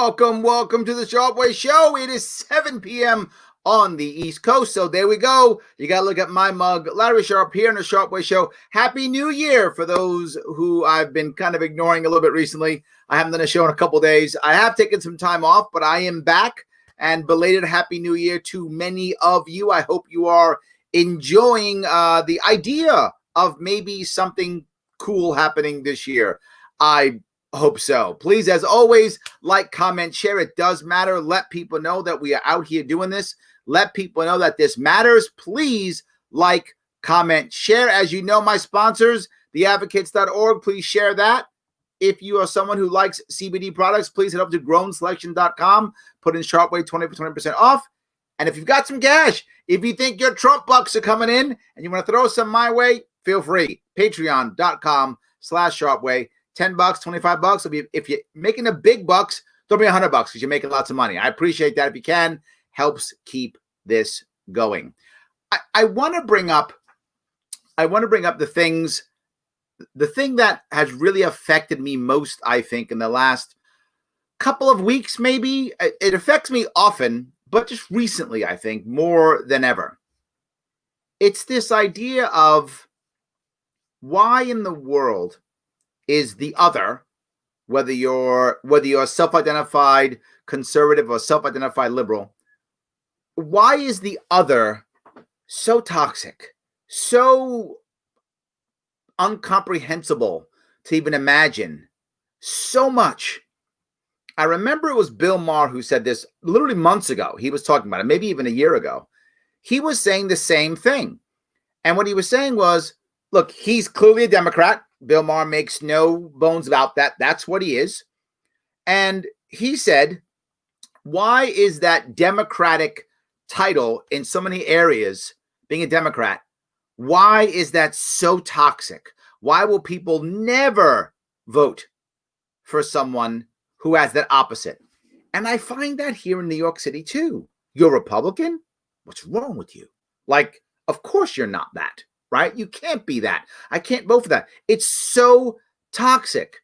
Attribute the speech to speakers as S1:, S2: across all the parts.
S1: Welcome to the Sharpe Way show. It is 7 p.m. on the East Coast, so there we go. You got to look at my mug. Larry Sharpe here on the Sharpe Way show. Happy New Year for those who I've been kind of ignoring a little bit recently. I haven't done a show in a couple days. I have taken some time off, but I am back, and belated Happy New Year to many of you. I hope you are enjoying the idea of maybe something cool happening this year. I hope so. Please, as always, like, comment, share. It does matter. Let people know that we are out here doing this. Let people know that this matters. Please like, comment, share. As you know, my sponsors, theadvocates.org, please share that. If you are someone who likes CBD products, please head up to grownselection.com. Put in Sharpe Way 20% off. And if you've got some cash, if you think your Trump bucks are coming in and you want to throw some my way, feel free. Patreon.com/SharpeWay. $10, $25. If you're making the big bucks, throw me $100 because you're making lots of money. I appreciate that if you can. Helps keep this going. I want to bring up the thing that has really affected me most, I think, in the last couple of weeks, maybe. It affects me often, but just recently, I think, more than ever. It's this idea of why in the world is the other, whether you're self-identified conservative or self-identified liberal, why is the other so toxic, so incomprehensible to even imagine, so much? I remember it was Bill Maher who said this literally months ago. He was talking about it, maybe even a year ago. He was saying the same thing. And what he was saying was, look, he's clearly a Democrat. Bill Maher makes no bones about that. That's what he is. And he said, why is that Democratic title in so many areas, being a Democrat, why is that so toxic? Why will people never vote for someone who has that opposite? And I find that here in New York City too. You're Republican? What's wrong with you? Like, of course you're not that. Right? You can't be that. I can't vote for that. It's so toxic.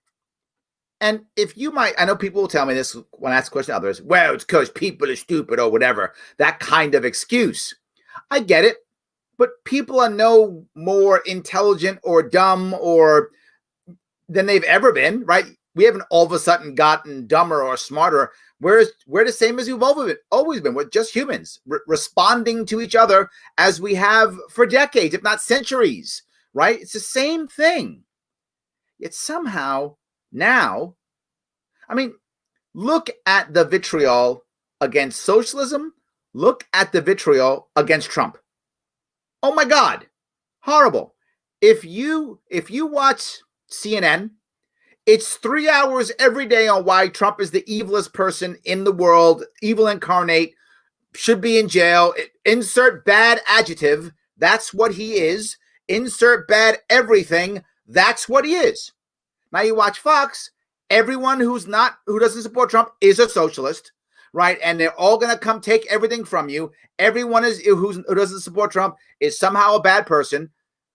S1: And if you might, I know people will tell me this when I ask a question to others, well, it's because people are stupid or whatever, that kind of excuse. I get it, but people are no more intelligent or dumb or than they've ever been, right? We haven't all of a sudden gotten dumber or smarter. We're the same as we've always been. We're just humans responding to each other as we have for decades, if not centuries, right? It's the same thing. Yet somehow now, I mean, look at the vitriol against socialism. Look at the vitriol against Trump. Oh my God, horrible. If you watch CNN, it's 3 hours every day on why Trump is the evilest person in the world, evil incarnate, should be in jail. Insert bad adjective. That's what he is. Insert bad everything. That's what he is. Now you watch Fox. Everyone who doesn't support Trump is a socialist, right? And they're all going to come take everything from you. Everyone who doesn't support Trump is somehow a bad person.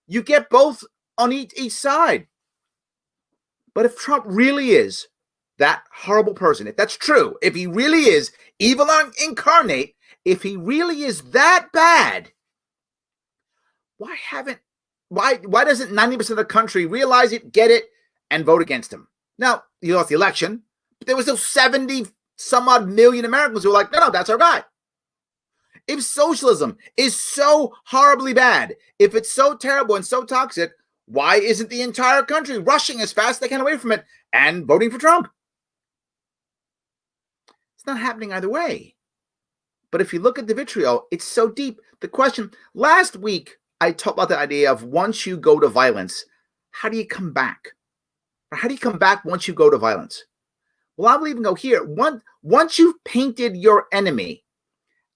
S1: You get both on each side. But if Trump really is that horrible person, if that's true, if he really is evil incarnate, if he really is that bad, why doesn't 90% of the country realize it, get it, and vote against him? Now, he lost the election, but there was those 70 some odd million Americans who were like, no, that's our guy. If socialism is so horribly bad, if it's so terrible and so toxic, why isn't the entire country rushing as fast as they can away from it and voting for Trump? It's not happening either way. But if you look at the vitriol, it's so deep. The question, last week, I talked about the idea of once you go to violence, how do you come back? Or how do you come back once you go to violence? Well, I will even go here. Once you've painted your enemy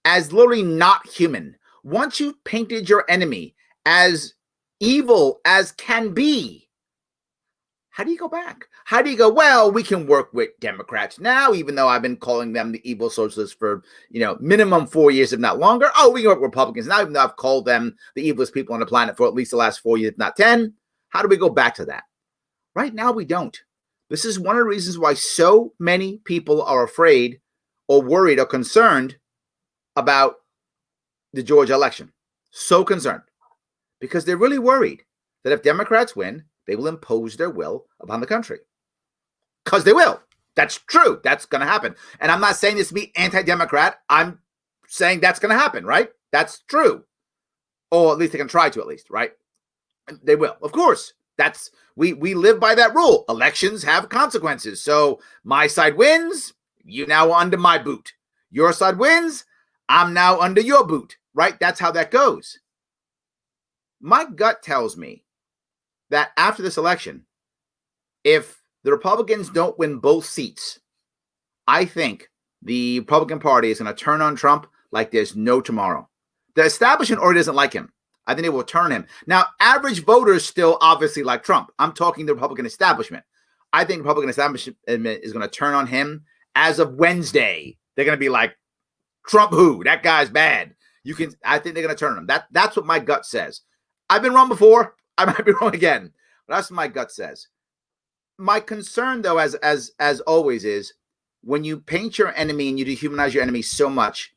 S1: as literally not human, once you've painted your enemy as evil as can be, how do you go back? How do you go, well, we can work with Democrats now, even though I've been calling them the evil socialists for, minimum 4 years, if not longer. Oh, we can work with Republicans now, even though I've called them the evilest people on the planet for at least the last 4 years, if not 10. How do we go back to that? Right now, we don't. This is one of the reasons why so many people are afraid or worried or concerned about the Georgia election. So concerned because they're really worried that if Democrats win, they will impose their will upon the country. Because they will. That's true. That's going to happen. And I'm not saying this to be anti-Democrat. I'm saying that's going to happen, right? That's true. Or at least they can try to, at least, right? They will. Of course. That's we live by that rule. Elections have consequences. So my side wins, you now are under my boot. Your side wins, I'm now under your boot, right? That's how that goes. My gut tells me that after this election, if the Republicans don't win both seats, I think the Republican Party is going to turn on Trump like there's no tomorrow. The establishment already doesn't like him. I think they will turn him. Now, average voters still obviously like Trump. I'm talking the Republican establishment. I think the Republican establishment is going to turn on him as of Wednesday. They're going to be like, Trump who? That guy's bad. I think they're going to turn on him. That's what my gut says. I've been wrong before. I might be wrong again. But that's what my gut says. My concern, though, as always, is when you paint your enemy and you dehumanize your enemy so much,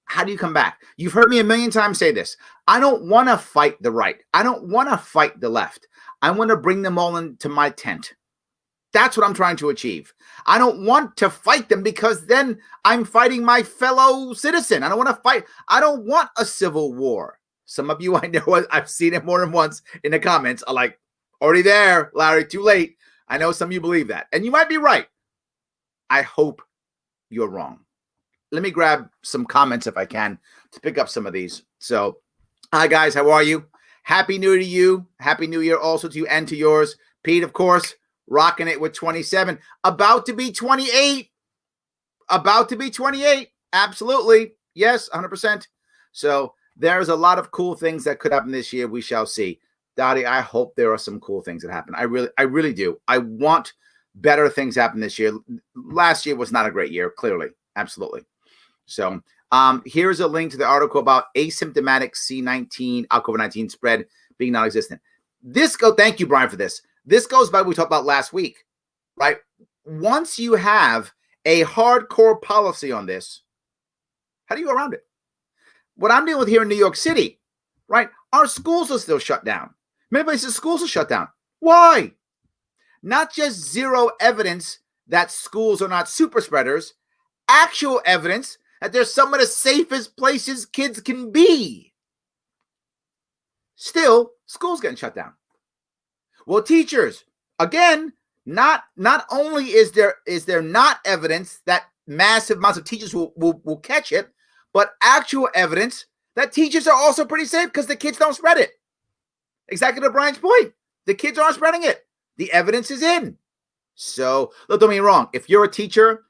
S1: how do you come back? You've heard me a million times say this. I don't want to fight the right. I don't want to fight the left. I want to bring them all into my tent. That's what I'm trying to achieve. I don't want to fight them because then I'm fighting my fellow citizen. I don't want to fight. I don't want a civil war. Some of you, I know, I've seen it more than once in the comments, are like, already there, Larry, too late. I know some of you believe that. And you might be right. I hope you're wrong. Let me grab some comments if I can to pick up some of these. So, hi, guys. How are you? Happy New Year to you. Happy New Year also to you and to yours. Pete, of course, rocking it with 27. About to be 28. About to be 28. Absolutely. Yes, 100%. So, there's a lot of cool things that could happen this year. We shall see. Dottie, I hope there are some cool things that happen. I really do. I want better things to happen this year. Last year was not a great year, clearly. Absolutely. So here's a link to the article about asymptomatic COVID-19 spread being non-existent. Thank you, Brian, for this. This goes by what we talked about last week, right? Once you have a hardcore policy on this, how do you go around it? What I'm dealing with here in New York City, right? Our schools are still shut down. Many places schools are shut down. Why? Not just zero evidence that schools are not super spreaders, actual evidence that they're some of the safest places kids can be. Still, schools getting shut down. Well, teachers, again, not only is there not evidence that massive amounts of teachers will catch it, but actual evidence that teachers are also pretty safe because the kids don't spread it. Exactly to Brian's point. The kids aren't spreading it. The evidence is in. So, look, don't get me wrong. If you're a teacher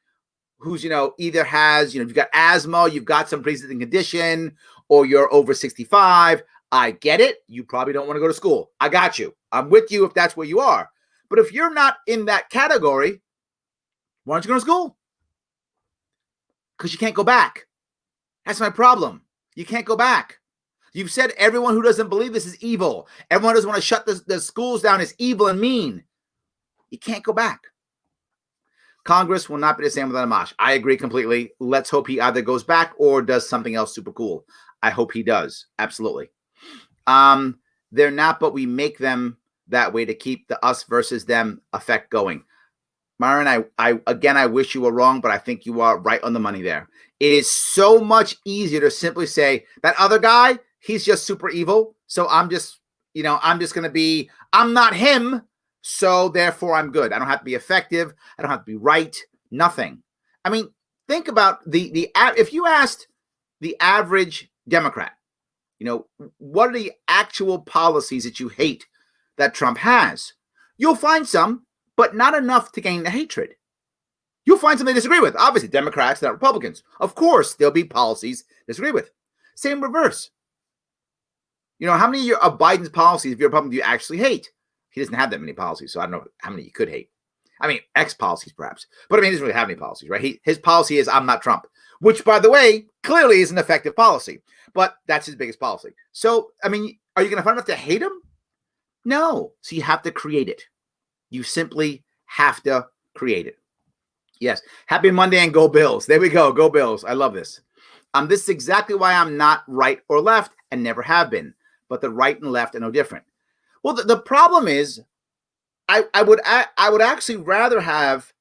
S1: who's, either has, you've got asthma, you've got some pre-existing condition, or you're over 65, I get it. You probably don't want to go to school. I got you. I'm with you if that's where you are. But if you're not in that category, why don't you go to school? Because you can't go back. That's my problem. You can't go back. You've said everyone who doesn't believe this is evil. Everyone who doesn't want to shut the schools down is evil and mean. You can't go back. Congress will not be the same without Amash. I agree completely. Let's hope he either goes back or does something else super cool. I hope he does. Absolutely. They're not, but we make them that way to keep the us versus them effect going. Myron, I wish you were wrong, but I think you are right on the money there. It is so much easier to simply say that other guy, he's just super evil. So I'm just going to be, I'm not him. So therefore I'm good. I don't have to be effective. I don't have to be right. Nothing. I mean, think about if you asked the average Democrat, what are the actual policies that you hate that Trump has? You'll find some, but not enough to gain the hatred. You'll find some they disagree with. Obviously, Democrats, not Republicans. Of course, there'll be policies they disagree with. Same reverse. How many of Biden's policies, if you're a Republican, do you actually hate? He doesn't have that many policies, so I don't know how many you could hate. I mean, X policies perhaps. But he doesn't really have any policies, right? His policy is I'm not Trump, which, by the way, clearly is an effective policy. But that's his biggest policy. So, I mean, are you going to find enough to hate him? No. So you have to create it. You simply have to create it. Yes. Happy Monday and go Bills. There we go. Go Bills. I love this. This is exactly why I'm not right or left and never have been. But the right and left are no different. Well, the problem is I would actually rather have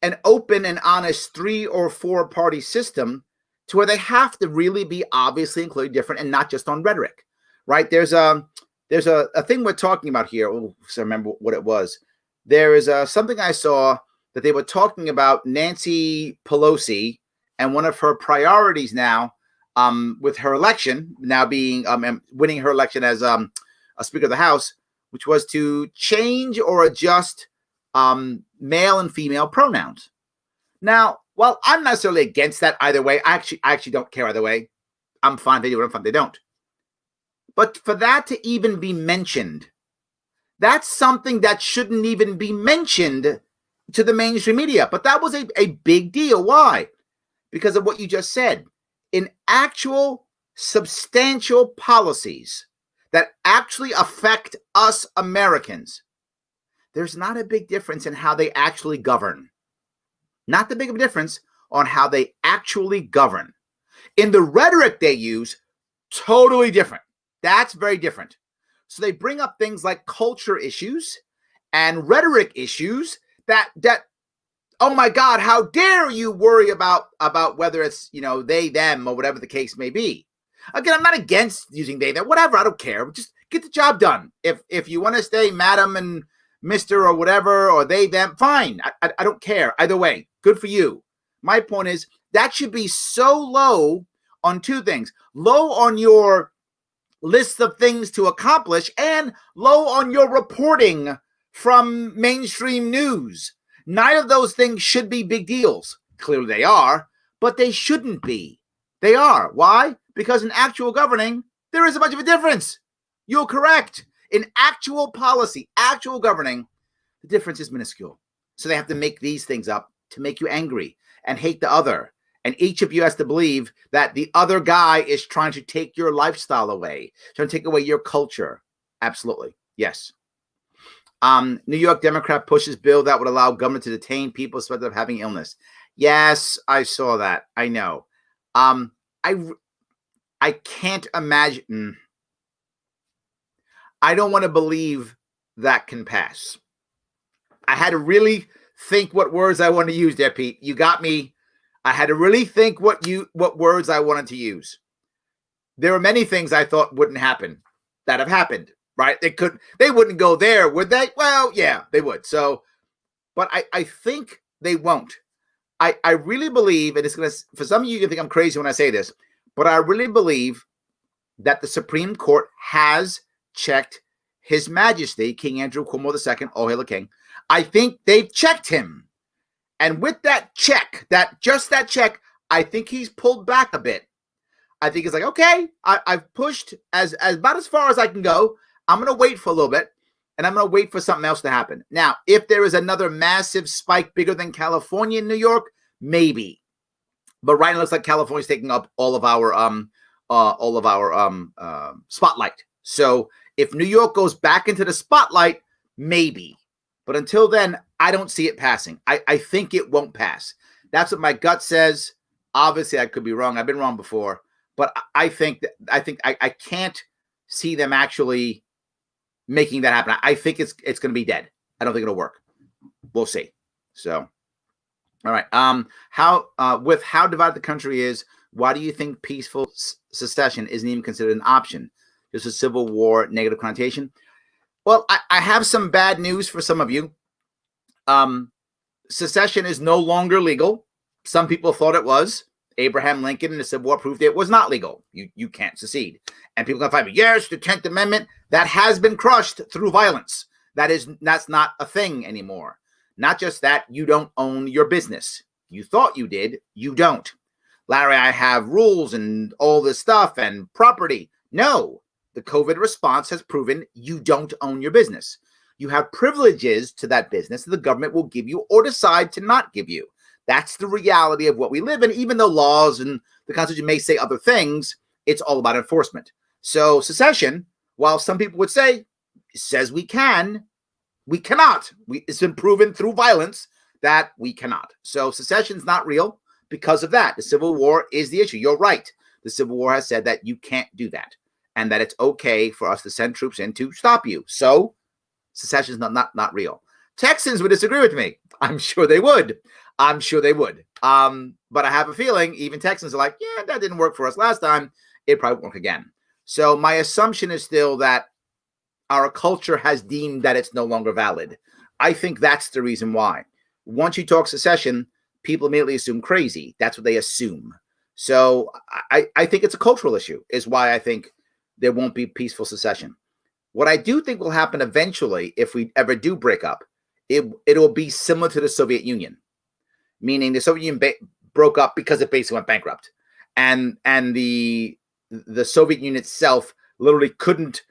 S1: an open and honest 3 or 4 party system to where they have to really be obviously and clearly different and not just on rhetoric, right? There's a thing we're talking about here. Oh, so I remember what it was. There is something I saw that they were talking about Nancy Pelosi and one of her priorities now with her election, now being winning her election as a Speaker of the House, which was to change or adjust male and female pronouns. Now, while I'm not necessarily against that either way, I actually don't care either way. I'm fine if they do it, I'm fine if they don't. But for that to even be mentioned, that's something that shouldn't even be mentioned to the mainstream media. But that was a big deal. Why? Because of what you just said. In actual substantial policies that actually affect us Americans, there's not a big difference in how they actually govern. Not the big of a difference on how they actually govern. In the rhetoric they use, totally different. That's very different. So they bring up things like culture issues and rhetoric issues that oh my God, how dare you worry about whether it's, they, them, or whatever the case may be. Again, I'm not against using they, them, whatever. I don't care. Just get the job done. If you want to stay madam and Mr. or whatever, or they, them, fine. I don't care. Either way, good for you. My point is that should be so low on 2 things. Low on your list of things to accomplish and low on your reporting from mainstream news. Neither of those things should be big deals. Clearly they are, but they shouldn't be. They are. Why? Because in actual governing, there is a bunch of a difference. You're correct. In actual policy, actual governing, the difference is minuscule. So they have to make these things up to make you angry and hate the other. And each of you has to believe that the other guy is trying to take your lifestyle away, trying to take away your culture. Absolutely. Yes. New York Democrat pushes bill that would allow government to detain people suspected of having illness. Yes, I saw that. I know. I can't imagine. I don't want to believe that can pass. I had to really think what words I want to use there, Pete. You got me. I had to really think what words I wanted to use. There are many things I thought wouldn't happen that have happened, right? They wouldn't go there, would they? Well, yeah, they would. So, but I think they won't. I really believe, and it's going to, for some of you, you can think I'm crazy when I say this, but I really believe that the Supreme Court has checked His Majesty, King Andrew Cuomo II, oh hail the king. I think they've checked him. And with that check, just that check, I think he's pulled back a bit. I think it's like, okay, I've pushed as about as far as I can go. I'm going to wait for a little bit, and I'm going to wait for something else to happen. Now, if there is another massive spike bigger than California and New York, maybe. But right now, it looks like California's taking up all of our spotlight. So if New York goes back into the spotlight, maybe. But until then, I don't see it passing. I think it won't pass. That's what my gut says. Obviously, I could be wrong. I've been wrong before. But I I can't see them actually making that happen. I think it's going to be dead. I don't think it'll work. We'll see. So, all right. With how divided the country is, why do you think peaceful secession isn't even considered an option? Just a civil war, negative connotation. Well, I have some bad news for some of you. Secession is no longer legal. Some people thought it was. Abraham Lincoln in the Civil War proved it was not legal. You can't secede. And people can fight me. Yes, the 10th Amendment, that has been crushed through violence. That's not a thing anymore. Not just that, you don't own your business. You thought you did. You don't. Larry, I have rules and all this stuff and property. No. The COVID response has proven you don't own your business. You have privileges to that business that the government will give you or decide to not give you. That's the reality of what we live in. Even though laws and the Constitution may say other things, it's all about enforcement. So secession, while some people would say, says we can, We cannot. It's been proven through violence that we cannot. So secession's not real because of that. The Civil War is the issue. You're right. The Civil War has said that you can't do that and that it's okay for us to send troops in to stop you. So secession's not real. Texans would disagree with me. I'm sure they would. But I have a feeling even Texans are like, yeah, that didn't work for us last time. It probably won't work again. So my assumption is still that our culture has deemed that it's no longer valid. I think that's the reason why. Once you talk secession, people immediately assume crazy. That's what they assume. So I think it's a cultural issue, is why I think there won't be peaceful secession. What I do think will happen eventually, if we ever do break up, it'll be similar to the Soviet Union, meaning the Soviet Union broke up because it basically went bankrupt, and the Soviet Union itself literally couldn't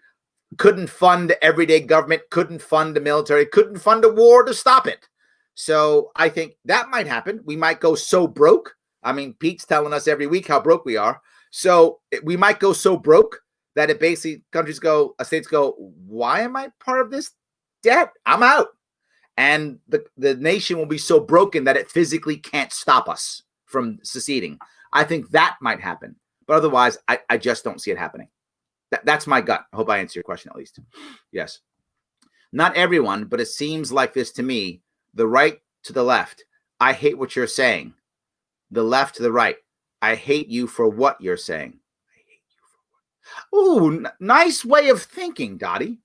S1: fund everyday government, couldn't fund the military, couldn't fund a war to stop it. So I think that might happen. We might go so broke. I mean, Pete's telling us every week how broke we are. So we might go so broke that it basically states go, why am I part of this debt? I'm out. And the nation will be so broken that it physically can't stop us from seceding. I think that might happen. But otherwise, I just don't see it happening. That's my gut. I hope I answer your question at least. Yes. Not everyone, but it seems like this to me. The right to the left. I hate what you're saying. The left to the right. I hate you for what you're saying. I hate you for what. Ooh, nice way of thinking, Dottie.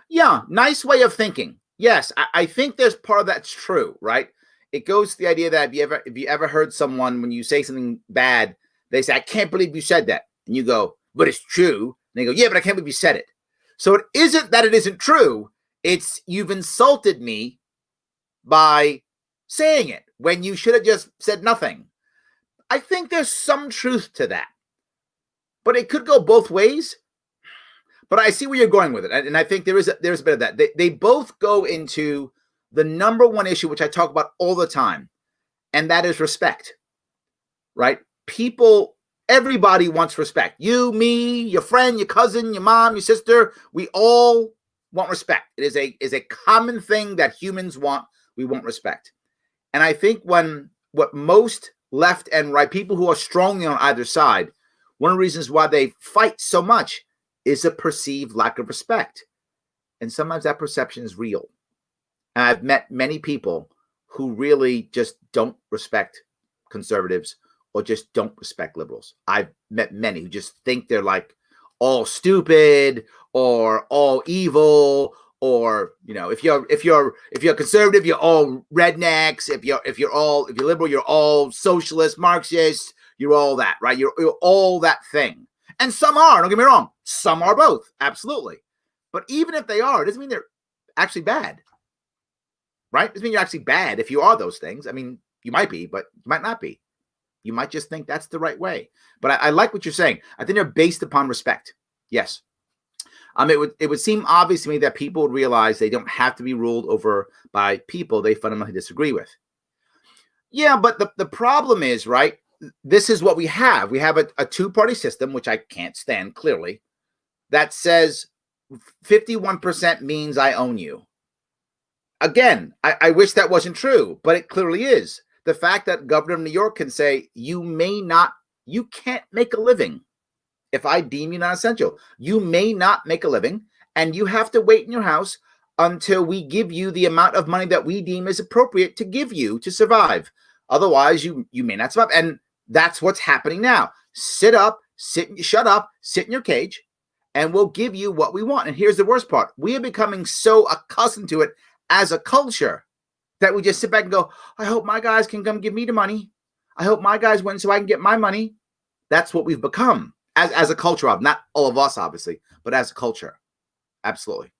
S1: Yeah, nice way of thinking. Yes, I think there's part of that's true, right? It goes to the idea that if you ever heard someone, when you say something bad, they say, I can't believe you said that. And you go, but it's true. And they go, yeah, but I can't believe you said it. So it isn't that it isn't true. It's you've insulted me by saying it when you should have just said nothing. I think there's some truth to that. But it could go both ways. But I see where you're going with it. And I think there's a bit of that. They both go into the number one issue, which I talk about all the time, and that is respect, right? Everybody wants respect. You, me, your friend, your cousin, your mom, your sister, we all want respect. It is a common thing that humans want. We want respect. And I think what most left and right, people who are strongly on either side, one of the reasons why they fight so much is a perceived lack of respect. And sometimes that perception is real. And I've met many people who really just don't respect conservatives or just don't respect liberals. I've met many who just think they're like all stupid or all evil, or if you're conservative, you're all rednecks. If you're liberal, you're all socialist, Marxist. You're all that, right? You're all that thing. And some are, don't get me wrong, some are both, absolutely. But even if they are, it doesn't mean they're actually bad, right? It doesn't mean you're actually bad if you are those things. I mean, you might be, but you might not be. You might just think that's the right way. But I like what you're saying. I think they're based upon respect. Yes. It would seem obvious to me that people would realize they don't have to be ruled over by people they fundamentally disagree with. Yeah, but the problem is, right, this is what we have. We have a two-party system, which I can't stand clearly, that says 51% means I own you. Again, I wish that wasn't true, but it clearly is. The fact that Governor of New York can say, you can't make a living if I deem you non-essential. You may not make a living, and you have to wait in your house until we give you the amount of money that we deem is appropriate to give you to survive. Otherwise, you may not survive. And that's what's happening now. Shut up, sit in your cage, and we'll give you what we want. And here's the worst part. We are becoming so accustomed to it as a culture that we just sit back and go, I hope my guys can come give me the money. I hope my guys win so I can get my money. That's what we've become as a culture of, not all of us, obviously, but as a culture. Absolutely.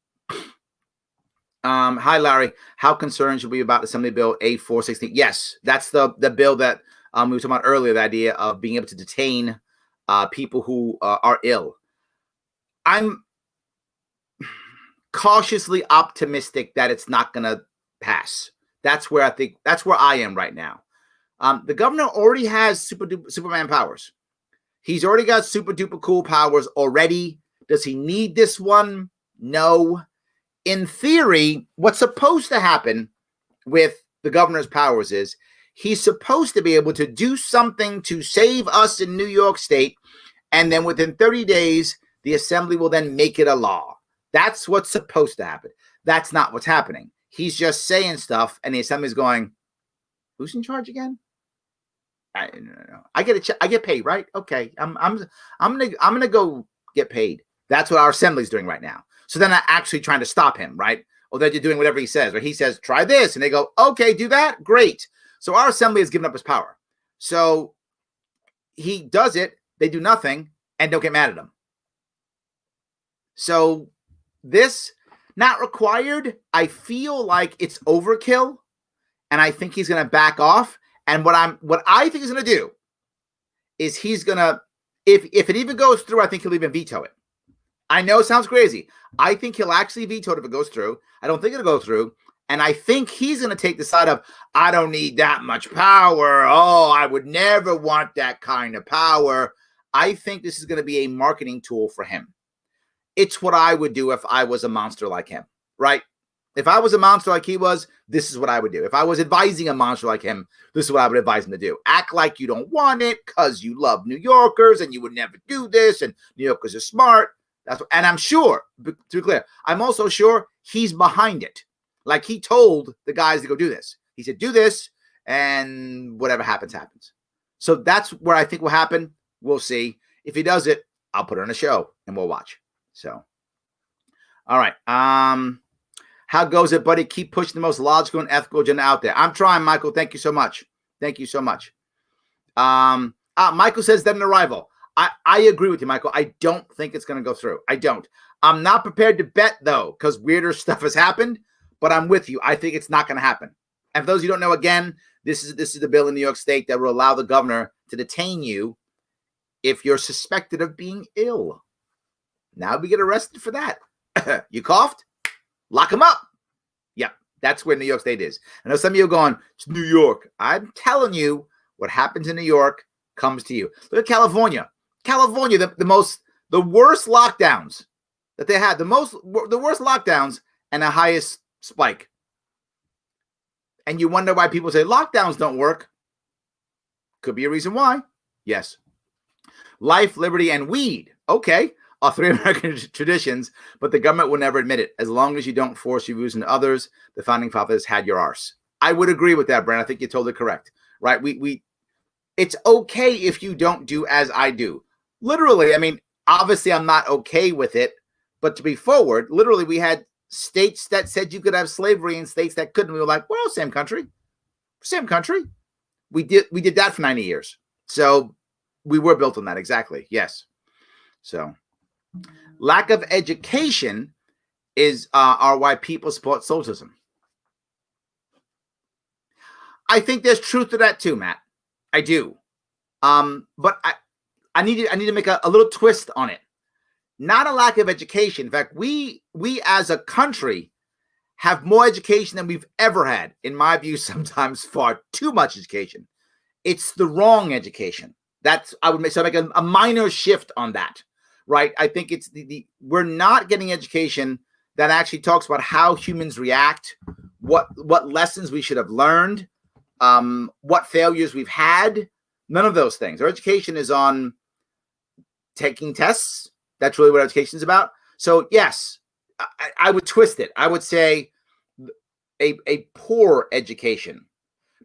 S1: Hi, Larry. How concerned should we be about the Assembly Bill A416? Yes, that's the bill that we were talking about earlier, the idea of being able to detain people who are ill. I'm cautiously optimistic that it's not going to pass. That's where I am right now. The governor already has Superman powers. He's already got super duper cool powers already. Does he need this one? No. in theory, what's supposed to happen with the governor's powers is he's supposed to be able to do something to save us in New York State. And then within 30 days, the assembly will then make it a law. That's what's supposed to happen. That's not what's happening. He's just saying stuff, and the assembly's going, "Who's in charge again?" I get paid, right? Okay, I'm gonna go get paid. That's what our assembly's doing right now. So they're not actually trying to stop him, right? Or they're just doing whatever he says. Or he says, "Try this," and they go, "Okay, do that, great." So our assembly has given up his power. So he does it. They do nothing and don't get mad at him. So this, not required. I feel like it's overkill, and I think he's going to back off. And what I think he's going to do is he's going to, if it even goes through, I think he'll even veto it. I know it sounds crazy. I think he'll actually veto it if it goes through. I don't think it'll go through. And I think he's going to take the side of, I don't need that much power. Oh, I would never want that kind of power. I think this is going to be a marketing tool for him. It's what I would do if I was a monster like him, right? If I was a monster like he was, this is what I would do. If I was advising a monster like him, this is what I would advise him to do. Act like you don't want it because you love New Yorkers and you would never do this and New Yorkers are smart. And I'm sure, to be clear, I'm also sure he's behind it. Like he told the guys to go do this. He said, do this and whatever happens, happens. So that's where I think will happen. We'll see. If he does it, I'll put it on a show and we'll watch. So, all right. How goes it, buddy? Keep pushing the most logical and ethical agenda out there. I'm trying, Michael. Thank you so much. Thank you so much. Michael says, then an arrival. I agree with you, Michael. I don't think it's going to go through. I don't. I'm not prepared to bet, though, because weirder stuff has happened, but I'm with you. I think it's not going to happen. And for those who don't know, again, this is the bill in New York State that will allow the governor to detain you if you're suspected of being ill. Now we get arrested for that. You coughed? Lock him up. Yep, that's where New York State is. I know some of you are going, it's New York. I'm telling you, what happens in New York comes to you. Look at California. California, the worst lockdowns that they had, the worst lockdowns and the highest spike. And you wonder why people say lockdowns don't work. Could be a reason why. Yes. Life, liberty, and weed. Okay. Are three American traditions, but the government will never admit it. As long as you don't force your views into others, the founding fathers had your arse. I would agree with that, Brent. I think you're totally correct. Right? It's okay if you don't do as I do. Literally, I mean, obviously I'm not okay with it, but to be forward, literally we had states that said you could have slavery and states that couldn't. We were like, well, same country. Same country. We did that for 90 years. So we were built on that. Exactly. Yes. So lack of education are why people support socialism. I think there's truth to that too, Matt. I do. But I need to make a little twist on it. Not a lack of education. In fact, we as a country have more education than we've ever had. In my view, sometimes far too much education. It's the wrong education. I would make a minor shift on that, right? I think it's we're not getting education that actually talks about how humans react, what lessons we should have learned, what failures we've had. None of those things. Our education is on taking tests. That's really what education is about. So yes, I would twist it. I would say a poor education,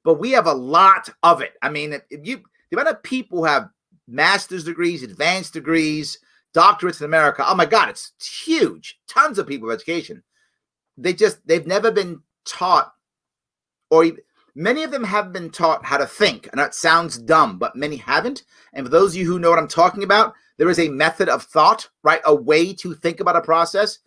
S1: but we have a lot of it. I mean, the amount of people who have master's degrees, advanced degrees, doctorates in America, oh my God, it's huge. Tons of people with education. They've never been taught, or many of them haven't been taught how to think. And that sounds dumb, but many haven't. And for those of you who know what I'm talking about, there is a method of thought, right? A way to think about a process.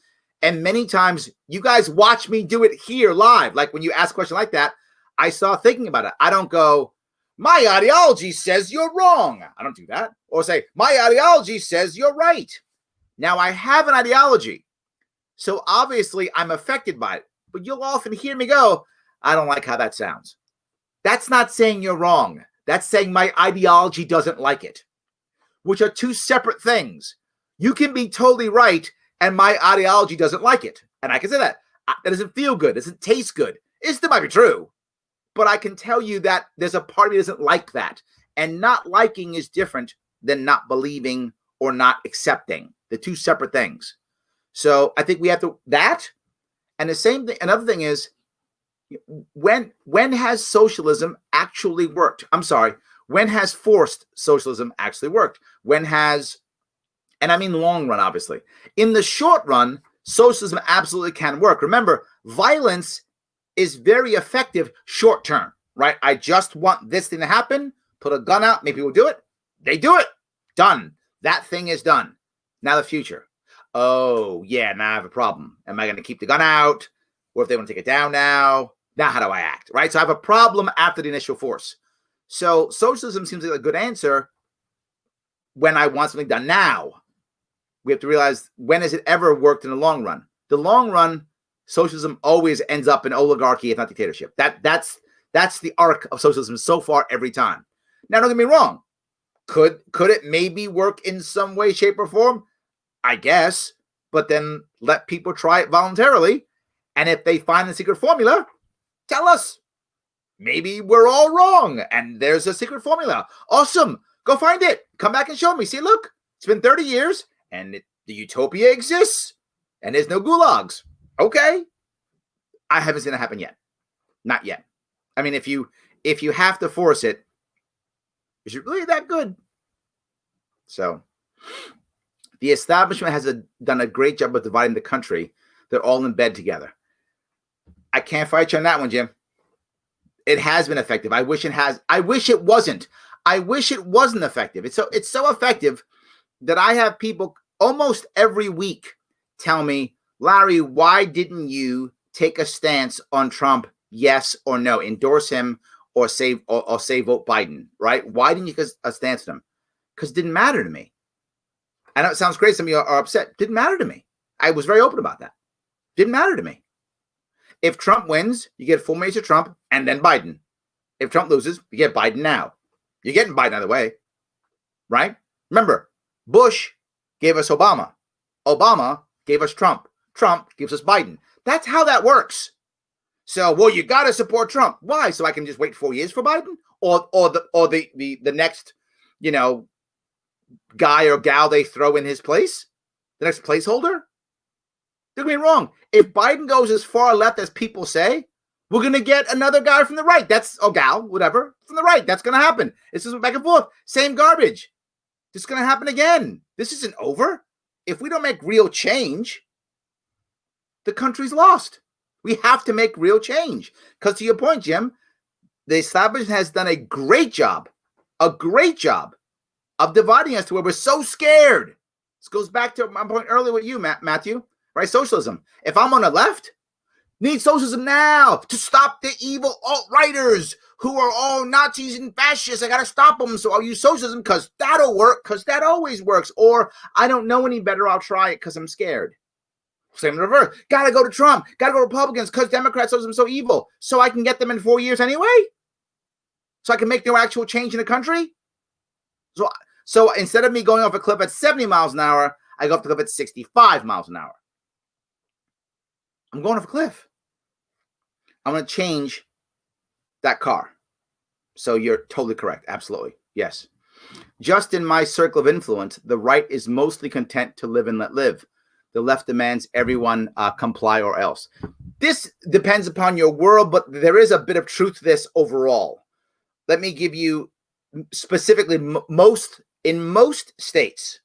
S1: And many times you guys watch me do it here live. Like when you ask a question like that, I start thinking about it. I don't go, my ideology says you're wrong. I don't do that. Or say, my ideology says you're right. Now I have an ideology. So obviously I'm affected by it. But you'll often hear me go, I don't like how that sounds. That's not saying you're wrong. That's saying my ideology doesn't like it, which are two separate things. You can be totally right, and my ideology doesn't like it. And I can say that. That doesn't feel good. Doesn't taste good. It still might be true. But I can tell you that there's a part of me that doesn't like that. And not liking is different than not believing or not accepting. They're two separate things. So I think we have to, that. And the same thing, another thing is, when has socialism actually worked? I'm sorry. When has forced socialism actually worked? When has, and I mean long run, obviously. In the short run, socialism absolutely can work. Remember, violence is very effective short term, right? I just want this thing to happen, put a gun out, make people do it. They do it. Done. That thing is done. Now the future. Oh, yeah, now I have a problem. Am I going to keep the gun out? Or if they want to take it down now? Now how do I act, right? So I have a problem after the initial force. So socialism seems like a good answer when I want something done now. We have to realize, when has it ever worked in the long run? The long run, socialism always ends up in oligarchy, if not dictatorship. That's the arc of socialism so far every time. Now, don't get me wrong. Could it maybe work in some way, shape, or form? I guess. But then let people try it voluntarily. And if they find the secret formula, tell us. Maybe we're all wrong and there's a secret formula. Awesome. Go find it. Come back and show me. See, look, it's been 30 years and the utopia exists and there's no gulags. Okay. I haven't seen it happen yet. Not yet. I mean, if you have to force it, is it really that good? So the establishment has done a great job of dividing the country. They're all in bed together. I can't fight you on that one, Jim. It has been effective. I wish it has. I wish it wasn't. I wish it wasn't effective. It's so effective that I have people almost every week tell me, Larry, why didn't you take a stance on Trump? Yes or no, endorse him or say vote Biden, right? Why didn't you take a stance on him? Because it didn't matter to me. I know it sounds crazy. Some of you are upset. Didn't matter to me. I was very open about that. Didn't matter to me. If Trump wins, you get full major Trump and then Biden. If Trump loses, you get Biden now. You're getting Biden either way, right? Remember, Bush gave us Obama. Obama gave us Trump. Trump gives us Biden. That's how that works. So, well, you got to support Trump. Why? So I can just wait 4 years for Biden, or the next, guy or gal they throw in his place, the next placeholder. Don't get me wrong. If Biden goes as far left as people say, we're going to get another guy from the right. Or gal, whatever, from the right. That's going to happen. It's just back and forth. Same garbage. This is going to happen again. This isn't over. If we don't make real change, the country's lost. We have to make real change. Because to your point, Jim, the establishment has done a great job of dividing us to where we're so scared. This goes back to my point earlier with you, Matthew, right? Socialism. If I'm on the left, need socialism now to stop the evil alt-righters who are all Nazis and fascists. I got to stop them. So I'll use socialism because that'll work, because that always works. Or I don't know any better. I'll try it because I'm scared. Same in reverse. Got to go to Trump. Got to go to Republicans because Democrats, socialism is so evil. So I can get them in 4 years anyway. So I can make no actual change in the country. So instead of me going off a cliff at 70 miles an hour, I go off the cliff at 65 miles an hour. I'm going off a cliff. I'm going to change that car. So you're totally correct. Absolutely. Yes. Just in my circle of influence, the right is mostly content to live and let live. The left demands everyone comply or else. This depends upon your world, but there is a bit of truth to this overall. Let me give you specifically in most states,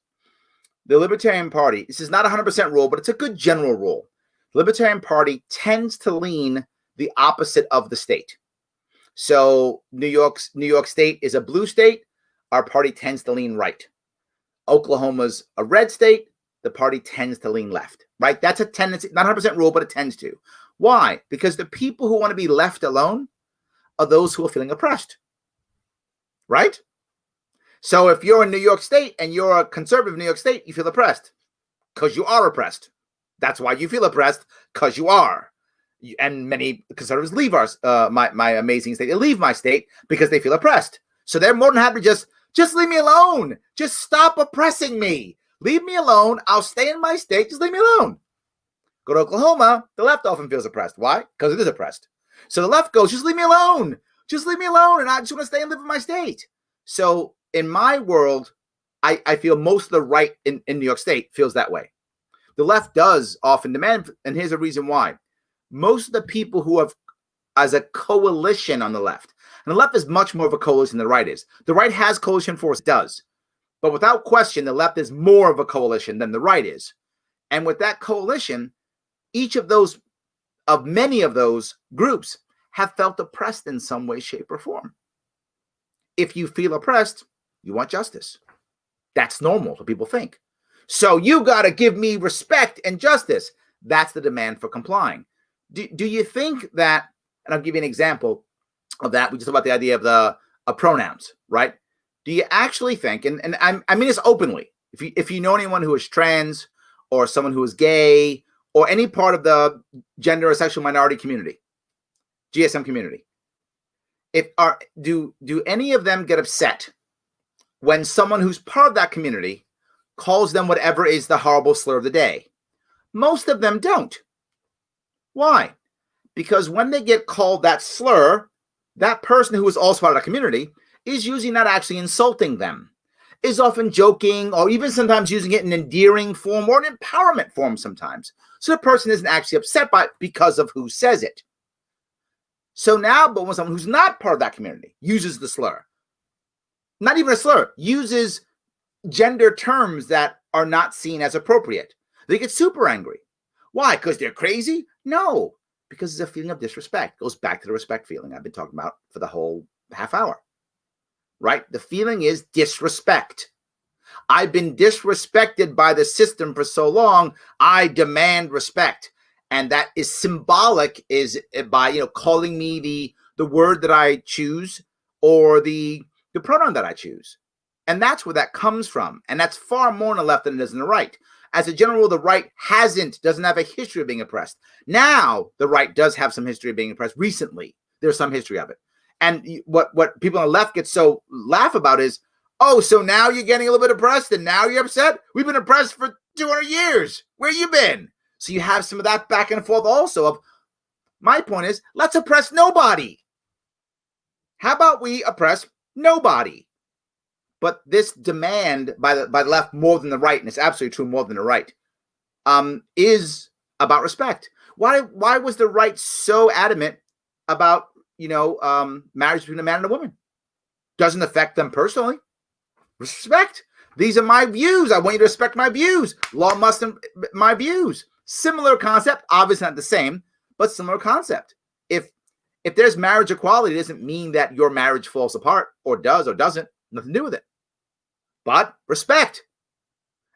S1: the Libertarian Party, this is not a 100% rule, but it's a good general rule. The Libertarian Party tends to lean the opposite of the state. So New York State is a blue state. Our party tends to lean right. Oklahoma's a red state. The party tends to lean left, right? That's a tendency, not 100% rule, but it tends to. Why? Because the people who want to be left alone are those who are feeling oppressed, right? So if you're in New York State and you're a conservative in New York State, you feel oppressed because you are oppressed. That's why you feel oppressed, because you are. And many conservatives leave my amazing state. They leave my state because they feel oppressed. So they're more than happy to just leave me alone. Just stop oppressing me. Leave me alone. I'll stay in my state. Just leave me alone. Go to Oklahoma, the left often feels oppressed. Why? Because it is oppressed. So the left goes, just leave me alone. Just leave me alone, and I just want to stay and live in my state. So in my world, I feel most of the right in New York State feels that way. The left does often demand, and here's a reason why. Most of the people who have, as a coalition on the left, and the left is much more of a coalition than the right is. The right has coalition force, does. But without question, the left is more of a coalition than the right is. And with that coalition, each of those, of many of those groups, have felt oppressed in some way, shape, or form. If you feel oppressed, you want justice. That's normal, what people think. So you got to give me respect and justice. That's the demand for complying. Do you think that, and I'll give you an example of that. We just talked about the idea of the pronouns, right? Do you actually think, and I mean this openly, if you know anyone who is trans or someone who is gay or any part of the gender or sexual minority community, GSM community, do any of them get upset when someone who's part of that community calls them whatever is the horrible slur of the day? Most of them don't. Why? Because when they get called that slur, that person who is also part of the community is usually not actually insulting them, is often joking, or even sometimes using it in an endearing form or an empowerment form sometimes. So the person isn't actually upset by it because of who says it. So now, but when someone who's not part of that community uses the slur, not even a slur, uses gender terms that are not seen as appropriate, they get super angry. Why? Because they're crazy? No, because it's a feeling of disrespect. It goes back to the respect feeling I've been talking about for the whole half hour, right? The feeling is disrespect. I've been disrespected by the system for so long, I demand respect. And that is symbolic, is by, calling me the word that I choose or the pronoun that I choose. And that's where that comes from. And that's far more on the left than it is on the right. As a general rule, the right doesn't have a history of being oppressed. Now, the right does have some history of being oppressed. Recently, there's some history of it. And what people on the left get so laugh about is, oh, so now you're getting a little bit oppressed and now you're upset? We've been oppressed for 200 years. Where you been? So you have some of that back and forth also of, my point is, let's oppress nobody. How about we oppress nobody? But this demand by the left more than the right, and it's absolutely true more than the right, is about respect. Why was the right so adamant about marriage between a man and a woman? Doesn't affect them personally. Respect. These are my views. I want you to respect my views. Law must my views. Similar concept, obviously not the same, but similar concept. If there's marriage equality, it doesn't mean that your marriage falls apart, or does or doesn't. Nothing to do with it. But respect.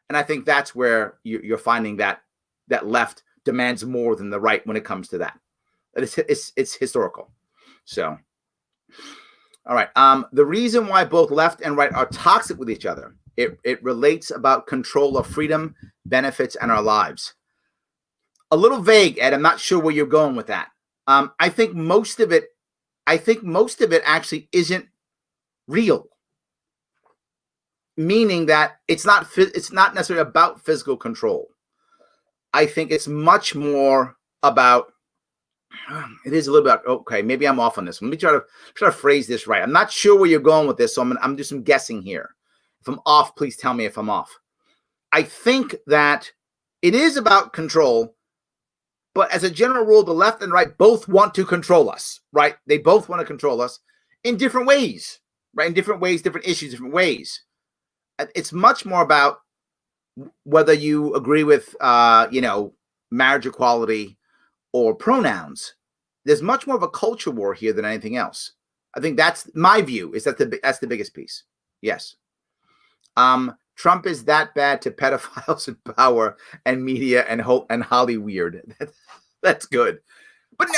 S1: And I think that's where you're finding that left demands more than the right when it comes to that. It's historical. So, all right. The reason why both left and right are toxic with each other, it relates about control of freedom, benefits, and our lives. A little vague, Ed. I'm not sure where you're going with that. I think most of it actually isn't real. Meaning that it's not necessarily about physical control. I think it's much more about, it is a little bit, okay, maybe I'm off on this. Let me try to phrase this right. I'm not sure where you're going with this, so I'm doing some guessing here. If I'm off, please tell me if I'm off. I think that it is about control, but as a general rule, the left and right both want to control us, right? They both want to control us in different ways, right? In different ways, different issues, different ways. It's much more about whether you agree with, marriage equality or pronouns. There's much more of a culture war here than anything else. I think that's my view. Is that that's the biggest piece? Yes. Trump is that bad to pedophiles in power and media and Hollyweird. That's good. But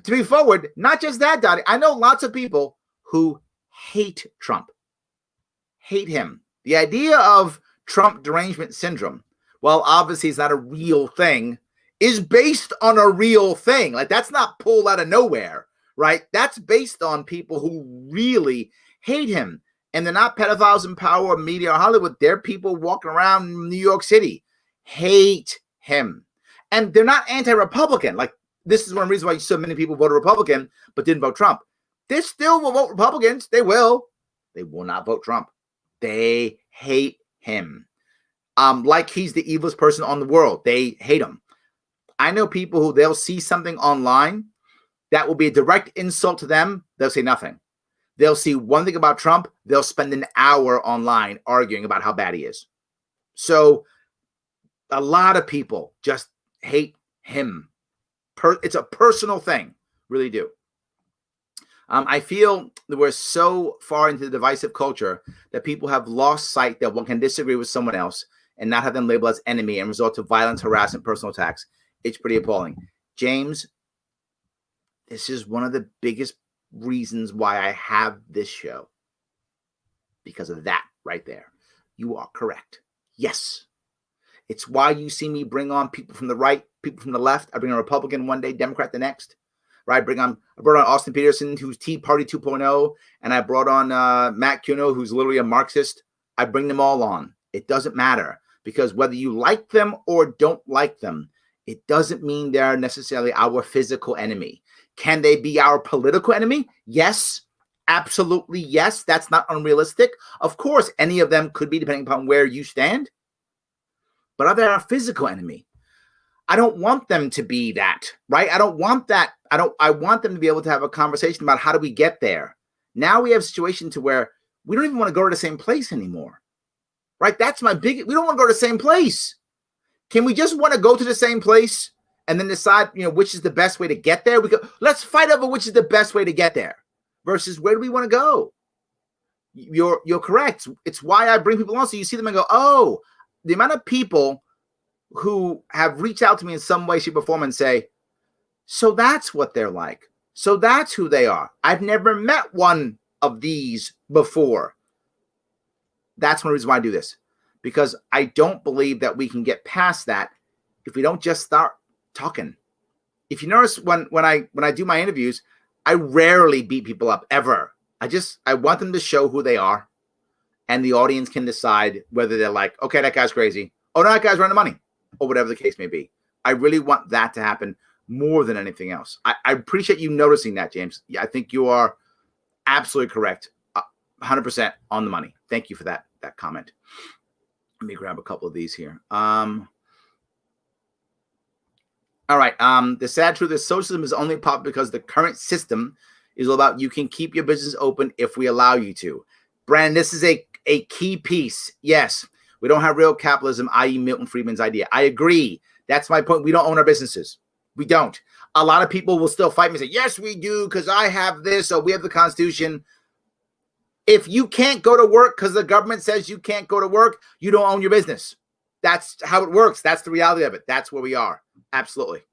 S1: to be forward, not just that, Dottie. I know lots of people who hate Trump, hate him. The idea of Trump derangement syndrome, well, obviously it's not a real thing, is based on a real thing. Like, that's not pulled out of nowhere, right? That's based on people who really hate him. And they're not pedophiles in power or media or Hollywood. They're people walking around New York City, hate him. And they're not anti-Republican. Like, this is one reason why so many people voted Republican but didn't vote Trump. They still will vote Republicans. They will. They will not vote Trump. They hate him. Like he's the evilest person on the world. They hate him. I know people who they'll see something online that will be a direct insult to them. They'll say nothing. They'll see one thing about Trump. They'll spend an hour online arguing about how bad he is. So a lot of people just hate him. It's a personal thing. Really do. I feel that we're so far into the divisive culture that people have lost sight that one can disagree with someone else and not have them labeled as enemy and resort to violence, harassment, personal attacks. It's pretty appalling. James, this is one of the biggest reasons why I have this show. Because of that right there. You are correct. Yes. It's why you see me bring on people from the right, people from the left. I bring on a Republican one day, Democrat the next. Right? I brought on Austin Peterson, who's Tea Party 2.0, and I brought on Matt Kuno, who's literally a Marxist. I bring them all on. It doesn't matter, because whether you like them or don't like them, it doesn't mean they're necessarily our physical enemy. Can they be our political enemy? Yes, absolutely yes. That's not unrealistic. Of course, any of them could be, depending upon where you stand. But are they our physical enemy? I don't want them to be that, right? I don't want that. I want them to be able to have a conversation about how do we get there. Now we have a situation to where we don't even want to go to the same place anymore, right? That's my we don't want to go to the same place. Can we just want to go to the same place and then decide, which is the best way to get there? Let's fight over which is the best way to get there versus where do we want to go? You're correct. It's why I bring people on. So you see them and go, oh, the amount of people who have reached out to me in some way, shape, or form and say, so that's what they're like. So that's who they are. I've never met one of these before. That's one reason why I do this, because I don't believe that we can get past that if we don't just start talking. If you notice, when I do my interviews, I rarely beat people up ever. I want them to show who they are, and the audience can decide whether they're like, okay, that guy's crazy. Oh, no, that guy's running money, or whatever the case may be. I really want that to happen more than anything else. I appreciate you noticing that, James. Yeah, I think you are absolutely correct. 100% on the money. Thank you for that comment. Let me grab a couple of these here. All right. The sad truth is socialism is only popular because the current system is all about you can keep your business open if we allow you to. Brandon, this is a key piece. Yes, we don't have real capitalism, i.e. Milton Friedman's idea. I agree. That's my point. We don't own our businesses. We don't. A lot of people will still fight me and say, yes, we do, because I have this, or we have the Constitution. If you can't go to work because the government says you can't go to work, you don't own your business. That's how it works. That's the reality of it. That's where we are. Absolutely.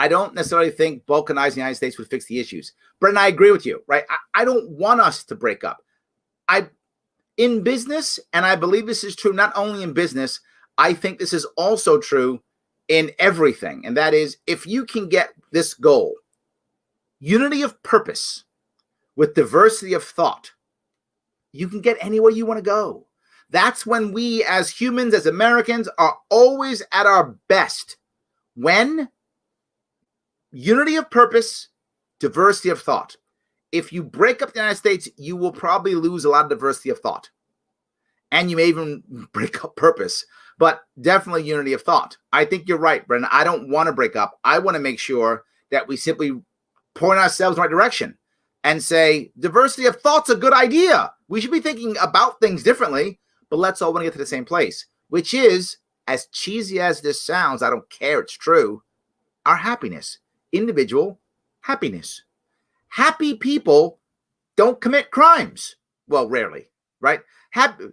S1: I don't necessarily think balkanizing the United States would fix the issues. Brendan, I agree with you, right? I don't want us to break up. In business, and I believe this is true not only in business, I think this is also true in everything. And that is, if you can get this goal, unity of purpose with diversity of thought, you can get anywhere you want to go. That's when we as humans, as Americans, are always at our best. When unity of purpose, diversity of thought. If you break up the United States, you will probably lose a lot of diversity of thought. And you may even break up purpose, but definitely unity of thought. I think you're right, Brendan. I don't want to break up. I want to make sure that we simply point ourselves in the right direction and say, diversity of thought's a good idea. We should be thinking about things differently, but let's all want to get to the same place, which is, as cheesy as this sounds, I don't care, it's true, our happiness, individual happiness. Happy people don't commit crimes. Well, rarely, right?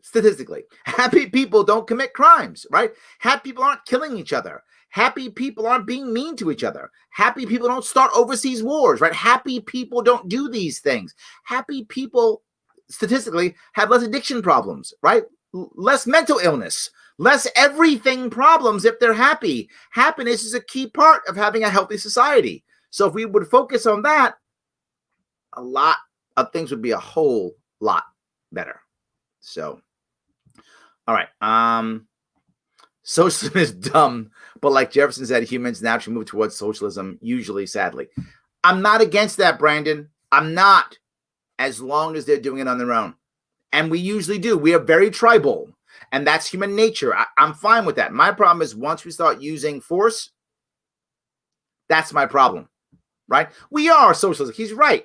S1: Statistically, happy people don't commit crimes, right? Happy people aren't killing each other. Happy people aren't being mean to each other. Happy people don't start overseas wars, right? Happy people don't do these things. Happy people, statistically, have less addiction problems, right? Less mental illness, less everything problems if they're happy. Happiness is a key part of having a healthy society. So if we would focus on that, a lot of things would be a whole lot better. So, all right. Socialism is dumb, but like Jefferson said, humans naturally move towards socialism, usually, sadly. I'm not against that, Brandon. I'm not, as long as they're doing it on their own. And we usually do. We are very tribal, and that's human nature. I'm fine with that. My problem is once we start using force, that's my problem, right? We are socialists. He's right?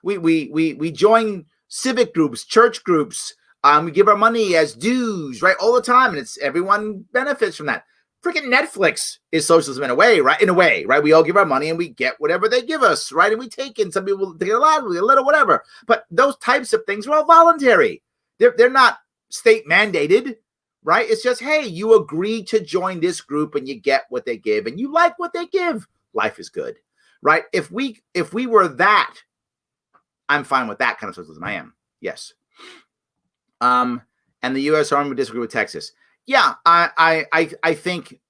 S1: We join civic groups, church groups. We give our money as dues, right, all the time, and it's everyone benefits from that. Freaking Netflix is socialism in a way, right? In a way, right? We all give our money and we get whatever they give us, right? And we take in. Some people take a lot, a little, whatever. But those types of things are all voluntary. They're not state mandated, right? It's just, hey, you agree to join this group and you get what they give and you like what they give. Life is good, right? If we were that, I'm fine with that kind of socialism. I am, yes. And the U.S. Army would disagree with Texas. Yeah, I think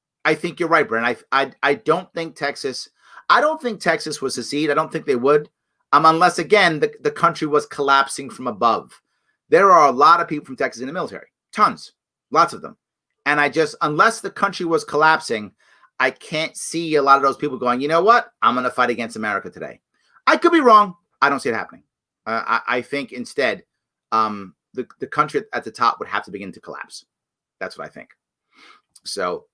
S1: you're right, Brent. I don't think Texas would secede. I don't think they would, unless again the country was collapsing from above. There are a lot of people from Texas in the military, tons, lots of them, and unless the country was collapsing, I can't see a lot of those people going, you know what, I'm going to fight against America today. I could be wrong. I don't see it happening. I think instead, the country at the top would have to begin to collapse. That's what I think. So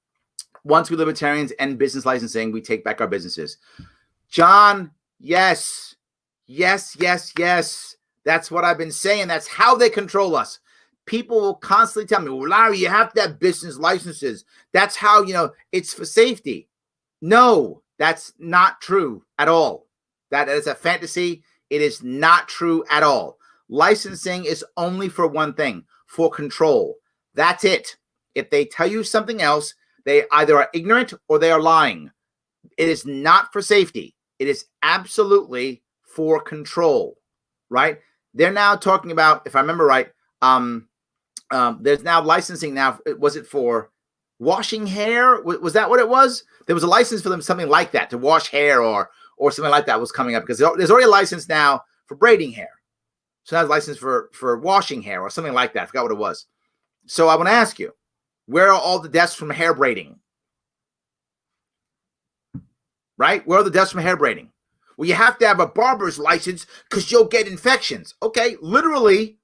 S1: once we libertarians end business licensing, we take back our businesses. John, yes. That's what I've been saying. That's how they control us. People will constantly tell me, well, Larry, you have to have business licenses. That's how, it's for safety. No, that's not true at all. That is a fantasy. It is not true at all. Licensing is only for one thing, for control. That's it. If they tell you something else, they either are ignorant or they are lying. It is not for safety. It is absolutely for control, right? They're now talking about, if I remember right, there's now licensing now. Was it for washing hair? Was that what it was? There was a license for them, something like that, to wash hair or something like that was coming up, because there's already a license now for braiding hair. So now there's a license for washing hair or something like that. I forgot what it was. So I want to ask you, where are all the deaths from hair braiding? Right? Where are the deaths from hair braiding? Well, you have to have a barber's license because you'll get infections. Okay, literally,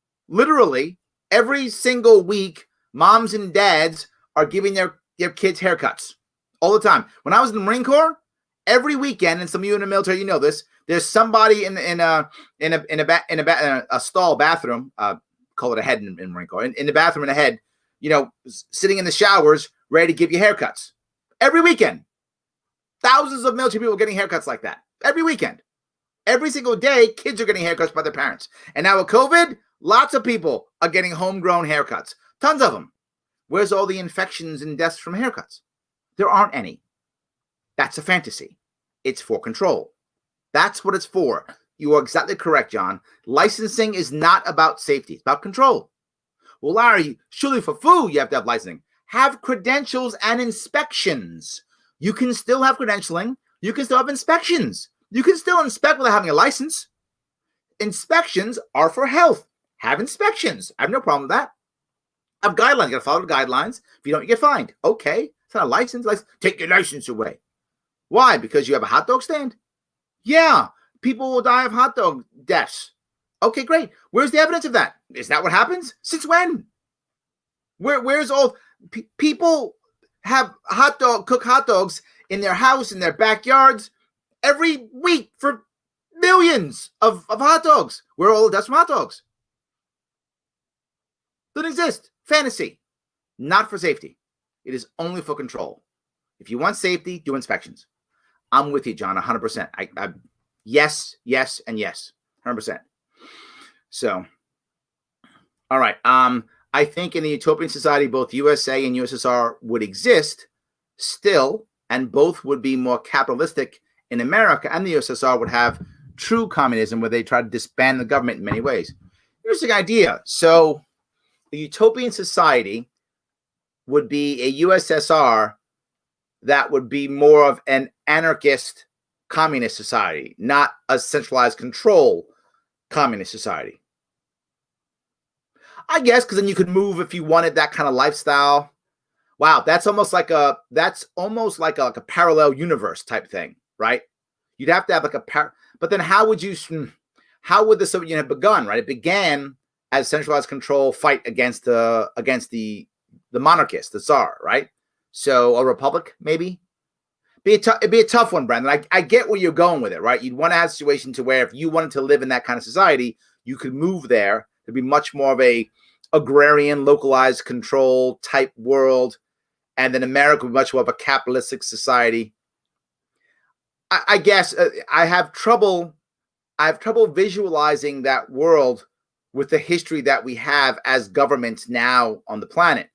S1: every single week, moms and dads are giving their kids haircuts all the time. When I was in the Marine Corps, every weekend, and some of you in the military, you know this, there's somebody in a stall bathroom, call it a head in Marine Corps, in the bathroom in a head, sitting in the showers, ready to give you haircuts. Every weekend. Thousands of military people getting haircuts like that. Every weekend. Every single day, kids are getting haircuts by their parents. And now with COVID, lots of people are getting homegrown haircuts. Tons of them. Where's all the infections and deaths from haircuts? There aren't any. That's a fantasy. It's for control. That's what it's for. You are exactly correct, John. Licensing is not about safety. It's about control. Well, Larry, surely for food, you have to have licensing. Have credentials and inspections. You can still have credentialing. You can still have inspections. You can still inspect without having a license. Inspections are for health. Have inspections. I have no problem with that. Have guidelines. You got to follow the guidelines. If you don't, you get fined. Okay. It's not a license. Take your license away. Why? Because you have a hot dog stand? Yeah. People will die of hot dog deaths. Okay, great. Where's the evidence of that? Is that what happens? Since when? Where's all people have cook hot dogs in their house, in their backyards every week for millions of hot dogs? Where are all the deaths from hot dogs? Doesn't exist. Fantasy. Not for safety. It is only for control. If you want safety, do inspections. I'm with you, John, 100%. Yes, and yes, 100%. So, all right. I think in the utopian society, both USA and USSR would exist still, and both would be more capitalistic in America, and the USSR would have true communism where they try to disband the government in many ways. Interesting idea. So the utopian society would be a USSR that would be more of an anarchist communist society, not a centralized control communist society. I guess because then you could move if you wanted that kind of lifestyle. Wow, that's almost like a parallel universe type thing, right? You'd have to have like but then how would the Soviet Union have begun, right? It began as centralized control fight against the monarchist, the Tsar, right? So a republic, maybe. It'd be a tough one, Brandon. I get where you're going with it, right? You'd want to have a situation to where if you wanted to live in that kind of society, you could move there. There'd be much more of a agrarian, localized control type world. And then America would be much more of a capitalistic society. I guess I have trouble visualizing that world with the history that we have as governments now on the planet,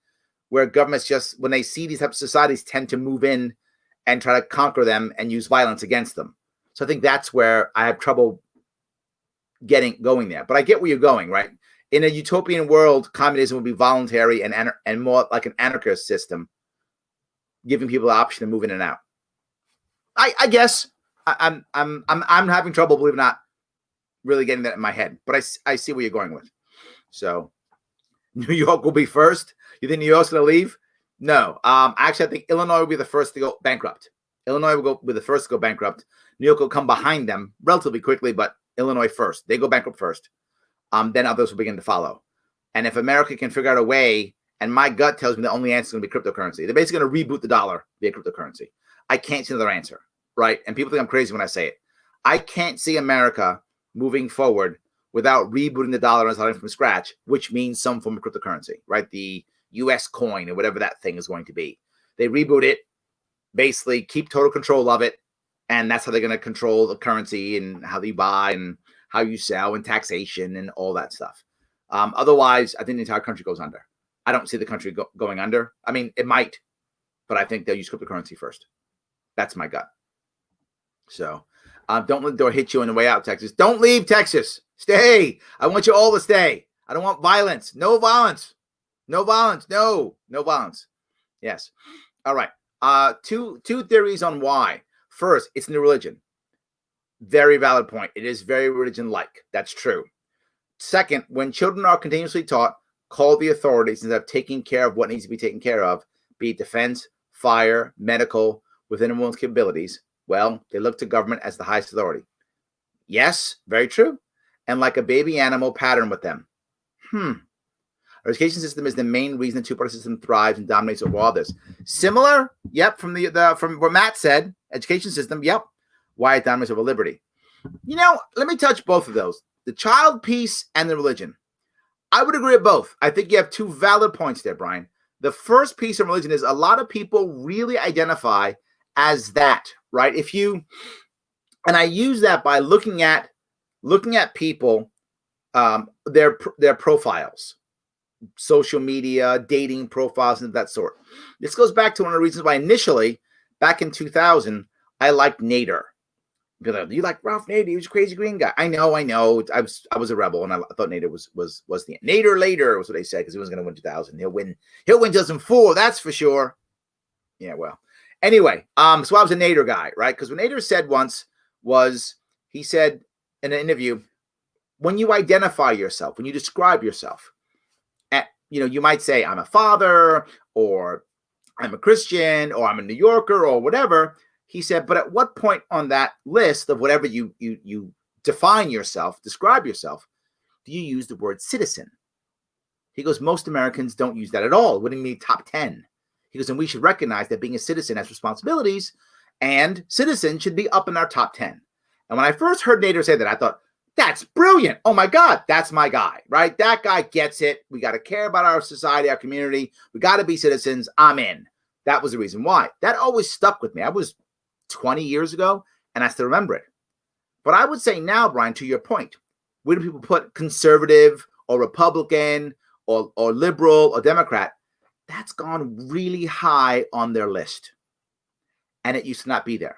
S1: where governments just, when they see these types of societies, tend to move in and try to conquer them and use violence against them. So I think that's where I have trouble going there. But I get where you're going, right? In a utopian world, communism would be voluntary and more like an anarchist system, giving people the option to move in and out. I guess I'm having trouble, believe it or not, really getting that in my head. But I see where you're going with. So New York will be first. You think New York's going to leave? No. Actually, I think Illinois will be the first to go bankrupt. Illinois will be the first to go bankrupt. New York will come behind them relatively quickly, but Illinois first. They go bankrupt first. Then others will begin to follow. And if America can figure out a way, and my gut tells me the only answer is going to be cryptocurrency. They're basically going to reboot the dollar via cryptocurrency. I can't see another answer, right? And people think I'm crazy when I say it. I can't see America moving forward without rebooting the dollar and starting from scratch, which means some form of cryptocurrency, right? The US coin or whatever that thing is going to be. They reboot it, basically keep total control of it, and that's how they're going to control the currency and how you buy and how you sell and taxation and all that stuff. Otherwise, I think the entire country goes under. I don't see the country going under. I mean, it might, but I think they'll use cryptocurrency first. That's my gut. So don't let the door hit you on the way out, Texas. Don't leave Texas. Stay. I want you all to stay. I don't want violence. No violence. No violence. No violence. Yes. All right. Two theories on why. First, it's new religion. Very valid point. It is very religion-like. That's true. Second, when children are continuously taught, call the authorities instead of taking care of what needs to be taken care of, be it defense, fire, medical, within everyone's capabilities, well, they look to government as the highest authority. Yes, very true. And like a baby animal, pattern with them. Our education system is the main reason the two-party system thrives and dominates over all this. Similar, yep, from what Matt said, education system, yep, why it dominates over liberty. You know, let me touch both of those. The child piece and the religion. I would agree with both. I think you have two valid points there, Brian. The first piece of religion is a lot of people really identify as that, right? And I use that by looking at people, their profiles, social media, dating profiles, and that sort. This goes back to one of the reasons why initially, back in 2000, I liked Nader. Like, you like Ralph Nader? He was a crazy green guy. I know. I was a rebel, and I thought Nader was the Nader later was what they said because he wasn't going to win 2000. He'll win 2004. That's for sure. Yeah. Well. Anyway, so I was a Nader guy, right? Because what Nader said once was, he said in an interview, when you identify yourself, when you describe yourself, you might say I'm a father, or I'm a Christian, or I'm a New Yorker, or whatever. He said, but at what point on that list of whatever you describe yourself, do you use the word citizen? He goes, most Americans don't use that at all. It wouldn't be top 10. He goes, and we should recognize that being a citizen has responsibilities, and citizens should be up in our top 10. And when I first heard Nader say that, I thought, that's brilliant. Oh my God, that's my guy, right? That guy gets it. We got to care about our society, our community. We got to be citizens. I'm in. That was the reason why. That always stuck with me. I was 20 years ago, and I still remember it. But I would say now, Brian, to your point, where do people put conservative or Republican or liberal or Democrat? That's gone really high on their list. And it used to not be there.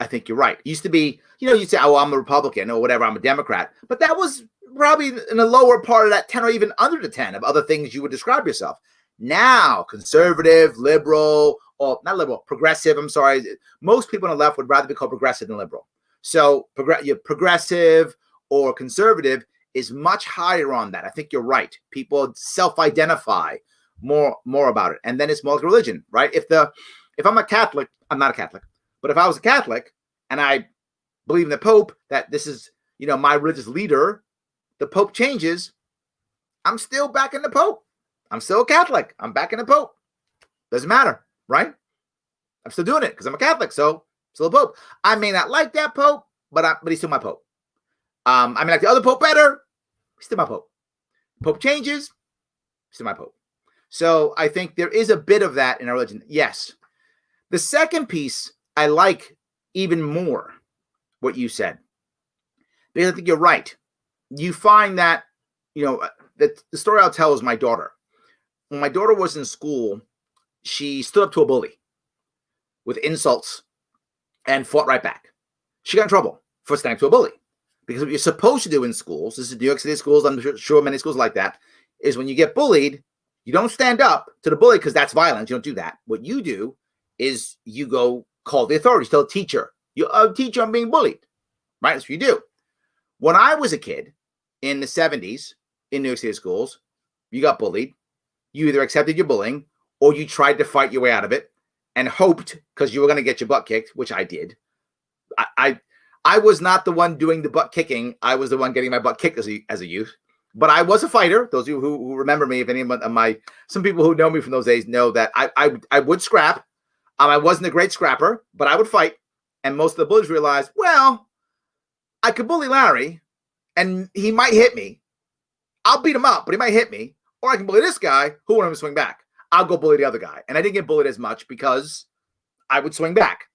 S1: I think you're right. It used to be, you'd say, oh, I'm a Republican or whatever, I'm a Democrat. But that was probably in the lower part of that 10 or even under the 10 of other things you would describe yourself. Now, conservative, liberal, or not liberal, progressive, I'm sorry. Most people on the left would rather be called progressive than liberal. So progressive or conservative is much higher on that. I think you're right. People self-identify more about it. And then it's more like a religion, right? If I'm a Catholic, I'm not a Catholic, but if I was a Catholic and I believe in the Pope, that this is, my religious leader, the Pope changes, I'm still back in the Pope. I'm still a Catholic. I'm back in the Pope. Doesn't matter, right? I'm still doing it because I'm a Catholic, so still a Pope. I may not like that Pope, but he's still my Pope. I may like the other Pope better, he's still my Pope. Pope changes, still my Pope. So I think there is a bit of that in our religion. Yes. The second piece, I like even more what you said, because I think you're right. You find that, the story I'll tell is my daughter. When my daughter was in school, she stood up to a bully with insults and fought right back. She got in trouble for standing to a bully, because what you're supposed to do in schools, this is New York City schools, I'm sure many schools like that, is when you get bullied, you don't stand up to the bully because that's violence. You don't do that. What you do is you go call the authorities, tell a teacher, teacher, I'm being bullied, right? That's what you do. When I was a kid in the 70s in New York City schools, you got bullied. You either accepted your bullying or you tried to fight your way out of it and hoped, because you were going to get your butt kicked, which I did. I was not the one doing the butt kicking. I was the one getting my butt kicked as a youth. But I was a fighter. Those of you who remember me, if any of some people who know me from those days know that I would scrap. I wasn't a great scrapper, but I would fight. And most of the bullies realized, well, I could bully Larry, and he might hit me. I'll beat him up, but he might hit me. Or I can bully this guy who won't even swing back. I'll go bully the other guy. And I didn't get bullied as much because I would swing back.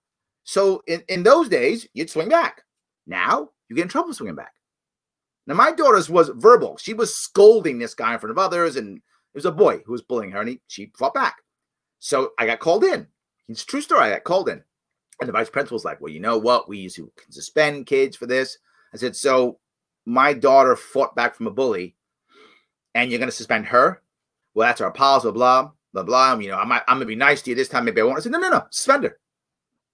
S1: So in those days, you'd swing back. Now you get in trouble swinging back. Now, my daughter's was verbal. She was scolding this guy in front of others, and it was a boy who was bullying her, and she fought back. So I got called in. It's a true story. I got called in. And the vice principal was like, well, you know what? We usually can suspend kids for this. I said, so my daughter fought back from a bully, and you're going to suspend her? Well, that's our policy, blah, blah, blah, blah. I'm going to be nice to you this time. Maybe I won't. I said, no, suspend her.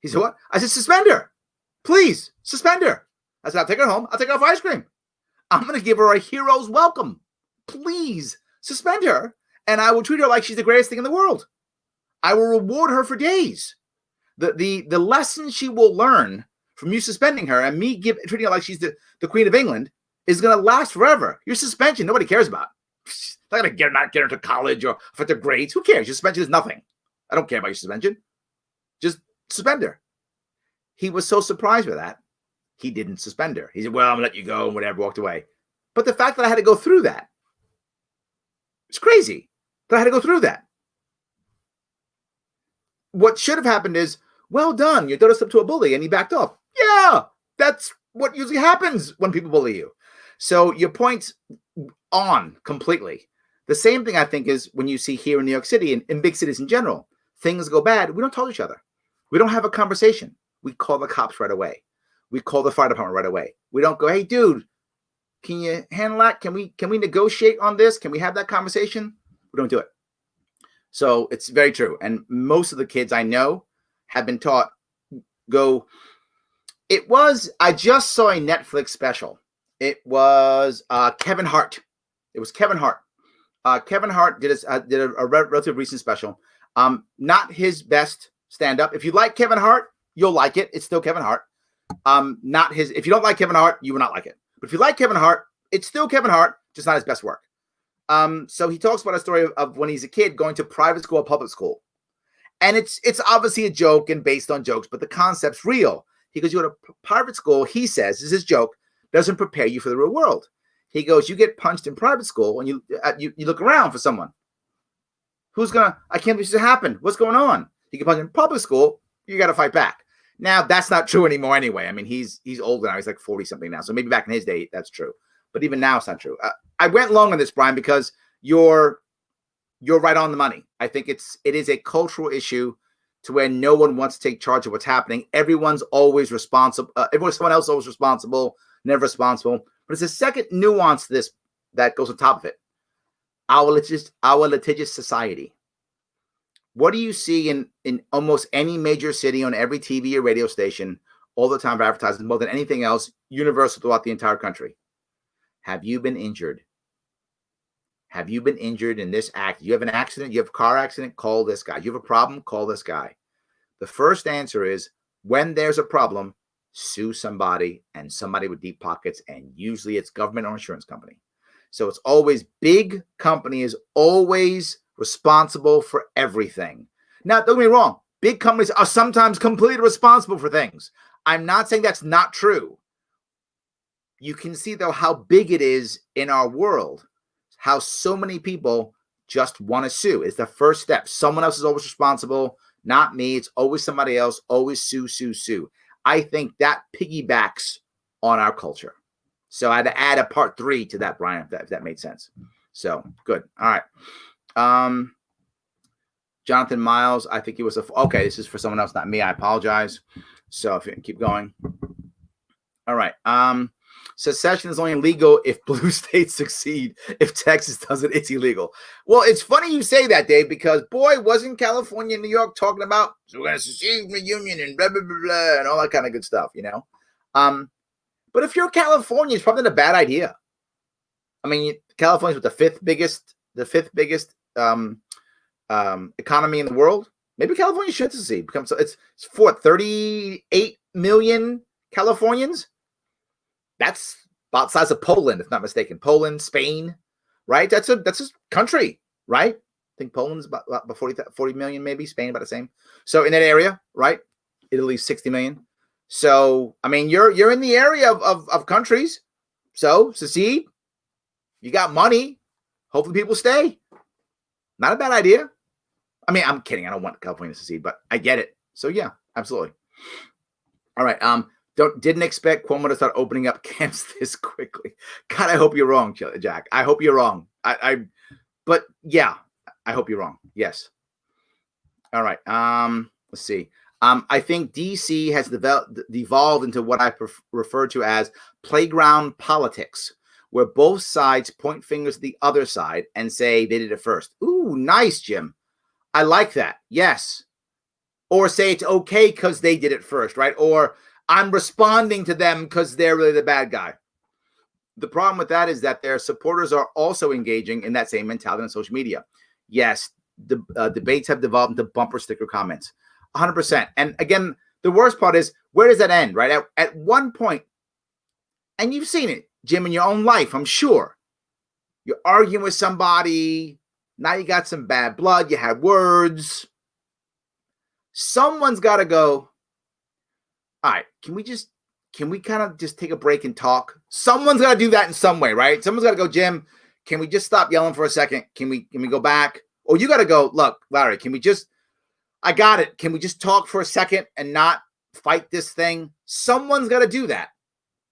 S1: He said, what? I said, suspend her. Please, suspend her. I said, I'll take her home. I'll take her off ice cream. I'm going to give her a hero's welcome. Please suspend her, and I will treat her like she's the greatest thing in the world. I will reward her for days. The lesson she will learn from you suspending her and me treating her like she's the Queen of England is going to last forever. Your suspension, nobody cares about. Not going to get her to college or for the grades. Who cares? Your suspension is nothing. I don't care about your suspension. Just suspend her. He was so surprised with that. He didn't suspend her. He said, well, I'm going to let you go and whatever, walked away. But the fact that I had to go through that, it's crazy that I had to go through that. What should have happened is, well done, you daughter stepped to a bully and he backed off. Yeah, that's what usually happens when people bully you. So your point's on completely. The same thing I think is when you see here in New York City and in big cities in general, things go bad. We don't talk to each other. We don't have a conversation. We call the cops right away. We call the fire department right away. We don't go, hey, dude, can you handle that? Can we negotiate on this? Can we have that conversation? We don't do it. So it's very true. And most of the kids I know have been taught, I just saw a Netflix special. It was Kevin Hart. It was Kevin Hart. Kevin Hart did a relatively recent special. Not his best stand-up. If you like Kevin Hart, you'll like it. It's still Kevin Hart. If you don't like Kevin Hart, you will not like it. But if you like Kevin Hart, it's still Kevin Hart, just not his best work. So he talks about a story of when he's a kid going to private school or public school. And it's obviously a joke and based on jokes, but the concept's real. He goes, you go to private school, he says, this is his joke, doesn't prepare you for the real world. He goes, you get punched in private school and you look around for someone. I can't believe this happened. What's going on? You get punched in public school, you got to fight back. Now, that's not true anymore anyway. I mean, he's older now. He's like 40-something now. So maybe back in his day, that's true. But even now, it's not true. I went long on this, Brian, because you're right on the money. I think it is a cultural issue to where no one wants to take charge of what's happening. Everyone's always responsible. Someone else is always responsible, never responsible. But it's a second nuance to this that goes on top of it. Our litigious society. What do you see in almost any major city on every TV or radio station all the time for advertising, more than anything else, universal throughout the entire country? Have you been injured? Have you been injured in this act? You have an accident, you have a car accident, call this guy. You have a problem, call this guy. The first answer is when there's a problem, sue somebody and somebody with deep pockets, and usually it's government or insurance company. So it's always big company is always responsible for everything. Now, don't get me wrong. Big companies are sometimes completely responsible for things. I'm not saying that's not true. You can see, though, how big it is in our world, how so many people just want to sue. It's the first step. Someone else is always responsible, not me. It's always somebody else. Always sue, sue, sue. I think that piggybacks on our culture. So I had to add a part 3 to that, Brian, if that made sense. So good. All right. Jonathan Miles, I think he was okay. This is for someone else, not me. I apologize. So if you can keep going. All right. Secession is only legal if blue states succeed. If Texas doesn't, it's illegal. Well, it's funny you say that, Dave, because boy, wasn't California and New York talking about we're going to secede from the union and blah, blah, blah, blah, and all that kind of good stuff, you know? But if you're California, it's probably not a bad idea. I mean, California's with the fifth biggest economy in the world. Maybe California should secede. It's 38 million Californians. That's about the size of Poland, if not mistaken. Poland, Spain, right? That's a country, right? I think Poland's about 40 million, maybe. Spain about the same. So in that area, right? Italy's 60 million. So I mean, you're in the area of countries. So secede. You got money. Hopefully people stay. Not a bad idea. I mean, I'm kidding. I don't want California to secede, but I get it. So yeah, absolutely. All right. Didn't expect Cuomo to start opening up camps this quickly. God, I hope you're wrong, Jack. I hope you're wrong. But yeah, I hope you're wrong. Yes. All right. Let's see. I think DC has devolved into what I refer to as playground politics, where both sides point fingers at the other side and say they did it first. Ooh, nice, Jim. I like that. Yes. Or say it's okay because they did it first, right? Or I'm responding to them because they're really the bad guy. The problem with that is that their supporters are also engaging in that same mentality on social media. Yes, the debates have devolved into bumper sticker comments. 100%. And again, the worst part is, where does that end, right? At one point, and you've seen it, Jim, in your own life, I'm sure. You're arguing with somebody. Now you got some bad blood. You had words. Someone's got to go, all right, can we kind of just take a break and talk? Someone's got to do that in some way, right? Someone's got to go, Jim, can we just stop yelling for a second? Can we go back? Or you got to go, look, Larry, I got it. Can we just talk for a second and not fight this thing? Someone's got to do that.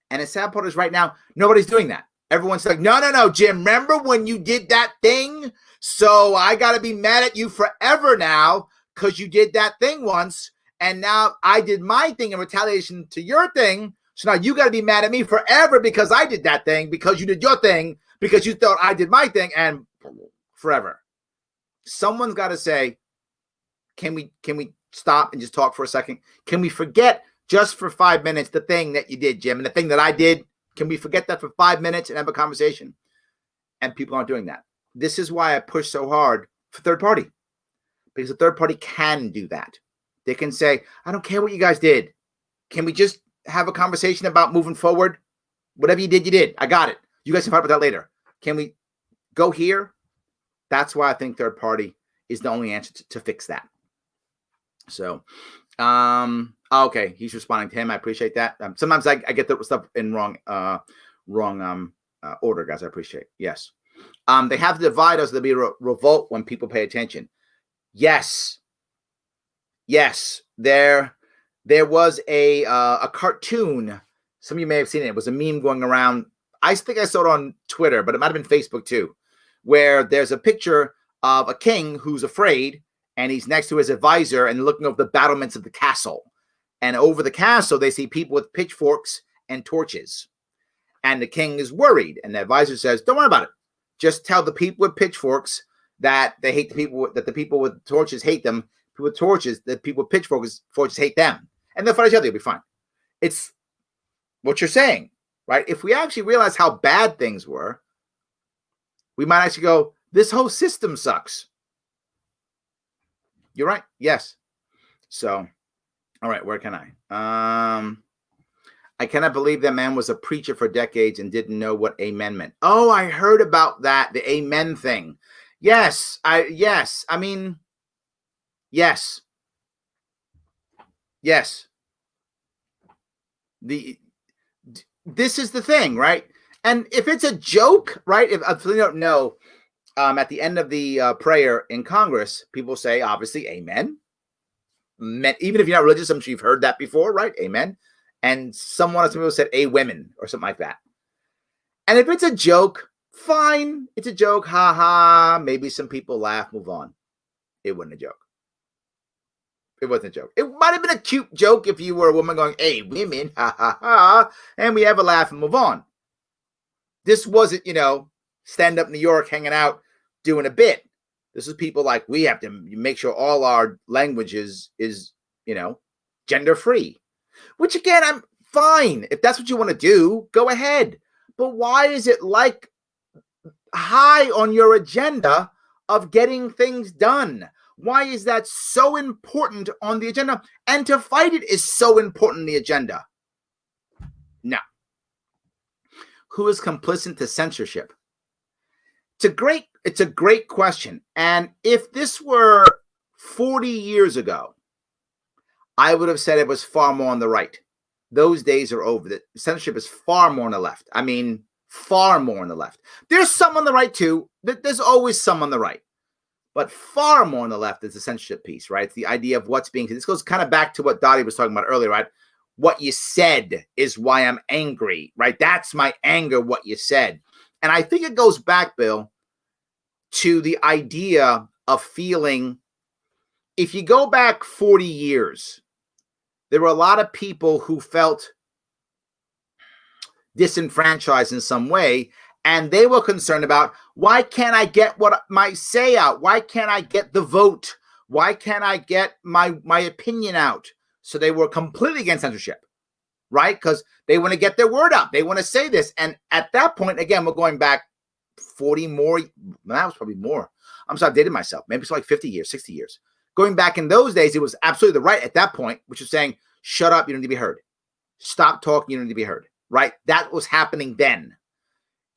S1: And the sad part is right now, nobody's doing that. Everyone's like, no, Jim, remember when you did that thing? So I got to be mad at you forever now because you did that thing once. And now I did my thing in retaliation to your thing. So now you got to be mad at me forever because I did that thing, because you did your thing, because you thought I did my thing, and forever. Someone's got to say, can we stop and just talk for a second? Can we forget just for 5 minutes the thing that you did, Jim, and the thing that I did? Can we forget that for 5 minutes and have a conversation? And people aren't doing that. This is why I push so hard for third party, because the third party can do that. They can say, I don't care what you guys did. Can we just have a conversation about moving forward? Whatever you did, you did. I got it. You guys can talk about that later. Can we go here? That's why I think third party is the only answer to fix that. So, okay, he's responding to him. I appreciate that. Sometimes I get the stuff in wrong order, guys. I appreciate. Yes. They have to divide us. There'll be a revolt when people pay attention. Yes. There was a cartoon. Some of you may have seen it. It was a meme going around. I think I saw it on Twitter, but it might have been Facebook too, where there's a picture of a king who's afraid, and he's next to his advisor and looking over the battlements of the castle. And over the castle, they see people with pitchforks and torches. And the king is worried. And the advisor says, don't worry about it. Just tell the people with pitchforks that they hate the people with torches hate them. People with torches, the people with pitchforks hate them. And they'll fight each other. It'll be fine. It's what you're saying, right? If we actually realize how bad things were, We might actually go, this whole system sucks. You're right. Yes. So, all right, where can I? I cannot believe that man was a preacher for decades and didn't know what amen meant. Oh, I heard about that, the amen thing. Yes. Yes. This is the thing, right? And if it's a joke, right? If you don't know, at the end of the prayer in Congress, people say, obviously, amen. Even if you're not religious, I'm sure you've heard that before, right? Amen. And some people said a women or something like that. And if it's a joke, fine. It's a joke. Ha ha. Maybe some people laugh, move on. It wasn't a joke. It wasn't a joke. It might have been a cute joke if you were a woman going, hey, women, ha ha ha. And we have a laugh and move on. This wasn't, stand up New York, hanging out, doing a bit. This is people like, we have to make sure all our language is gender free. Which again, I'm fine. If that's what you want to do, go ahead. But why is it like high on your agenda of getting things done? Why is that so important on the agenda? And to fight it is so important on the agenda. Now, who is complicit to censorship? It's a great question. And if this were 40 years ago, I would have said it was far more on the right. Those days are over. The censorship is far more on the left. I mean, far more on the left. There's some on the right too. There's always some on the right. But far more on the left is the censorship piece, right? It's the idea of what's being said. This goes kind of back to what Dottie was talking about earlier, right? What you said is why I'm angry, right? That's my anger, what you said. And I think it goes back, Bill, to the idea of feeling, if you go back 40 years, there were a lot of people who felt disenfranchised in some way, and they were concerned about, why can't I get what my say out? Why can't I get the vote? Why can't I get my opinion out? So they were completely against censorship, right? Because they want to get their word out. They want to say this. And at that point, again, we're going back 40 more. That was probably more. I'm sorry, I dated myself. Maybe it's like 50 years, 60 years. Going back in those days, it was absolutely the right at that point, which is saying, shut up, you don't need to be heard. Stop talking, you don't need to be heard, right? That was happening then.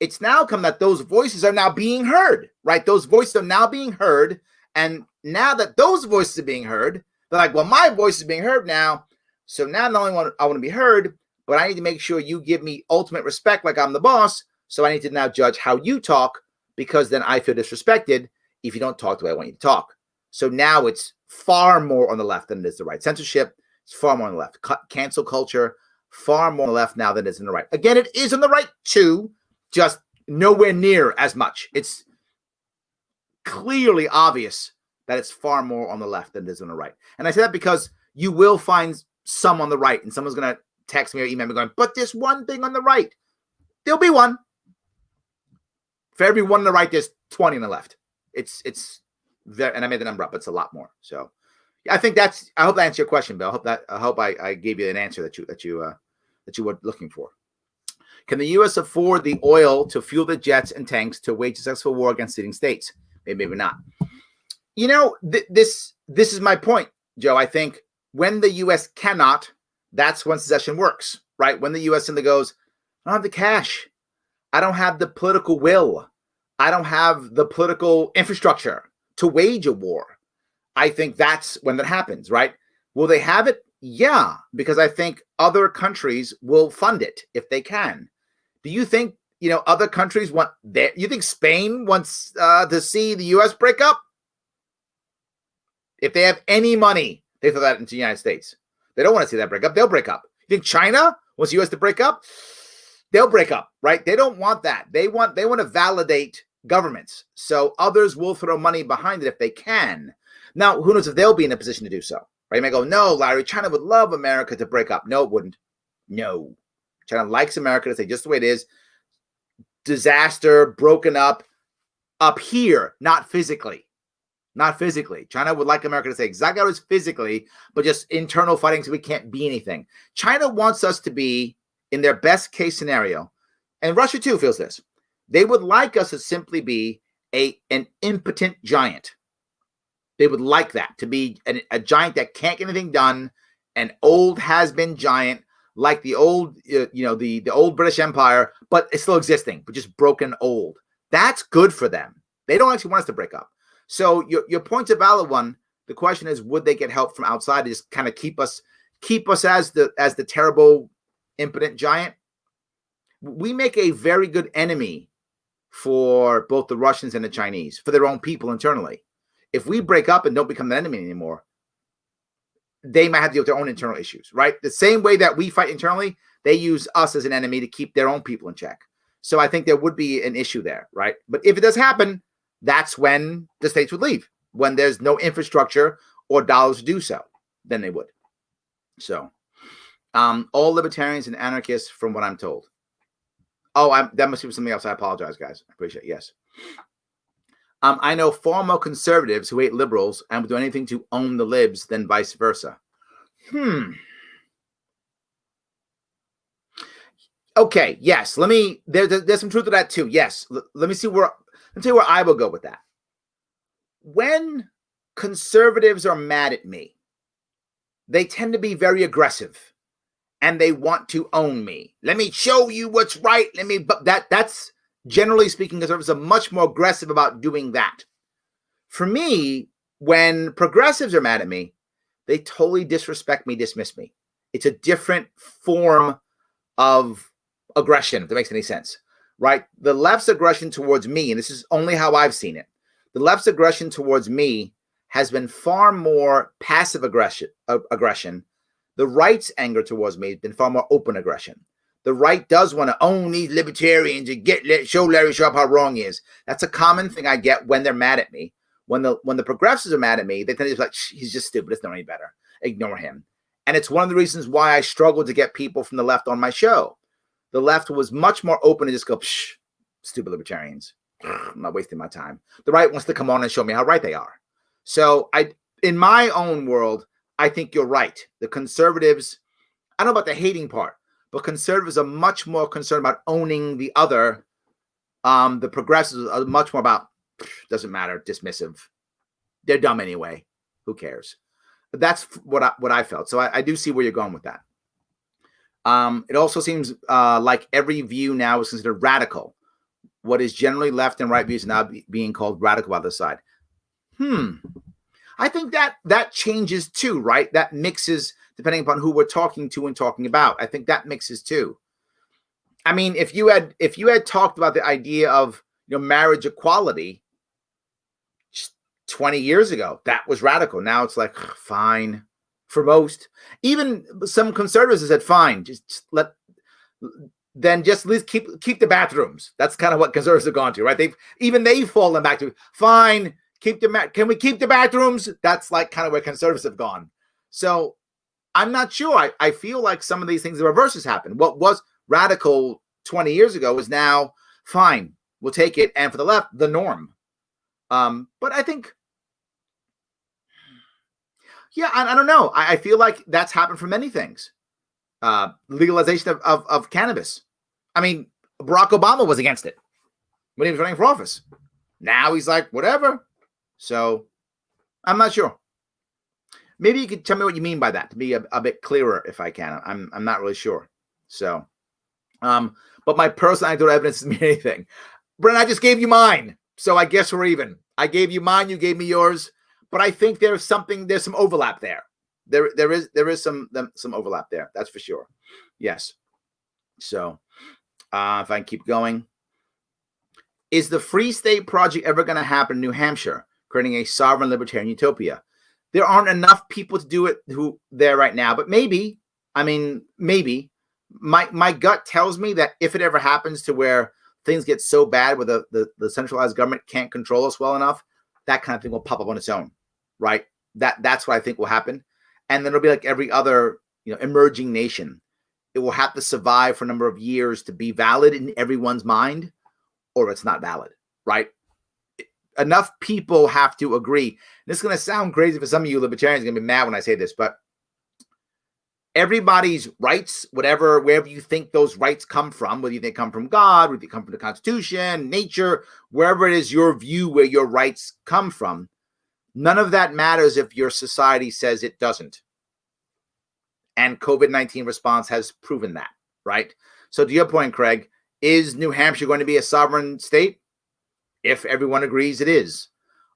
S1: It's now come that those voices are now being heard, right? Those voices are now being heard. And now that those voices are being heard, they're like, well, my voice is being heard now. So now not only I want to be heard, but I need to make sure you give me ultimate respect like I'm the boss. So I need to now judge how you talk, because then I feel disrespected if you don't talk the way I want you to talk. So now it's far more on the left than it is the right. Censorship is far more on the left. Cancel culture, far more on the left now than it is on the right. Again, it is on the right too, just nowhere near as much. It's clearly obvious that it's far more on the left than it is on the right. And I say that because you will find some on the right, and someone's going to text me or email me going, but there's one thing on the right. There'll be one. For every one on the right, there's 20 on the left. It's there, and I made the number up, but it's a lot more. So I think I hope that answered your question, Bill. I hope I gave you an answer that you were looking for. Can the U.S. afford the oil to fuel the jets and tanks to wage a successful war against ceding states? Maybe not. This is my point, Joe. I think when the U.S. cannot, that's when secession works, right? When the U.S. simply goes, I don't have the cash. I don't have the political will. I don't have the political infrastructure to wage a war. I think that's when that happens, right? Will they have it? Yeah, because I think other countries will fund it if they can. Do you think, other countries want that? You think Spain wants to see the U.S. break up? If they have any money, they throw that into the United States. They don't want to see that break up. They'll break up. You think China wants the U.S. to break up? They'll break up, right? They don't want that. They want to validate governments. So others will throw money behind it if they can. Now, who knows if they'll be in a position to do so, right? You may go, no, Larry, China would love America to break up. No, it wouldn't. No. China likes America to stay just the way it is. Disaster, broken up here, not physically. Not physically. China would like America to stay exactly how it is physically, but just internal fighting so we can't be anything. China wants us to be in their best case scenario, and Russia too feels this. They would like us to simply be an impotent giant. They would like that, to be a giant that can't get anything done, an old has-been giant, like the old, the old British Empire, but it's still existing, but just broken old. That's good for them. They don't actually want us to break up. So your point's a valid one. The question is, would they get help from outside to just kind of keep us as the terrible, impotent giant? We make a very good enemy for both the Russians and the Chinese, for their own people internally. If we break up and don't become an enemy anymore, they might have to deal with their own internal issues, right? The same way that we fight internally, they use us as an enemy to keep their own people in check. So I think there would be an issue there, right? But if it does happen, that's when the states would leave. When there's no infrastructure or dollars to do so, then they would. So all libertarians and anarchists, from what I'm told. Oh, that must be something else. I apologize, guys. I appreciate it. Yes. I know far more conservatives who hate liberals and would do anything to own the libs than vice versa. Okay. Yes. There's some truth to that too. Yes. Let me tell you where I will go with that. When conservatives are mad at me, they tend to be very aggressive and they want to own me. Let me show you what's right. That's generally speaking, conservatives are much more aggressive about doing that. For me, when progressives are mad at me, they totally disrespect me, dismiss me. It's a different form of aggression, if that makes any sense, right? The left's aggression towards me, and this is only how I've seen it, the left's aggression towards me has been far more passive aggression. The right's anger towards me has been far more open aggression. The right does want to own these libertarians and show Larry Sharpe how wrong he is. That's a common thing I get when they're mad at me. When the progressives are mad at me, they tend to be like, he's just stupid. It's not any better. Ignore him. And it's one of the reasons why I struggled to get people from the left on my show. The left was much more open to just go, psh, stupid libertarians. I'm not wasting my time. The right wants to come on and show me how right they are. So in my own world, I think you're right. The conservatives, I don't know about the hating part, but conservatives are much more concerned about owning the other. The progressives are much more about, doesn't matter, dismissive. They're dumb anyway. Who cares? But that's what I felt. So I do see where you're going with that. It also seems like every view now is considered radical. What is generally left and right views are now being called radical by the side. I think that changes too, right? That mixes depending upon who we're talking to and talking about. I think that mixes too. I mean, if you had talked about the idea of marriage equality 20 years ago, that was radical. Now it's like fine for most. Even some conservatives have said fine, just at least keep the bathrooms. That's kind of what conservatives have gone to, right? They've fallen back to fine. Can we keep the bathrooms? That's like kind of where conservatives have gone. So I'm not sure. I feel like some of these things, the reverse has happened. What was radical 20 years ago is now fine. We'll take it. And for the left, the norm. But I think, I don't know. I feel like that's happened for many things. Legalization of cannabis. I mean, Barack Obama was against it when he was running for office. Now he's like, whatever. So I'm not sure. Maybe you could tell me what you mean by that to be a bit clearer if I can. I'm not really sure. So, but my personal anecdotal evidence doesn't mean anything. Brent, I just gave you mine. So I guess we're even. I gave you mine, you gave me yours. But I think there's some overlap there. There is some overlap there. That's for sure. Yes. So if I can keep going. Is the Free State Project ever going to happen in New Hampshire, creating a sovereign libertarian utopia? There aren't enough people to do it there right now, but maybe. I mean, maybe. My gut tells me that if it ever happens to where things get so bad where the centralized government can't control us well enough, that kind of thing will pop up on its own, right? That's what I think will happen. And then it'll be like every other emerging nation. It will have to survive for a number of years to be valid in everyone's mind, or it's not valid, right? Enough people have to agree. This is going to sound crazy for some of you libertarians. Are going to be mad when I say this, but everybody's rights, wherever you think those rights come from, whether they come from God, whether they come from the Constitution, nature, wherever it is your view where your rights come from, none of that matters if your society says it doesn't. And COVID-19 response has proven that, right? So to your point, Craig, is New Hampshire going to be a sovereign state? If everyone agrees it is.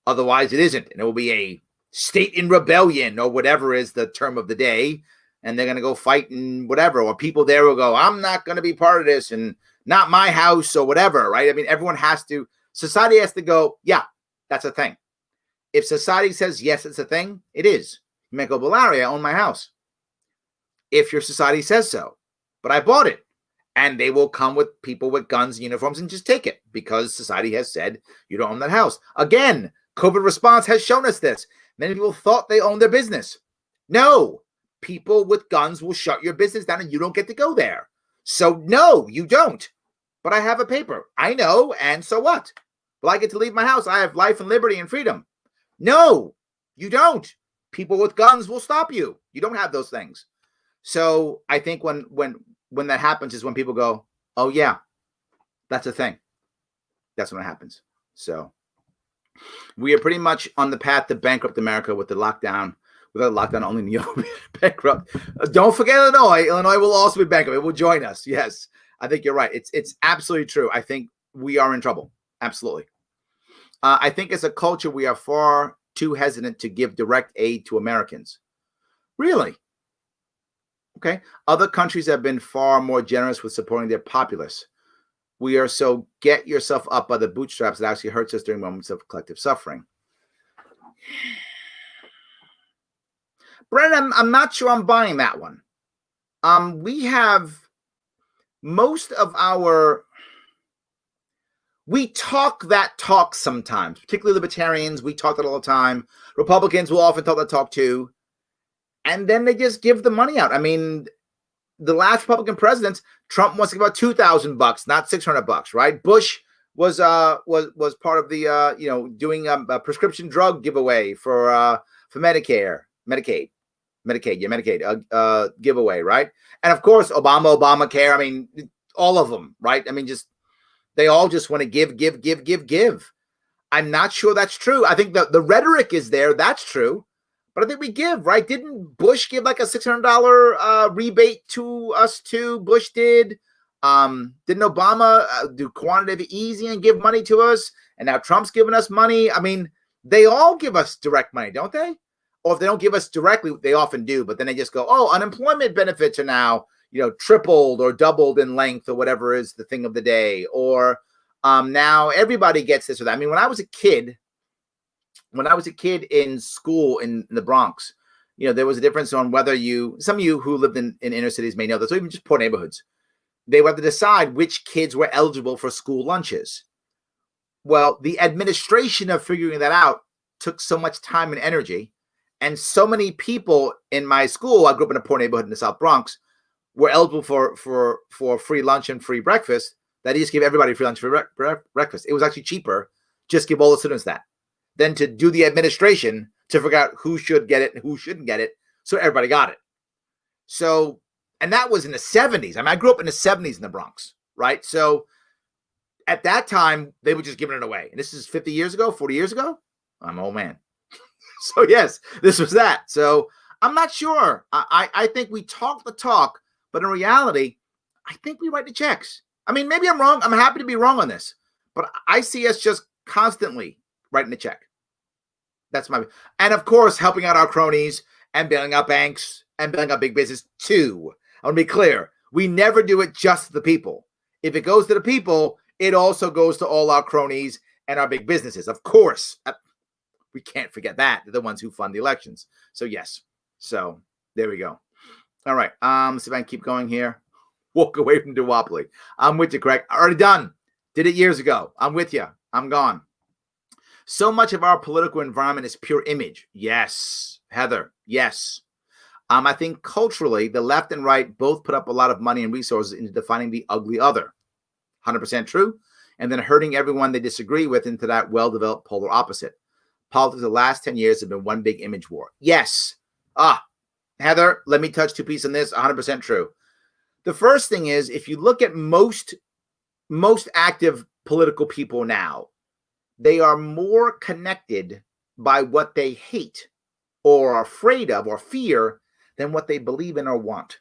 S1: Otherwise, it isn't. And it will be a state in rebellion or whatever is the term of the day. And they're going to go fight and whatever. Or people there will go, I'm not going to be part of this and not my house or whatever, right? I mean, everyone has to, society has to go, yeah, that's a thing. If society says, yes, it's a thing, it is. You might go, well, Larry, I own my house. If your society says so, but I bought it. And they will come with people with guns and uniforms and just take it because society has said you don't own that house. Again, COVID response has shown us this. Many people thought they owned their business. No, people with guns will shut your business down and you don't get to go there. So no, you don't. But I have a paper. I know. And so what? Well, I get to leave my house. I have life and liberty and freedom. No, you don't. People with guns will stop you. You don't have those things. So I think when that happens is when people go, oh, yeah, that's a thing. That's when it happens. So we are pretty much on the path to bankrupt America with the lockdown. Without lockdown, only New York will be bankrupt. Don't forget Illinois. Illinois will also be bankrupt. It will join us. Yes, I think you're right. It's absolutely true. I think we are in trouble. Absolutely. I think as a culture, we are far too hesitant to give direct aid to Americans. Really? Okay. Other countries have been far more generous with supporting their populace. We are so get yourself up by the bootstraps that actually hurts us during moments of collective suffering. Brennan, I'm not sure I'm buying that one. We have most of we talk that talk sometimes, particularly libertarians. We talk that all the time. Republicans will often talk that talk too. And then they just give the money out. I mean, the last Republican presidents, Trump wants to give out $2,000, not $600, right? Bush was part of the doing a prescription drug giveaway for Medicaid giveaway, right? And of course, Obamacare. I mean, all of them, right? I mean, they all just want to give. I'm not sure that's true. I think the rhetoric is there. That's true. But I think we give, right? Didn't Bush give like a $600 rebate to us too? Bush did. Didn't Obama do quantitative easing and give money to us? And now Trump's giving us money. I mean, they all give us direct money, don't they? Or if they don't give us directly, they often do. But then they just go, oh, unemployment benefits are now, tripled or doubled in length or whatever is the thing of the day. Or now everybody gets this or that. I mean, when I was a kid in school in the Bronx, there was a difference on whether some of you who lived in inner cities may know this, or even just poor neighborhoods, they would have to decide which kids were eligible for school lunches. Well, the administration of figuring that out took so much time and energy, and so many people in my school, I grew up in a poor neighborhood in the South Bronx, were eligible for free lunch and free breakfast, that he just gave everybody free lunch and free breakfast. It was actually cheaper just give all the students that than to do the administration to figure out who should get it and who shouldn't get it. So everybody got it. So, and that was in the 70s. I mean, I grew up in the 70s in the Bronx, right? So at that time, they were just giving it away. And this is 50 years ago, 40 years ago. I'm an old man. So yes, this was that. So I'm not sure. I think we talk the talk, but in reality, I think we write the checks. I mean, maybe I'm wrong. I'm happy to be wrong on this, but I see us just constantly writing the check. That's and of course, helping out our cronies and bailing out banks and bailing out big business too. I want to be clear. We never do it just to the people. If it goes to the people, it also goes to all our cronies and our big businesses. Of course, we can't forget that. They're the ones who fund the elections. So yes. So there we go. All right. So if I can keep going here. Walk away from duopoly. I'm with you, Craig. Already done. Did it years ago. I'm with you. I'm gone. So much of our political environment is pure image. Yes. Heather. Yes. I think culturally, the left and right both put up a lot of money and resources into defining the ugly other. 100% true. And then hurting everyone they disagree with into that well-developed polar opposite. Politics the last 10 years have been one big image war. Yes. Heather, let me touch 2 pieces on this. 100% true. The first thing is, if you look at most active political people now, they are more connected by what they hate or are afraid of or fear than what they believe in or want.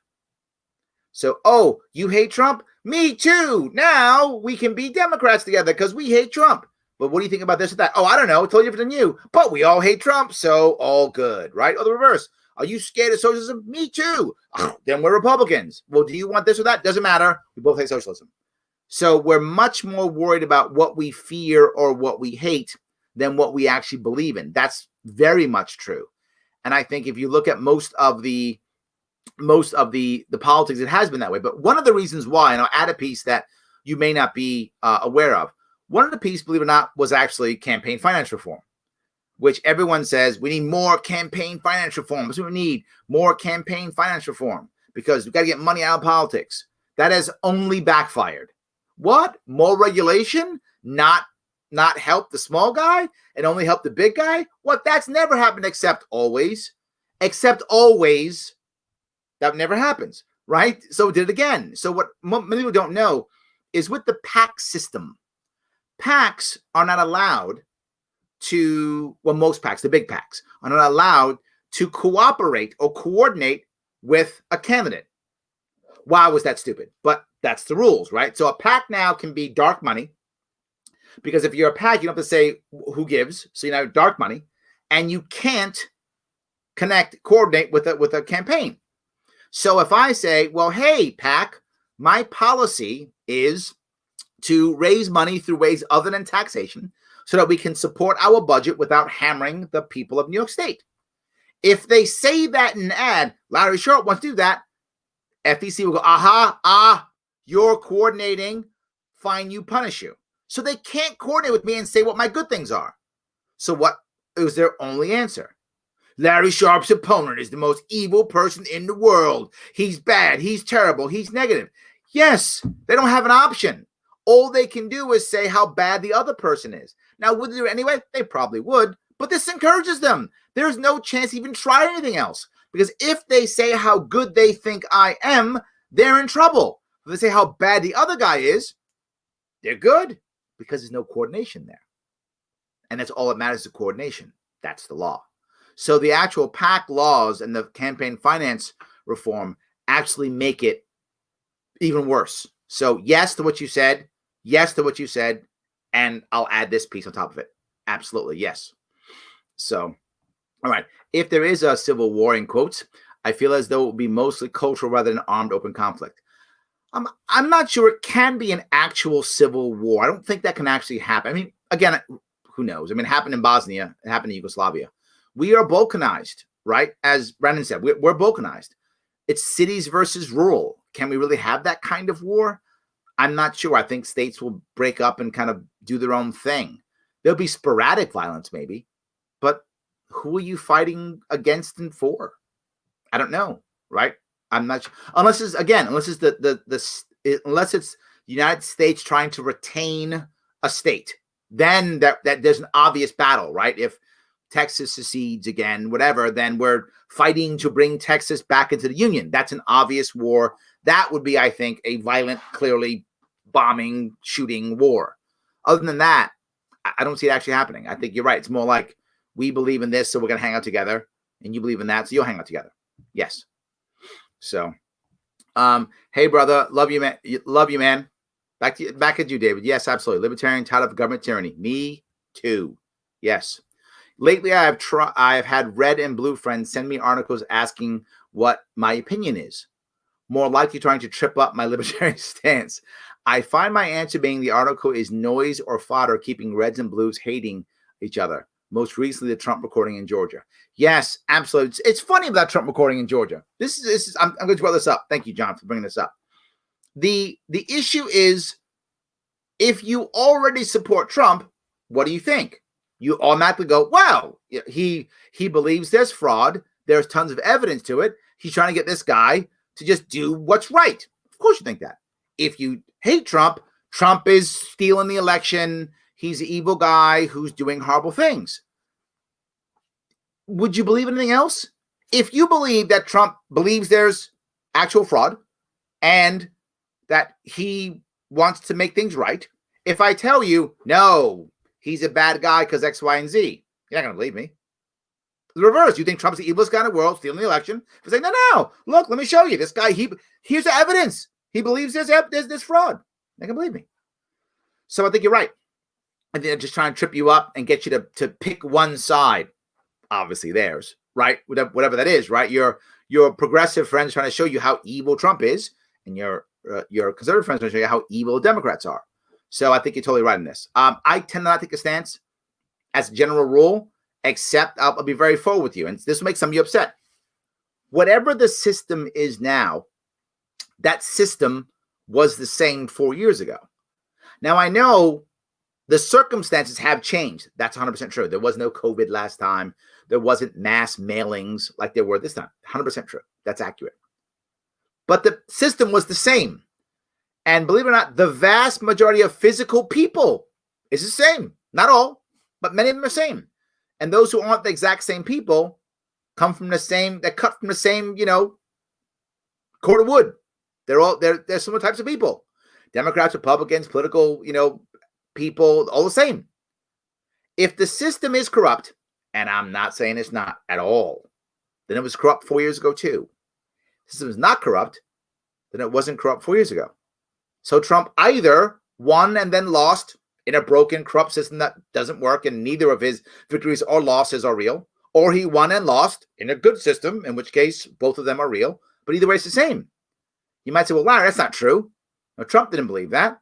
S1: So, oh, you hate Trump? Me too. Now we can be Democrats together because we hate Trump. But what do you think about this or that? Oh, I don't know. Totally different than you. But we all hate Trump, so all good, right? Or the reverse. Are you scared of socialism? Me too. Oh, then we're Republicans. Well, do you want this or that? Doesn't matter. We both hate socialism. So we're much more worried about what we fear or what we hate than what we actually believe in. That's very much true. And I think if you look at most of the politics, it has been that way. But one of the reasons why, and I'll add a piece that you may not be aware of, one of the pieces, believe it or not, was actually campaign finance reform, which everyone says we need more campaign finance reform. That's what we need, more campaign finance reform, because we've got to get money out of politics. That has only backfired. What? More regulation? Not help the small guy and only help the big guy? What? That's never happened except always. Except always. That never happens, right? So it did it again. So what many people don't know is with the PAC system, PACs are not allowed to, well, most PACs, the big PACs, are not allowed to cooperate or coordinate with a candidate. Why was that stupid? But that's the rules, right? So a PAC now can be dark money, because if you're a PAC, you don't have to say who gives. So you know, dark money, and you can't coordinate with a campaign. So if I say, well, hey, PAC, my policy is to raise money through ways other than taxation so that we can support our budget without hammering the people of New York State. If they say that in an ad, Larry Sharpe wants to do that, FEC will go, you're coordinating, fine, you, punish you. So they can't coordinate with me and say what my good things are. So what is their only answer? Larry Sharpe's opponent is the most evil person in the world. He's bad. He's terrible. He's negative. Yes, they don't have an option. All they can do is say how bad the other person is. Now, would they do it anyway? They probably would, but this encourages them. There's no chance to even try anything else, because if they say how good they think I am, they're in trouble. If they say how bad the other guy is, they're good, because there's no coordination there. And that's all that matters, the coordination. That's the law. So the actual PAC laws and the campaign finance reform actually make it even worse. So yes to what you said. Yes to what you said. And I'll add this piece on top of it. Absolutely, yes. So, all right. If there is a civil war, in quotes, I feel as though it will be mostly cultural rather than armed open conflict. I'm not sure it can be an actual civil war. I don't think that can actually happen. I mean, again, who knows? I mean, it happened in Bosnia. It happened in Yugoslavia. We are balkanized, right? As Brandon said, we're balkanized. It's cities versus rural. Can we really have that kind of war? I'm not sure. I think states will break up and kind of do their own thing. There'll be sporadic violence, maybe, but who are you fighting against and for? I don't know, right? I'm not sure. Unless it's unless it's the United States trying to retain a state, then that there's an obvious battle, right? If Texas secedes again, whatever, then we're fighting to bring Texas back into the Union. That's an obvious war. That would be, I think, a violent, clearly bombing, shooting war. Other than that, I don't see it actually happening. I think you're right. It's more like we believe in this, so we're going to hang out together, and you believe in that, so you'll hang out together. Yes. So, hey, brother, love you, man. Love you, man. Back at you, David. Yes, absolutely. Libertarian, tired of government tyranny. Me too. Yes. Lately, I have had red and blue friends send me articles asking what my opinion is, more likely trying to trip up my libertarian stance. I find my answer being the article is noise or fodder, keeping reds and blues hating each other. Most recently, the Trump recording in Georgia. Yes, absolutely. It's funny about Trump recording in Georgia. This is. I'm going to draw this up. Thank you, John, for bringing this up. The issue is, if you already support Trump, what do you think? You automatically go, wow, he believes there's fraud. There's tons of evidence to it. He's trying to get this guy to just do what's right. Of course you think that. If you hate Trump, Trump is stealing the election. He's an evil guy who's doing horrible things. Would you believe anything else? if you believe that Trump believes there's actual fraud and that he wants to make things right, if I tell you, no, he's a bad guy because X, Y, and Z, you're not going to believe me. The reverse. You think Trump's the evilest guy in the world, stealing the election? If I say, no, look, let me show you. This guy, here's the evidence. He believes there's fraud. They can believe me. So I think you're right. I think they're just trying to trip you up and get you to pick one side. Obviously theirs, right? Whatever that is, right? Your progressive friends trying to show you how evil Trump is, and your conservative friends trying to show you how evil Democrats are. So I think you're totally right in this. I tend not to take a stance as a general rule, except I'll be very forward with you, and this will make some of you upset. Whatever the system is now, that system was the same 4 years ago. Now, I know the circumstances have changed. That's 100% true. There was no COVID last time. There wasn't mass mailings like there were this time. 100% true. That's accurate. But the system was the same. And believe it or not, the vast majority of physical people is the same. Not all, but many of them are the same. And those who aren't the exact same people come from the same, they're cut from the same, cord of wood. They're similar types of people. Democrats, Republicans, political, people, all the same. If the system is corrupt, and I'm not saying it's not at all, then it was corrupt 4 years ago too. If the system is not corrupt, then it wasn't corrupt 4 years ago. So Trump either won and then lost in a broken, corrupt system that doesn't work, and neither of his victories or losses are real, or he won and lost in a good system, in which case both of them are real, but either way it's the same. You might say, well, Larry, that's not true. No, Trump didn't believe that.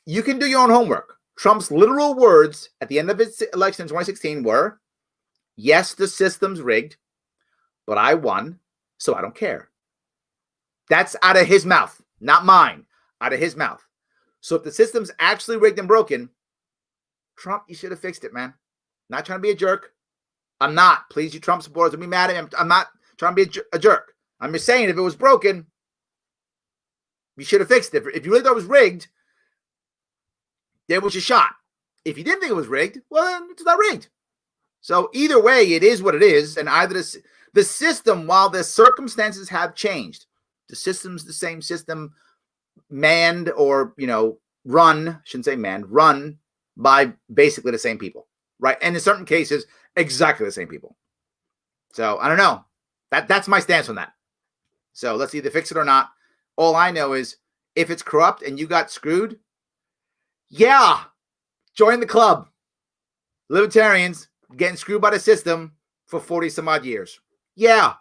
S1: You can do your own homework. Trump's literal words at the end of his election in 2016 were, yes, the system's rigged, but I won, so I don't care. That's out of his mouth, not mine, out of his mouth. So if the system's actually rigged and broken, Trump, you should have fixed it, man. Not trying to be a jerk. I'm not. Please, you Trump supporters, don't be mad at me. I'm not trying to be a jerk. I'm just saying, if it was broken, you should have fixed it. If you really thought it was rigged, there was your shot. If you didn't think it was rigged, well, then it's not rigged. So either way, it is what it is. And either the system, while the circumstances have changed, the system's the same system, manned or, run, shouldn't say manned, run by basically the same people, right? And in certain cases, exactly the same people. So I don't know. That's my stance on that. So let's either fix it or not. All I know is if it's corrupt and you got screwed, yeah, join the club. Libertarians getting screwed by the system for 40 some odd years. Yeah,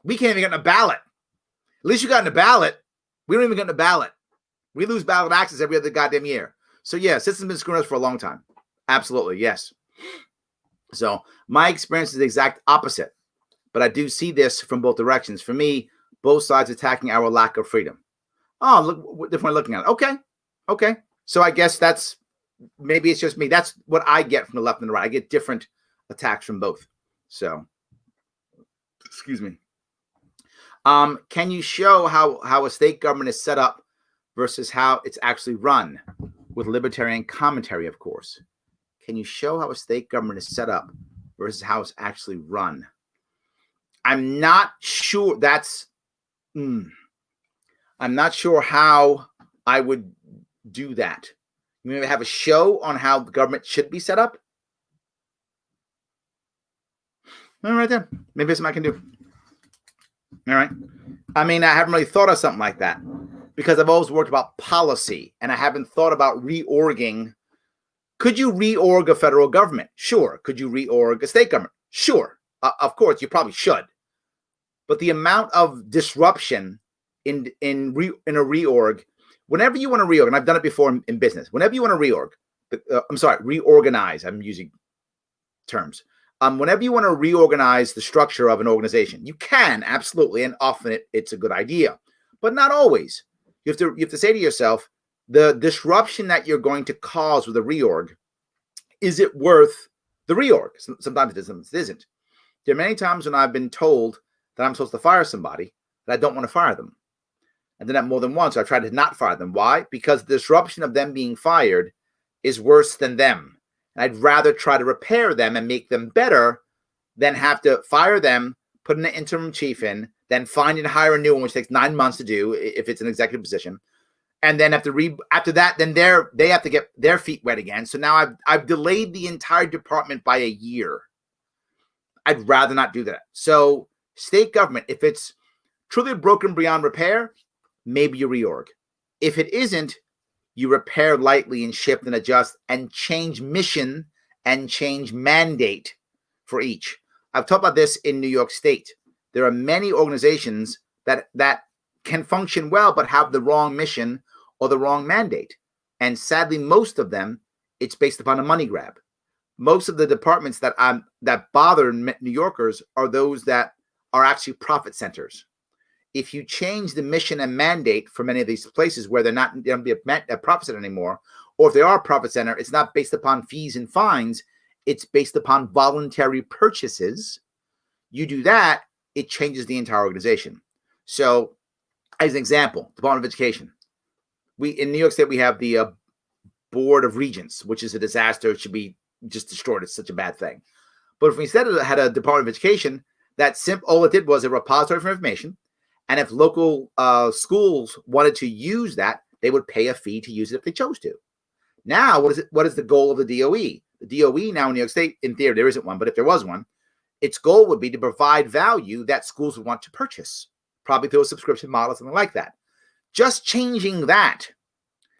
S1: we can't even get in a ballot. At least you got in a ballot. We don't even get in a ballot. We lose ballot access every other goddamn year. So yeah, system's been screwing us for a long time. Absolutely, yes. So my experience is the exact opposite. But I do see this from both directions. For me, both sides attacking our lack of freedom. Oh, look what different looking at it. Okay. So I guess maybe it's just me. That's what I get from the left and the right. I get different attacks from both. So, excuse me. Can you show how a state government is set up versus how it's actually run? With libertarian commentary, of course. Can you show how a state government is set up versus how it's actually run? I'm not sure I'm not sure how I would do that. You maybe have a show on how the government should be set up? All right, then. Maybe it's something I can do. All right. I mean, I haven't really thought of something like that because I've always worked about policy and I haven't thought about reorging. Could you reorg a federal government? Sure. Could you reorg a state government? Sure. Of course, you probably should. But the amount of disruption in a reorg, whenever you want to reorg, and I've done it before in business, whenever you want to reorganize, I'm using terms. Whenever you want to reorganize the structure of an organization, you can, absolutely, and often it's a good idea, but not always. You have to say to yourself, the disruption that you're going to cause with a reorg, is it worth the reorg? Sometimes it is, sometimes it isn't. There are many times when I've been told that I'm supposed to fire somebody, that I don't want to fire them. And then more than once, I tried to not fire them. Why? Because the disruption of them being fired is worse than them. And I'd rather try to repair them and make them better than have to fire them, put an interim chief in, then find and hire a new one, which takes 9 months to do if it's an executive position. And then after that, then they have to get their feet wet again. So now I've delayed the entire department by a year. I'd rather not do that. So state government, if it's truly broken beyond repair, maybe you reorg. If it isn't, you repair lightly and shift and adjust and change mission and change mandate for each. I've talked about this in New York State. There are many organizations that can function well but have the wrong mission or the wrong mandate. And sadly, most of them, it's based upon a money grab. Most of the departments that bother New Yorkers are those that are actually profit centers. If you change the mission and mandate for many of these places where they're not going to be a profit center anymore, or if they are a profit center, it's not based upon fees and fines, it's based upon voluntary purchases. You do that, it changes the entire organization. So, as an example, Department of Education. In New York State, we have the Board of Regents, which is a disaster. It should be just destroyed. It's such a bad thing. But if we instead had a Department of Education, all it did was a repository for information. And if local schools wanted to use that, they would pay a fee to use it if they chose to. Now, what is the goal of the DOE? The DOE now in New York State, in theory, there isn't one, but if there was one, its goal would be to provide value that schools would want to purchase, probably through a subscription model, something like that. Just changing that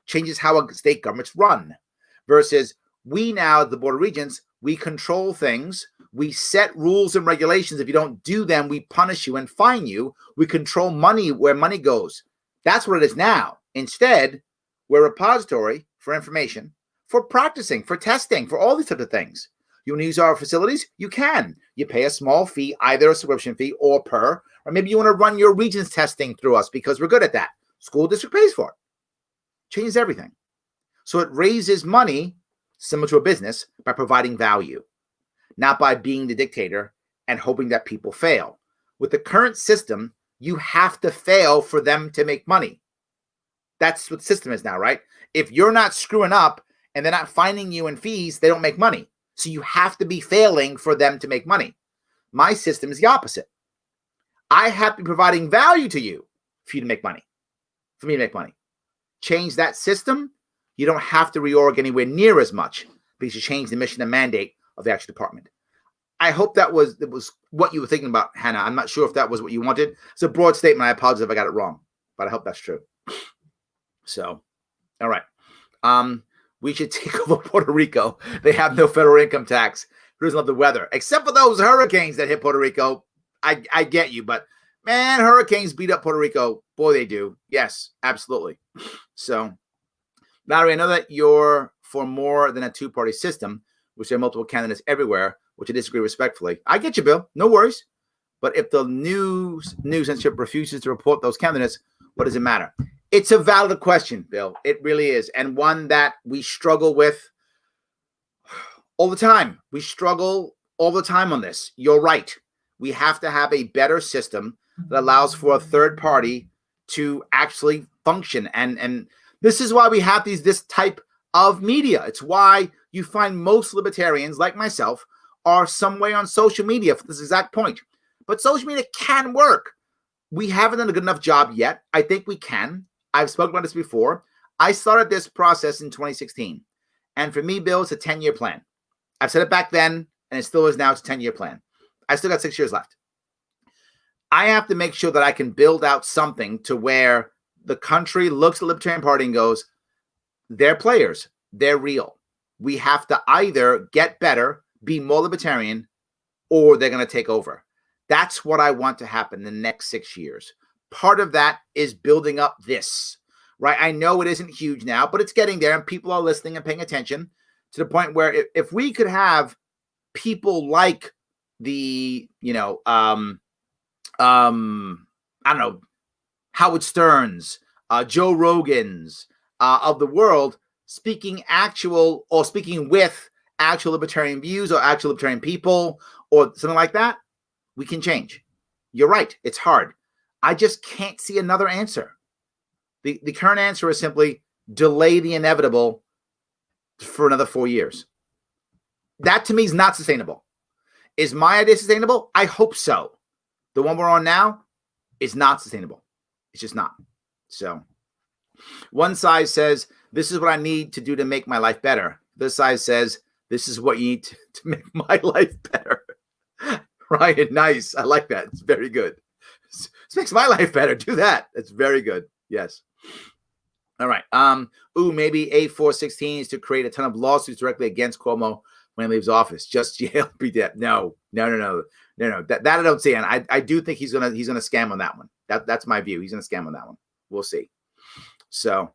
S1: changes how a state government's run versus we now, the Board of Regents, we control things. We set rules and regulations. If you don't do them, we punish you and fine you. We control money where money goes. That's what it is now. Instead, we're a repository for information, for practicing, for testing, for all these types of things. You want to use our facilities? You can. You pay a small fee, either a subscription fee or maybe you want to run your Regents testing through us because we're good at that. School district pays for it. Changes everything. So it raises money, similar to a business, by providing value, not by being the dictator and hoping that people fail. With the current system, you have to fail for them to make money. That's what the system is now, right? If you're not screwing up and they're not finding you in fees, they don't make money. So you have to be failing for them to make money. My system is the opposite. I have to be providing value to you for you to make money. For me to make money. Change that system, you don't have to reorg anywhere near as much because you change the mission and mandate of the actual department. I hope that was what you were thinking about, Hannah. I'm not sure if that was what you wanted. It's a broad statement. I apologize if I got it wrong, but I hope that's true. So, all right. We should take over Puerto Rico. They have no federal income tax. Who doesn't love the weather? Except for those hurricanes that hit Puerto Rico. I get you, but man, hurricanes beat up Puerto Rico. Boy, they do. Yes, absolutely. So, Larry, I know that you're for more than a two-party system, which there are multiple candidates everywhere, which I disagree respectfully. I get you, Bill. No worries. But if the news censorship refuses to report those candidates, what does it matter? It's a valid question, Bill. It really is. And one that we struggle with all the time. We struggle all the time on this. You're right. We have to have a better system that allows for a third party to actually function. And this is why we have this type of media. It's why you find most libertarians, like myself, are some way on social media for this exact point. But social media can work. We haven't done a good enough job yet. I think we can. I've spoken about this before. I started this process in 2016. And for me, Bill, it's a 10-year plan. I've said it back then, and it still is now. It's a 10-year plan. I still got 6 years left. I have to make sure that I can build out something to where the country looks at the Libertarian Party and goes, they're players. They're real. We have to either get better, be more libertarian, or they're going to take over. That's what I want to happen in the next 6 years. Part of that is building up this, right? I know it isn't huge now, but it's getting there, and people are listening and paying attention to the point where if we could have people like the, I don't know, Howard Stern's, Joe Rogan's of the world speaking with actual libertarian views or actual libertarian people or something like that, we can change. You're right. It's hard. I just can't see another answer. The current answer is simply delay the inevitable for another 4 years. That to me is not sustainable. Is my idea sustainable? I hope so. The one we're on now is not sustainable. It's just not. So one side says, this is what I need to do to make my life better. This side says, this is what you need to make my life better. Right? Nice. I like that. It's very good. This makes my life better. Do that. That's very good. Yes. All right. Maybe A416 is to create a ton of lawsuits directly against Cuomo when he leaves office. Just jail, be dead. No. That I don't see. And I do think he's gonna scam on that one. That's my view. He's gonna scam on that one. We'll see. So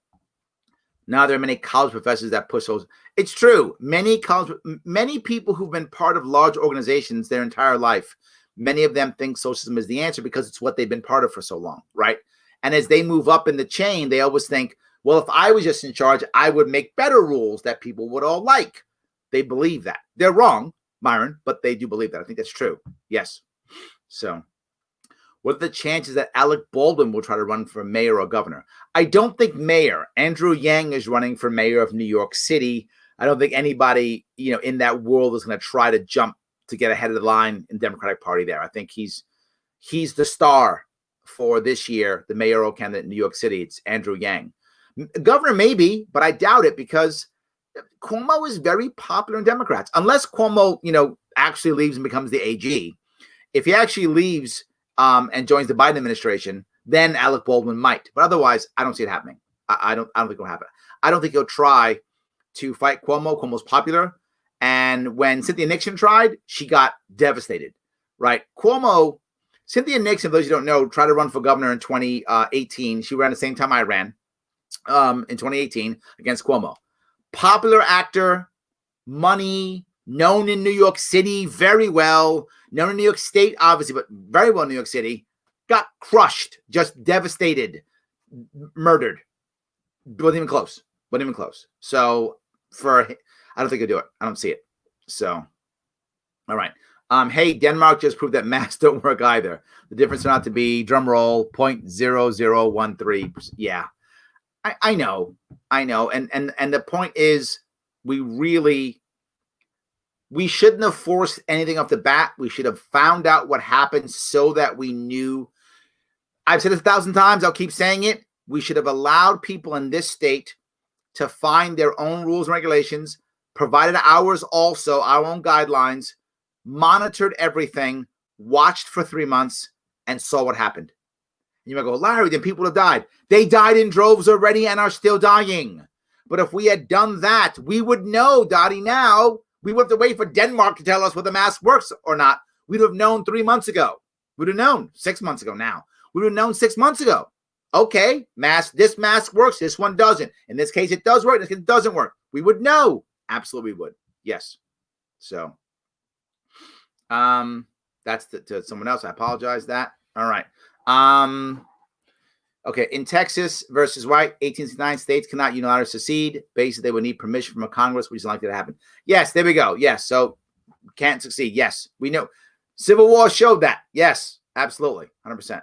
S1: now there are many college professors that push those. It's true. Many people who've been part of large organizations their entire life, many of them think socialism is the answer because it's what they've been part of for so long, right? And as they move up in the chain, they always think, well, if I was just in charge, I would make better rules that people would all like. They believe that. They're wrong, Myron, but they do believe that. I think that's true. Yes. So what are the chances that Alec Baldwin will try to run for mayor or governor? I don't think mayor. Andrew Yang is running for mayor of New York City. I don't think anybody, in that world is going to try to jump to get ahead of the line in the Democratic Party there. I think he's the star for this year, the mayoral candidate in New York City. It's Andrew Yang. Governor maybe, but I doubt it because Cuomo is very popular in Democrats. Unless Cuomo, actually leaves and becomes the AG. If he actually leaves and joins the Biden administration, then Alec Baldwin might. But otherwise, I don't see it happening. I don't think it'll happen. I don't think he'll try to fight Cuomo. Cuomo's popular. And when Cynthia Nixon tried, she got devastated, right? Cynthia Nixon, for those you don't know, tried to run for governor in 2018. She ran the same time I ran in 2018 against Cuomo. Popular actor, money, known in New York City very well, known in New York State, obviously, but very well in New York City, got crushed, just devastated, murdered. Wasn't even close. So I don't think he'll do it. I don't see it. So, all right. Hey, Denmark just proved that masks don't work either. The difference turned out to be, drum roll, 0.0013%. Yeah, I know. And the point is, we shouldn't have forced anything off the bat. We should have found out what happened so that we knew. I've said it 1,000 times. I'll keep saying it. We should have allowed people in this state to find their own rules and regulations, provided ours also, our own guidelines, monitored everything, watched for 3 months, and saw what happened. You might go, Larry, then people have died. They died in droves already and are still dying. But if we had done that, we would know, Dottie, now. We would have to wait for Denmark to tell us whether the mask works or not. We'd have known 3 months ago. We'd have known 6 months ago now. We would have known 6 months ago. Okay, this mask works. This one doesn't. In this case, it does work. In this case, it doesn't work. We would know. Absolutely would. Yes. So, that's to someone else. I apologize that. All right. Okay. In Texas versus White, 1869 states cannot unilaterally secede. Basically, they would need permission from a Congress, which is likely to happen. Yes, there we go. Yes. So can't succeed. Yes, we know. Civil War showed that. Yes, absolutely. 100%.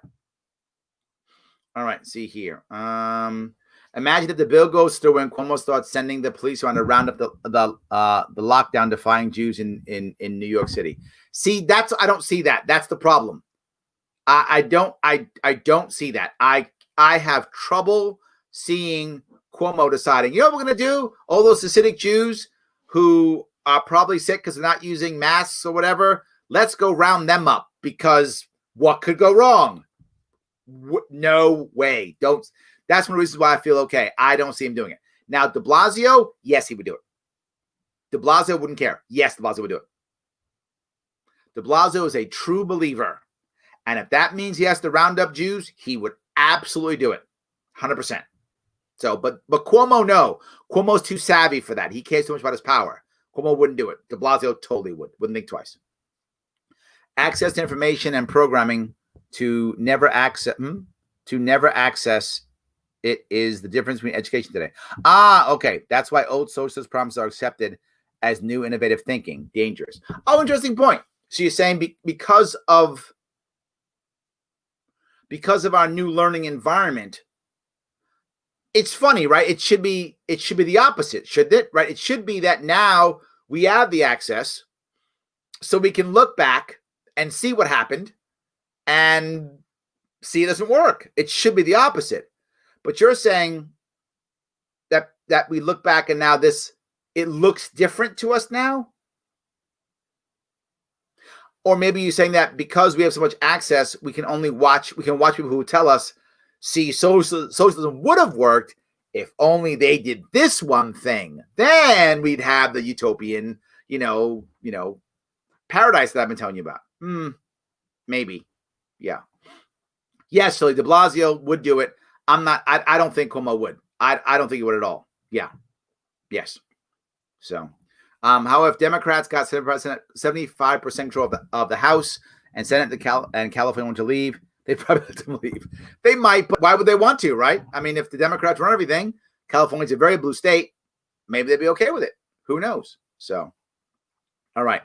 S1: All right. See here. Imagine if the bill goes through and Cuomo starts sending the police around to round up the lockdown defying Jews in New York City. See, I don't see that. That's the problem. I don't see that. I have trouble seeing Cuomo deciding, you know what we're going to do? All those Hasidic Jews who are probably sick because they're not using masks or whatever, let's go round them up because what could go wrong? No way. That's one of the reasons why I feel okay. I don't see him doing it. Now, de Blasio, yes, he would do it. De Blasio wouldn't care. Yes, de Blasio would do it. De Blasio is a true believer. And if that means he has to round up Jews, he would absolutely do it. 100%. So, but Cuomo, no. Cuomo's too savvy for that. He cares too much about his power. Cuomo wouldn't do it. De Blasio totally would. Wouldn't think twice. Access to information and programming to never access it is the difference between education today. Okay. That's why old socialist promises are accepted as new innovative thinking. Dangerous. Oh, interesting point. So you're saying because of our new learning environment, it's funny, right? It should be the opposite, shouldn't it? Right? It should be that now we have the access so we can look back and see what happened and see, it doesn't work. It should be the opposite. But you're saying that we look back and now it looks different to us now? Or maybe you're saying that because we have so much access, we can watch people who tell us, see, socialism would have worked if only they did this one thing. Then we'd have the utopian, paradise that I've been telling you about. Maybe. Yeah. Yes, Philly de Blasio would do it. I don't think Cuomo would. I don't think he would at all. Yeah. Yes. So, however, if Democrats got 75% control of the House and Senate and California want to leave, they probably let them leave. They might, but why would they want to, right? I mean, if the Democrats run everything, California's a very blue state, maybe they'd be okay with it. Who knows? So, all right.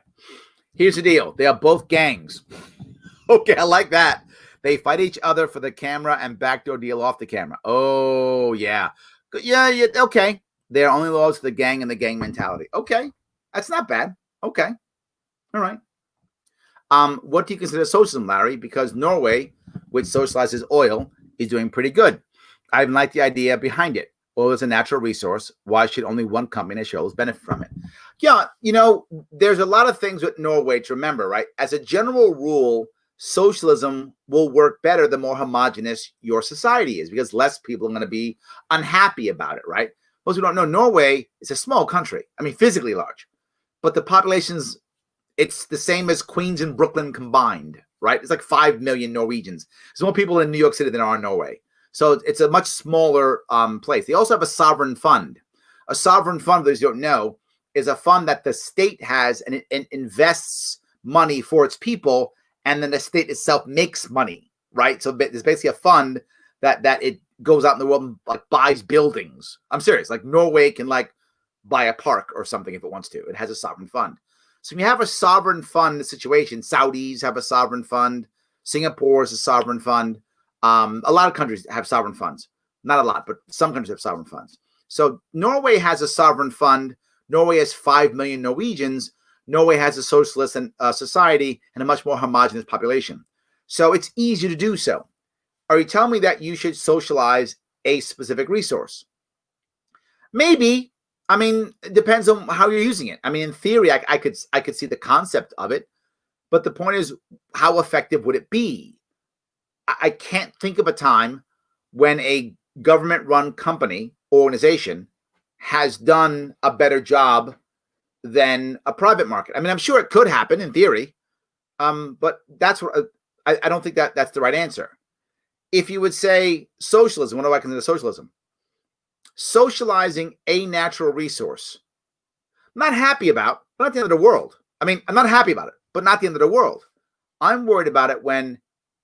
S1: Here's the deal. They are both gangs. Okay, I like that. They fight each other for the camera and backdoor deal off the camera. Oh, yeah. Yeah, okay. They are only loyal to the gang and the gang mentality. Okay. That's not bad. Okay. All right. What do you consider socialism, Larry? Because Norway, which socializes oil, is doing pretty good. I even like the idea behind it. Oil is a natural resource. Why should only one company show benefit from it? Yeah, there's a lot of things with Norway to remember, right? As a general rule, socialism will work better the more homogenous your society is, because less people are going to be unhappy about it, right? Most people don't know Norway is a small country. I mean, physically large, but the population's, it's the same as Queens and Brooklyn combined, right? It's like 5 million Norwegians. There's more people in New York City than are in Norway. So it's a much smaller place. They also have a sovereign fund. A sovereign fund, those you don't know, is a fund that the state has and it invests money for its people, and then the state itself makes money, right? So there's basically a fund that it goes out in the world and like buys buildings. I'm serious. Like Norway can like buy a park or something if it wants to. It has a sovereign fund. So when you have a sovereign fund situation, Saudis have a sovereign fund. Singapore is a sovereign fund. A lot of countries have sovereign funds. Not a lot, but some countries have sovereign funds. So Norway has a sovereign fund. Norway has 5 million Norwegians. Norway has a socialist society and a much more homogenous population. So it's easier to do so. Are you telling me that you should socialize a specific resource? Maybe. I mean, it depends on how you're using it. I mean, in theory, I could see the concept of it, but the point is, how effective would it be? I can't think of a time when a government-run company, organization, has done a better job than a private market. I mean, I'm sure it could happen in theory, but that's what I don't think that's the right answer. If you would say socialism, what do I consider socialism? Socializing a natural resource. I'm not happy about, but not the end of the world. I mean, I'm not happy about it, but not the end of the world. I'm worried about it when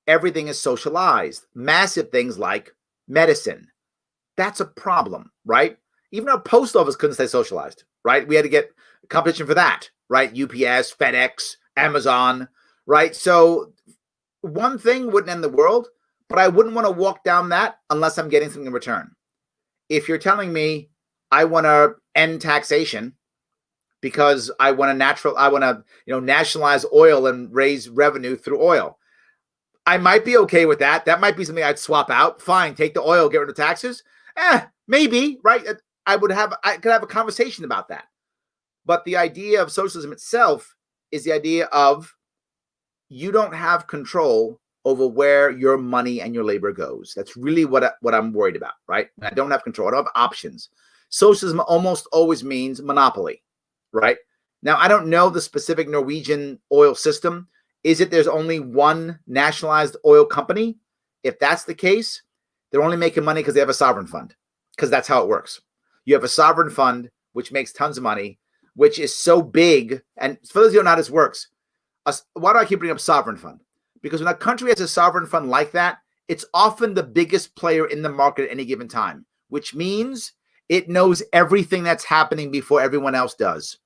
S1: everything is socialized. Massive things like medicine. That's a problem, right? Even our post office couldn't stay socialized, right? We had to get competition for that, right? UPS, FedEx, Amazon, right? So one thing wouldn't end the world, but I wouldn't want to walk down that unless I'm getting something in return. If you're telling me I want to end taxation because I want to nationalize oil and raise revenue through oil, I might be okay with that. That might be something I'd swap out. Fine, take the oil, get rid of taxes. Maybe, right? I could have a conversation about that. But the idea of socialism itself is the idea of you don't have control over where your money and your labor goes. That's really what I'm worried about, right? I don't have control. I don't have options. Socialism almost always means monopoly, right? Now, I don't know the specific Norwegian oil system. Is it there's only one nationalized oil company? If that's the case, they're only making money because they have a sovereign fund, because that's how it works. You have a sovereign fund, which makes tons of money, which is so big. And for those of you who know how this works, why do I keep bringing up sovereign fund? Because when a country has a sovereign fund like that, it's often the biggest player in the market at any given time, which means it knows everything that's happening before everyone else does.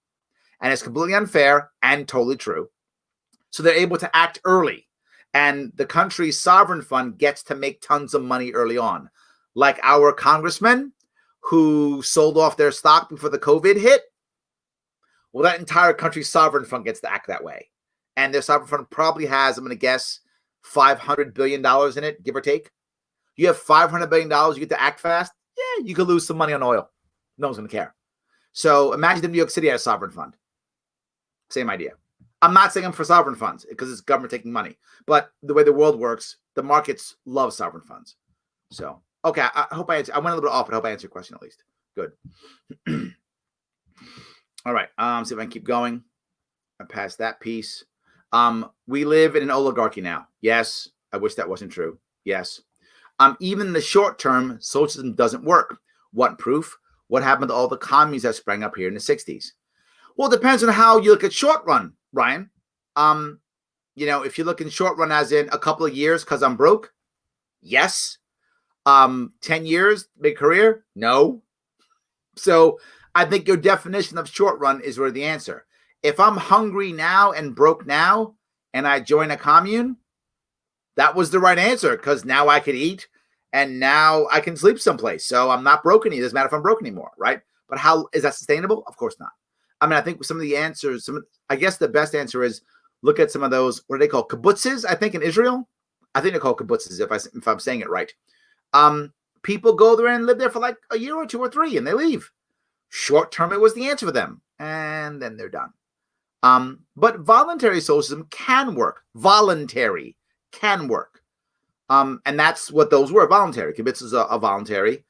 S1: And it's completely unfair and totally true. So they're able to act early. And the country's sovereign fund gets to make tons of money early on. Like our congressmen who sold off their stock before the COVID hit. Well, that entire country's sovereign fund gets to act that way. And their sovereign fund probably has, I'm going to guess, $500 billion in it, give or take. You have $500 billion, you get to act fast. Yeah, you could lose some money on oil. No one's going to care. So imagine if New York City had a sovereign fund. Same idea. I'm not saying I'm for sovereign funds because it's government taking money. But the way the world works, the markets love sovereign funds. So, okay, I hope I answered. I went a little bit off, but I hope I answered your question at least. Good. All right. See if I can keep going. I passed that piece. We live in an oligarchy now. Yes. I wish that wasn't true. Yes. Even in the short term, socialism doesn't work. What proof? What happened to all the communes that sprang up here in the 60s? Well, it depends on how you look at short run, Ryan. If you look in short run as in a couple of years because I'm broke, yes. 10 years, big career, no. So I think your definition of short run is really the answer. If I'm hungry now and broke now and I join a commune, that was the right answer because now I could eat and now I can sleep someplace. So I'm not broke anymore. It doesn't matter if I'm broke anymore, right? But how is that sustainable? Of course not. I mean, I think some of the answers, I guess the best answer is look at some of those, what are they called? Kibbutzes, I think, in Israel. I think they're called kibbutzes, if I'm saying it right. People go there and live there for like a year or 2 or 3 and they leave. Short term, it was the answer for them. And then they're done. But voluntary socialism can work. Voluntary can work. And that's what those were, voluntary. Kibbutzes are voluntary.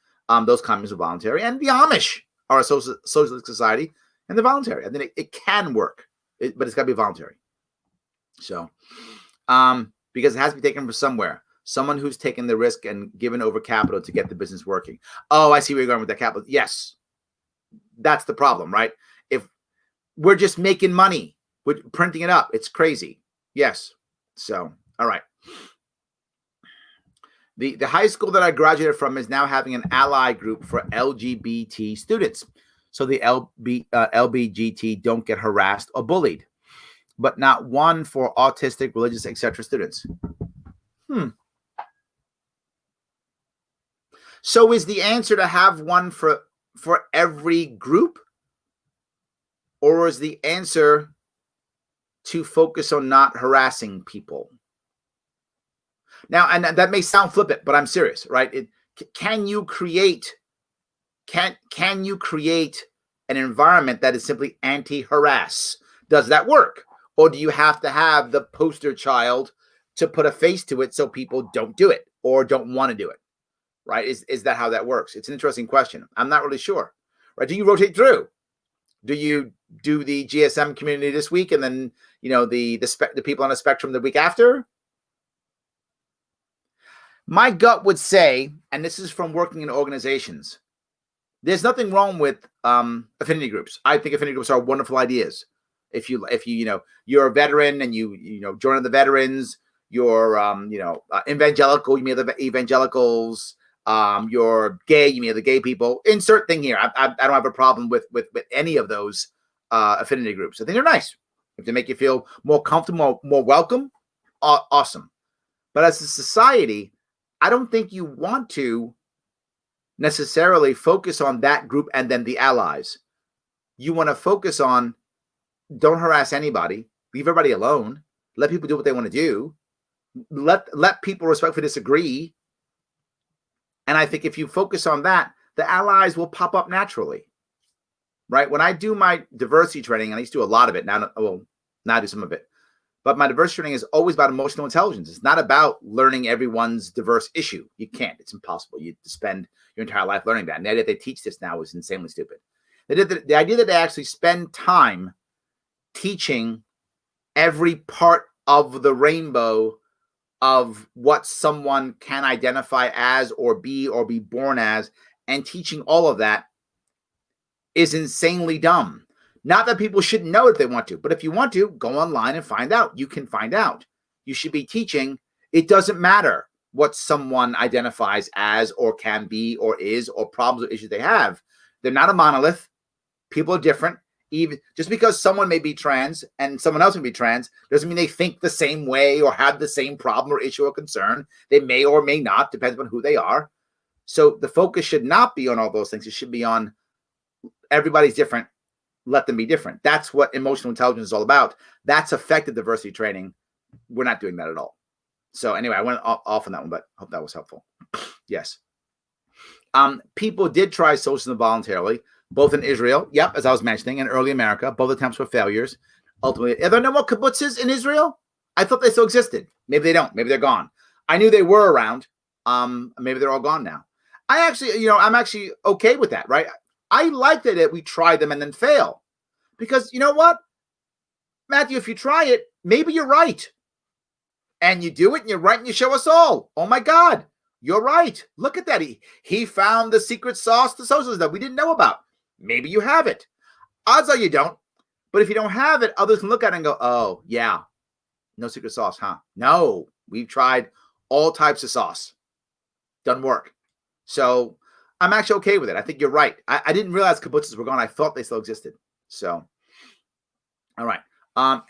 S1: Those communes are voluntary. And the Amish are a socialist society. And they're voluntary. I think it can work. But it's got to be voluntary. So, because it has to be taken from somewhere. Someone who's taken the risk and given over capital to get the business working. Oh, I see where you're going with that capital. Yes. That's the problem, right? If we're just making money, we're printing it up. It's crazy. Yes. So, all right. The high school that I graduated from is now having an ally group for LGBT students. So the LBGT don't get harassed or bullied, but not one for autistic, religious, etc. students. So is the answer to have one for every group? Or is the answer to focus on not harassing people? Now, and that may sound flippant, but I'm serious, right? Can you create an environment that is simply anti-harass? Does that work? Or do you have to have the poster child to put a face to it so people don't do it or don't want to do it? Right? Is that how that works? It's an interesting question. I'm not really sure. Right? Do you rotate through? Do you do the GSM community this week and then, the people on the spectrum the week after? My gut would say, and this is from working in organizations, there's nothing wrong with affinity groups. I think affinity groups are wonderful ideas. If you're a veteran and you join the veterans, you're evangelical, you meet the evangelicals. You're gay, you meet the gay people. Insert thing here. I don't have a problem with any of those affinity groups. I think they're nice. If they make you feel more comfortable, more welcome, awesome. But as a society, I don't think you want to necessarily focus on that group and then the allies. You want to focus on don't harass anybody, leave everybody alone, let people do what they want to do, let people respectfully disagree. And I think if you focus on that, the allies will pop up naturally, right? When I do my diversity training, and I used to do a lot of it, now I do some of it, but my diversity training is always about emotional intelligence. It's not about learning everyone's diverse issue. You can't. It's impossible. You spend your entire life learning that. And the idea that they teach this now is insanely stupid. The idea that they actually spend time teaching every part of the rainbow of what someone can identify as or be born as, and teaching all of that is insanely dumb. Not that people shouldn't know if they want to, but if you want to, go online and find out. You can find out. You should be teaching. It doesn't matter what someone identifies as or can be or is or problems or issues they have. They're not a monolith. People are different. Even just because someone may be trans and someone else may be trans doesn't mean they think the same way or have the same problem or issue or concern. They may or may not, depends on who they are. So the focus should not be on all those things. It should be on everybody's different. Let them be different. That's what emotional intelligence is all about. That's effective diversity training. We're not doing that at all. So anyway, I went off on that one, but I hope that was helpful. Yes. People did try socialism voluntarily, both in Israel, yep, as I was mentioning, and early America. Both attempts were failures. Ultimately, are there no more kibbutzes in Israel? I thought they still existed. Maybe they don't. Maybe they're gone. I knew they were around. Maybe they're all gone now. I actually, I'm actually okay with that, right? I like that we try them and then fail. Because you know what, Matthew, if you try it, maybe you're right. And you do it and you're right and you show us all. Oh my God, you're right. Look at that. He found the secret sauce to socialism that we didn't know about. Maybe you have it. Odds are you don't. But if you don't have it, others can look at it and go, oh, yeah, no secret sauce, huh? No, we've tried all types of sauce. Doesn't work. So I'm actually okay with it. I think you're right. I didn't realize kibbutzes were gone. I thought they still existed. So, all right.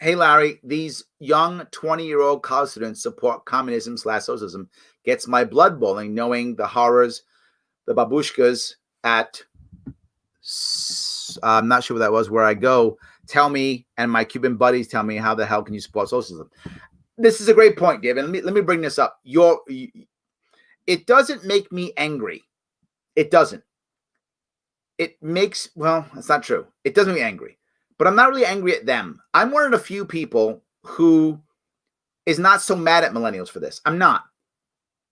S1: Hey, Larry, these young 20-year-old college students support communism/socialism. Gets my blood boiling knowing the horrors, the babushkas at, I'm not sure what that was, where I go, tell me, and my Cuban buddies tell me, how the hell can you support socialism? This is a great point, David. Let me bring this up. It doesn't make me angry. It doesn't. It makes, well, that's not true. It doesn't make me angry. But I'm not really angry at them. I'm one of the few people who is not so mad at millennials for this. I'm not.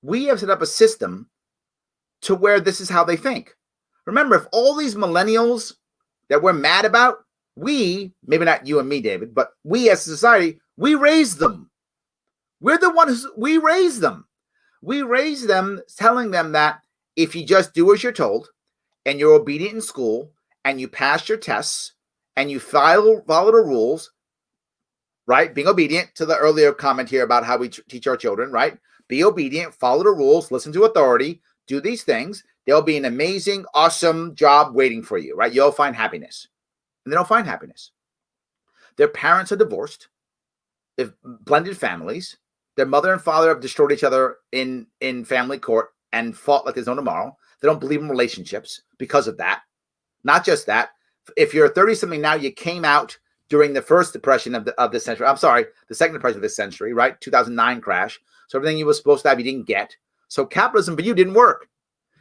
S1: We have set up a system to where this is how they think. Remember, if all these millennials that we're mad about, we, maybe not you and me, David, but we as a society, we raised them. We're the ones, we raised them. We raised them telling them that if you just do as you're told and you're obedient in school and you pass your tests and you follow the rules, right? Being obedient to the earlier comment here about how we teach our children, right? Be obedient, follow the rules, listen to authority, do these things. There'll be an amazing, awesome job waiting for you, right? You'll find happiness. And they don't find happiness. Their parents are divorced. They've blended families. Their mother and father have destroyed each other in family court and fought like there's no tomorrow. They don't believe in relationships because of that. Not just that. If you're 30-something now, you came out during the first depression of the century. I'm sorry, the second depression of this century, right? 2009 crash. So everything you were supposed to have, you didn't get. So capitalism for you didn't work.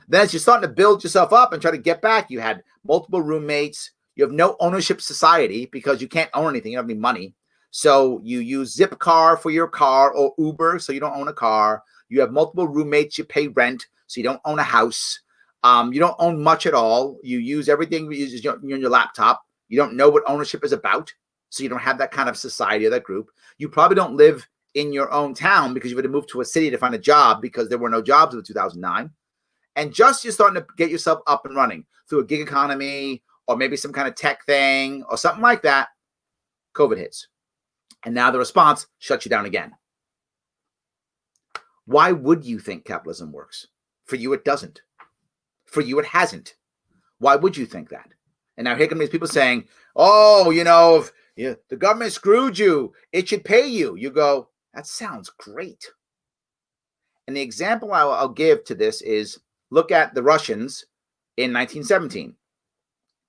S1: Then as you're starting to build yourself up and try to get back, you had multiple roommates. You have no ownership society because you can't own anything. You don't have any money. So you use Zipcar for your car or Uber, so you don't own a car. You have multiple roommates. You pay rent, so you don't own a house. You don't own much at all. You use everything you use on your laptop. You don't know what ownership is about, so you don't have that kind of society or that group. You probably don't live in your own town because you had to move to a city to find a job because there were no jobs in 2009. And just you're starting to get yourself up and running through a gig economy or maybe some kind of tech thing or something like that. COVID hits. And now the response shuts you down again. Why would you think capitalism works? For you, it doesn't. For you, it hasn't. Why would you think that? And now here come these people saying, oh, if the government screwed you, it should pay you. You go, that sounds great. And the example I'll give to this is, look at the Russians in 1917.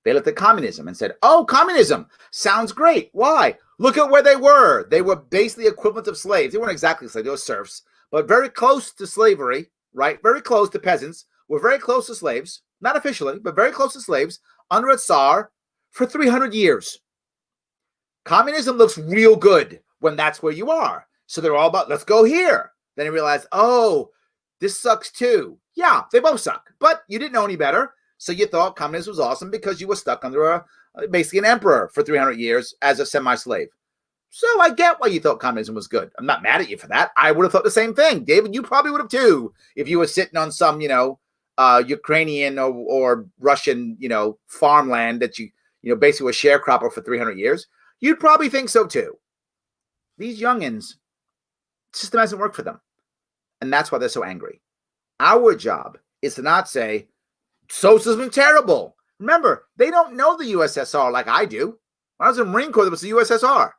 S1: They looked at communism and said, oh, communism sounds great. Why? Look at where they were. They were basically equivalent of slaves. They weren't exactly slaves. They were serfs, but very close to slavery, right? Very close to peasants. Were very close to slaves, not officially, but very close to slaves under a Tsar for 300 years. Communism looks real good when that's where you are. So they're all about, let's go here. Then they realize, oh, this sucks too. Yeah, they both suck, but you didn't know any better. So you thought communism was awesome because you were stuck under basically an emperor for 300 years as a semi-slave. So I get why you thought communism was good. I'm not mad at you for that. I would have thought the same thing. David, you probably would have too if you were sitting on some, Ukrainian or Russian, farmland that you basically were sharecropper for 300 years. You'd probably think so too. These youngins, the system hasn't worked for them. And that's why they're so angry. Our job is to not say, socialism is terrible. Remember, they don't know the USSR like I do. When I was in the Marine Corps, there was the USSR.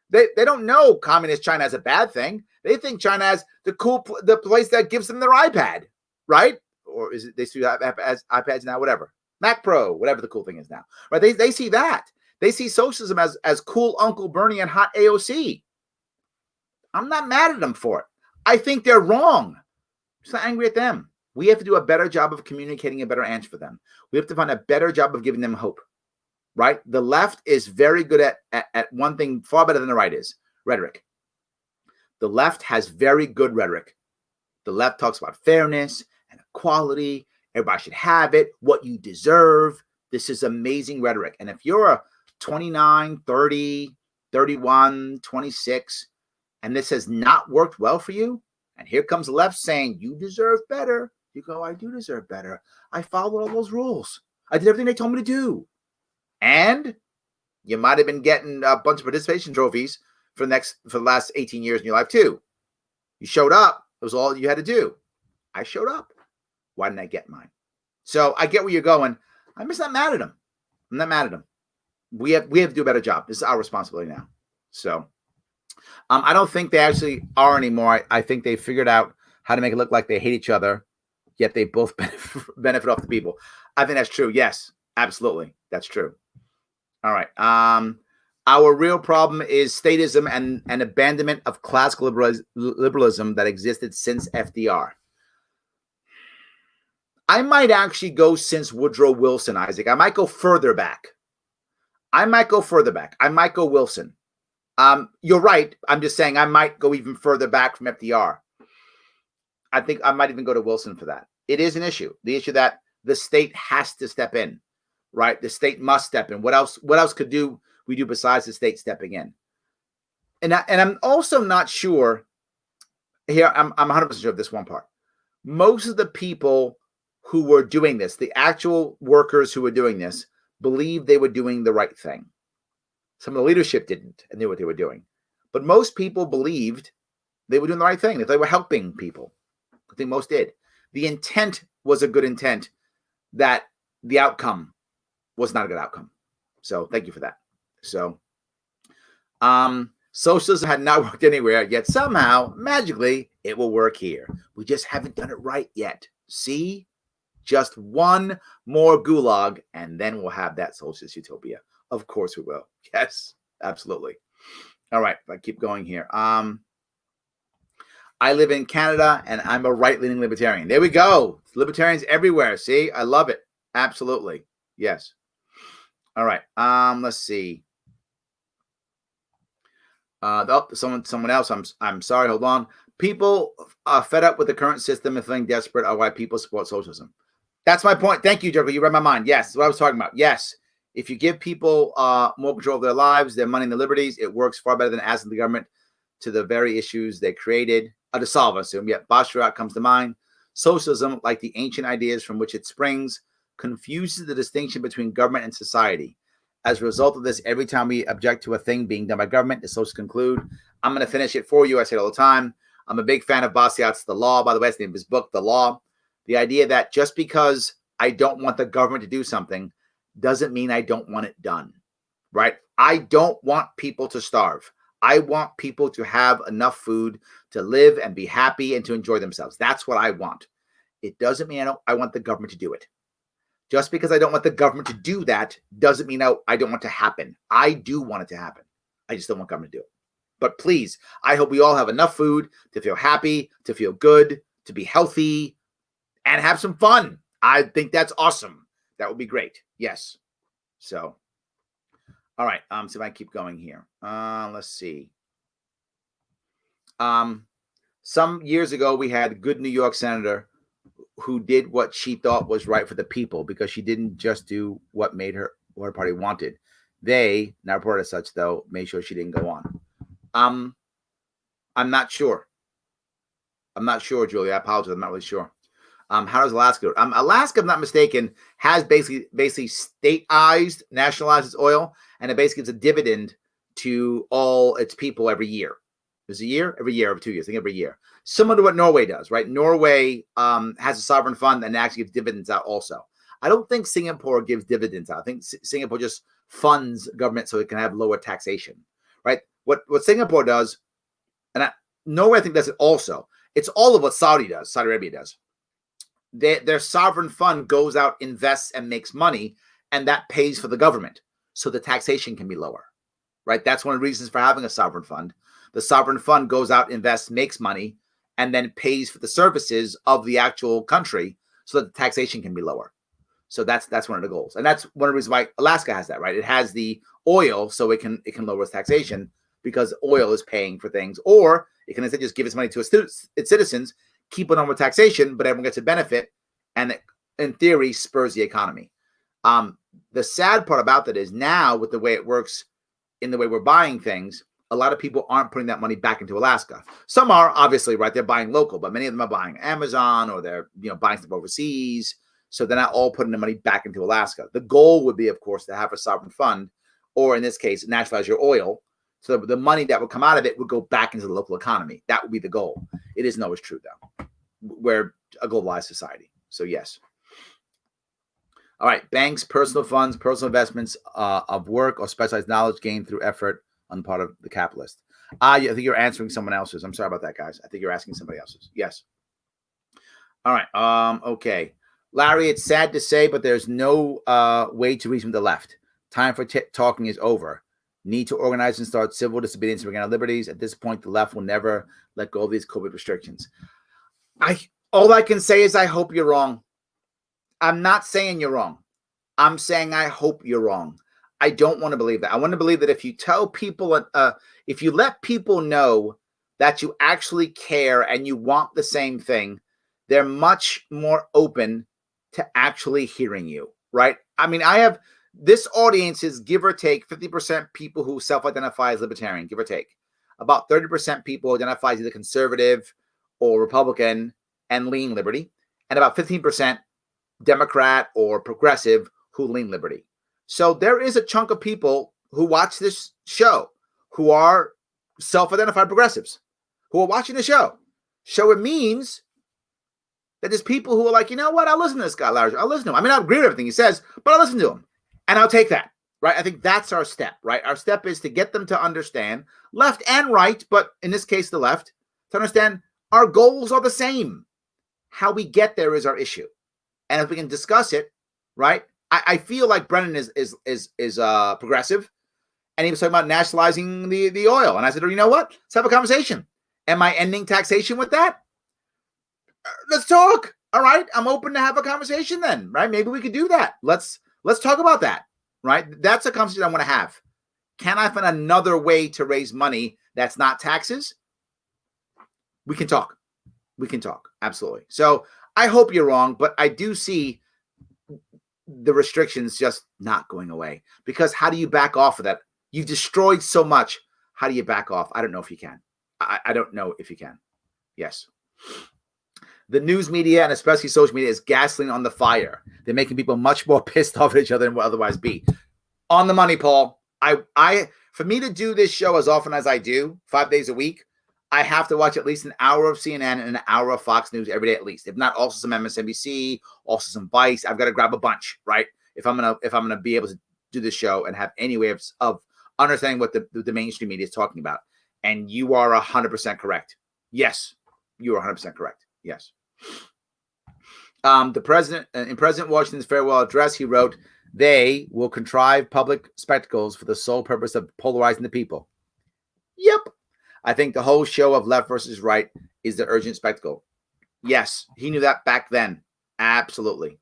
S1: They don't know communist China as a bad thing. They think China has the place that gives them their iPad, right? Or is it they see iPads now? Whatever, Mac Pro, whatever the cool thing is now, right? They see that. They see socialism as cool Uncle Bernie and hot AOC. I'm not mad at them for it. I think they're wrong. I'm just not angry at them. We have to do a better job of communicating a better answer for them. We have to find a better job of giving them hope, right? The left is very good at one thing far better than the right is, rhetoric. The left has very good rhetoric. The left talks about fairness and equality. Everybody should have it, what you deserve. This is amazing rhetoric. And if you're a 29, 30, 31, 26, and this has not worked well for you, and here comes the left saying, you deserve better. You go, I do deserve better. I followed all those rules. I did everything they told me to do. And you might have been getting a bunch of participation trophies for the last 18 years in your life too. You showed up. It was all you had to do. I showed up. Why didn't I get mine? So I get where you're going. I'm just not mad at them. I'm not mad at them. We have to do a better job. This is our responsibility now. So I don't think they actually are anymore. I think they figured out how to make it look like they hate each other, yet they both benefit off the people. I think that's true. Yes, absolutely. That's true. All right. Our real problem is statism and abandonment of classical liberalism that existed since FDR. I might actually go since Woodrow Wilson, Isaac. I might go further back. I might go Wilson. You're right. I'm just saying I might go even further back from FDR. I think I might even go to Wilson for that. It is an issue. The issue that the state has to step in, right? The state must step in. What else could we do besides the state stepping in? And I'm also not sure here. I'm 100% sure of this one part. Most of the people who were doing this, the actual workers who were doing this, believed they were doing the right thing. Some of the leadership didn't and knew what they were doing. But most people believed they were doing the right thing, that they were helping people. I think most did. The intent was a good intent, that the outcome was not a good outcome. So thank you for that. So socialism had not worked anywhere, yet somehow, magically, it will work here. We just haven't done it right yet. See? Just one more gulag, and then we'll have that socialist utopia. Of course we will. Yes, absolutely. All right, I keep going here. I live in Canada, and I'm a right-leaning libertarian. There we go. Libertarians everywhere. See? I love it. Absolutely. Yes. All right. Let's see. Someone else. I'm sorry. Hold on. People are fed up with the current system and feeling desperate are why people support socialism. That's my point. Thank you, Joker. You read my mind. Yes, that's what I was talking about. Yes. If you give people more control of their lives, their money, and their liberties, it works far better than asking the government to the very issues they created to solve, I assume. Yet Bashar comes to mind. Socialism, like the ancient ideas from which it springs, confuses the distinction between government and society. As a result of this, every time we object to a thing being done by government, the socialists conclude. I'm going to finish it for you. I say it all the time. I'm a big fan of Bastiat's The Law. By the way, it's the name of his book, The Law. The idea that just because I don't want the government to do something doesn't mean I don't want it done, right? I don't want people to starve. I want people to have enough food to live and be happy and to enjoy themselves. That's what I want. It doesn't mean I want the government to do it. Just because I don't want the government to do that doesn't mean I don't want it to happen. I do want it to happen. I just don't want government to do it. But please, I hope we all have enough food to feel happy, to feel good, to be healthy, and have some fun. I think that's awesome. That would be great. Yes. So, all right. So if I keep going here, let's see. Some years ago, we had a good New York senator who did what she thought was right for the people because she didn't just do what her party wanted. They, not reported as such though, made sure she didn't go on. I'm not sure. Julie. I apologize. I'm not really sure. How does Alaska do it? Alaska, if I'm not mistaken, has basically stateized, nationalized its oil, and it basically gives a dividend to all its people every year. There's a year? Every year, every 2 years, I think every year. Similar to what Norway does, right? Norway has a sovereign fund and actually gives dividends out also. I don't think Singapore gives dividends out. I think Singapore just funds government so it can have lower taxation, right? What Singapore does, and Norway I think does it also. It's all of what Saudi Arabia does. Their sovereign fund goes out, invests, and makes money, and that pays for the government. So the taxation can be lower, right? That's one of the reasons for having a sovereign fund. The sovereign fund goes out, invests, makes money, and then pays for the services of the actual country so that the taxation can be lower. So that's one of the goals. And that's one of the reasons why Alaska has that, right? It has the oil so it can lower its taxation because oil is paying for things, or it can instead just give its money to its citizens, keep it on with taxation, but everyone gets a benefit, and it, in theory, spurs the economy. The sad part about that is now with the way it works in the way we're buying things, a lot of people aren't putting that money back into Alaska. Some are, obviously, right? They're buying local, but many of them are buying Amazon, or they're buying stuff overseas. So they're not all putting the money back into Alaska. The goal would be, of course, to have a sovereign fund, or in this case, nationalize your oil. So the money that would come out of it would go back into the local economy. That would be the goal. It isn't always true, though. We're a globalized society. So yes. All right. Banks, personal funds, personal investments of work or specialized knowledge gained through effort on the part of the capitalist. I think you're answering someone else's. I'm sorry about that, guys. I think you're asking somebody else's. Yes. All right. Okay. Larry, it's sad to say, but there's no way to reason with the left. Time for talking is over. Need to organize and start civil disobedience and regain our liberties. At this point, the left will never let go of these COVID restrictions. All I can say is I hope you're wrong. I'm not saying you're wrong. I'm saying I hope you're wrong. I don't want to believe that. I want to believe that if you tell people, if you let people know that you actually care and you want the same thing, they're much more open to actually hearing you, right? I mean, this audience is give or take 50% people who self-identify as libertarian, give or take. About 30% people identify as either conservative or Republican and lean liberty, and about 15% Democrat or progressive who lean liberty. So there is a chunk of people who watch this show who are self-identified progressives who are watching the show. So it means that there's people who are like, you know what? I'll listen to this guy, Larry. I'll listen to him. I mean, I agree with everything he says, but I'll listen to him. And I'll take that, right? I think that's our step, right? Our step is to get them to understand, left and right, but in this case, the left, to understand our goals are the same. How we get there is our issue. And if we can discuss it, right? I feel like Brennan is progressive, and he was talking about nationalizing the oil. And I said, oh, you know what? Let's have a conversation. Am I ending taxation with that? Let's talk. All right. I'm open to have a conversation then, right? Maybe we could do that. Let's talk about that, right? That's a conversation I want to have. Can I find another way to raise money that's not taxes? We can talk. We can talk. Absolutely. So I hope you're wrong, but I do see the restrictions just not going away, because how do you back off of that? You've destroyed so much. How do you back off? I don't know if you can. I don't know if you can. Yes. The news media, and especially social media, is gasoline on the fire. They're making people much more pissed off at each other than would otherwise be. On the money, Paul. For me to do this show as often as I do, 5 days a week, I have to watch at least an hour of CNN and an hour of Fox News every day at least. If not, also some MSNBC, also some Vice. I've got to grab a bunch, right? If I'm gonna be able to do this show and have any way of understanding what the mainstream media is talking about. And you are 100% correct. Yes, you are 100% correct. Yes. The president, in President Washington's farewell address, he wrote, "They will contrive public spectacles for the sole purpose of polarizing the people." Yep. I think the whole show of left versus right is the urgent spectacle. Yes, he knew that back then. Absolutely.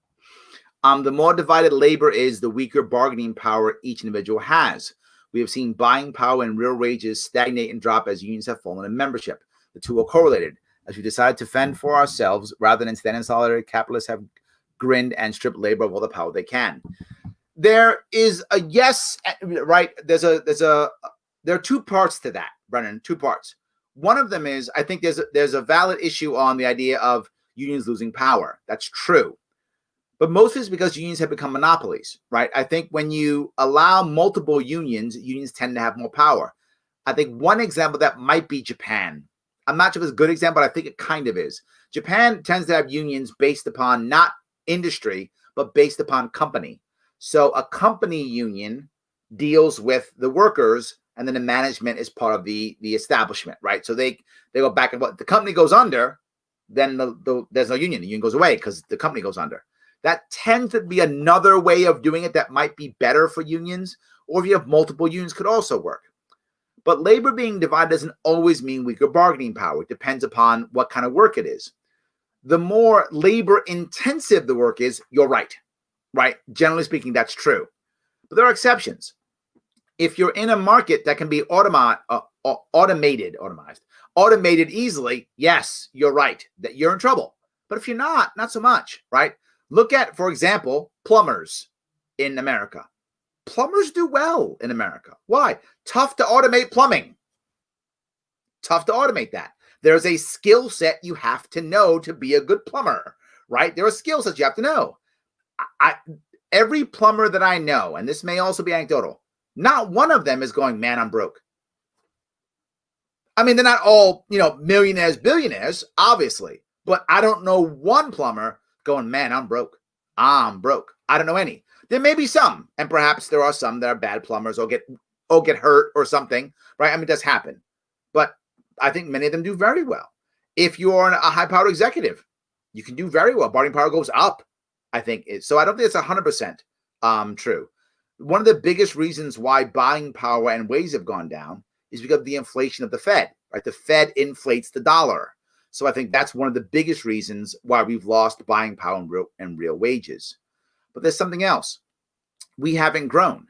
S1: The more divided labor is, the weaker bargaining power each individual has. We have seen buying power and real wages stagnate and drop as unions have fallen in membership. The two are correlated. As we decide to fend for ourselves rather than stand in solidarity, capitalists have grinned and stripped labor of all the power they can. There is a yes, right? There are two parts to that, Brennan, two parts. One of them is, I think there's a valid issue on the idea of unions losing power. That's true. But mostly it's because unions have become monopolies, right? I think when you allow multiple unions tend to have more power. I think one example that might be Japan. I'm not sure if it's a good example, but I think it kind of is. Japan tends to have unions based upon not industry, but based upon company. So a company union deals with the workers, and then the management is part of the establishment, right? So they go back and what the company goes under, then there's no union. The union goes away because the company goes under. That tends to be another way of doing it that might be better for unions, or if you have multiple unions, could also work. But labor being divided doesn't always mean weaker bargaining power. It depends upon what kind of work it is. The more labor intensive the work is, you're right? Generally speaking, that's true. But there are exceptions. If you're in a market that can be automated easily, yes, you're right, that you're in trouble. But if you're not so much, right? Look at, for example, plumbers in America. Plumbers do well in America. Why? Tough to automate plumbing. Tough to automate that. There's a skill set you have to know to be a good plumber, right? There are skill sets you have to know. Every plumber that I know, and this may also be anecdotal, not one of them is going, man, I'm broke. I mean, they're not all, millionaires, billionaires, obviously. But I don't know one plumber going, man, I'm broke. I'm broke. I don't know any. There may be some, and perhaps there are some that are bad plumbers or get hurt or something, right? I mean, it does happen. But I think many of them do very well. If you're a high-powered executive, you can do very well. Bargaining power goes up, I think. So I don't think it's 100% true. One of the biggest reasons why buying power and wages have gone down is because of the inflation of the Fed, right? The Fed inflates the dollar. So I think that's one of the biggest reasons why we've lost buying power and real wages. But there's something else. We haven't grown.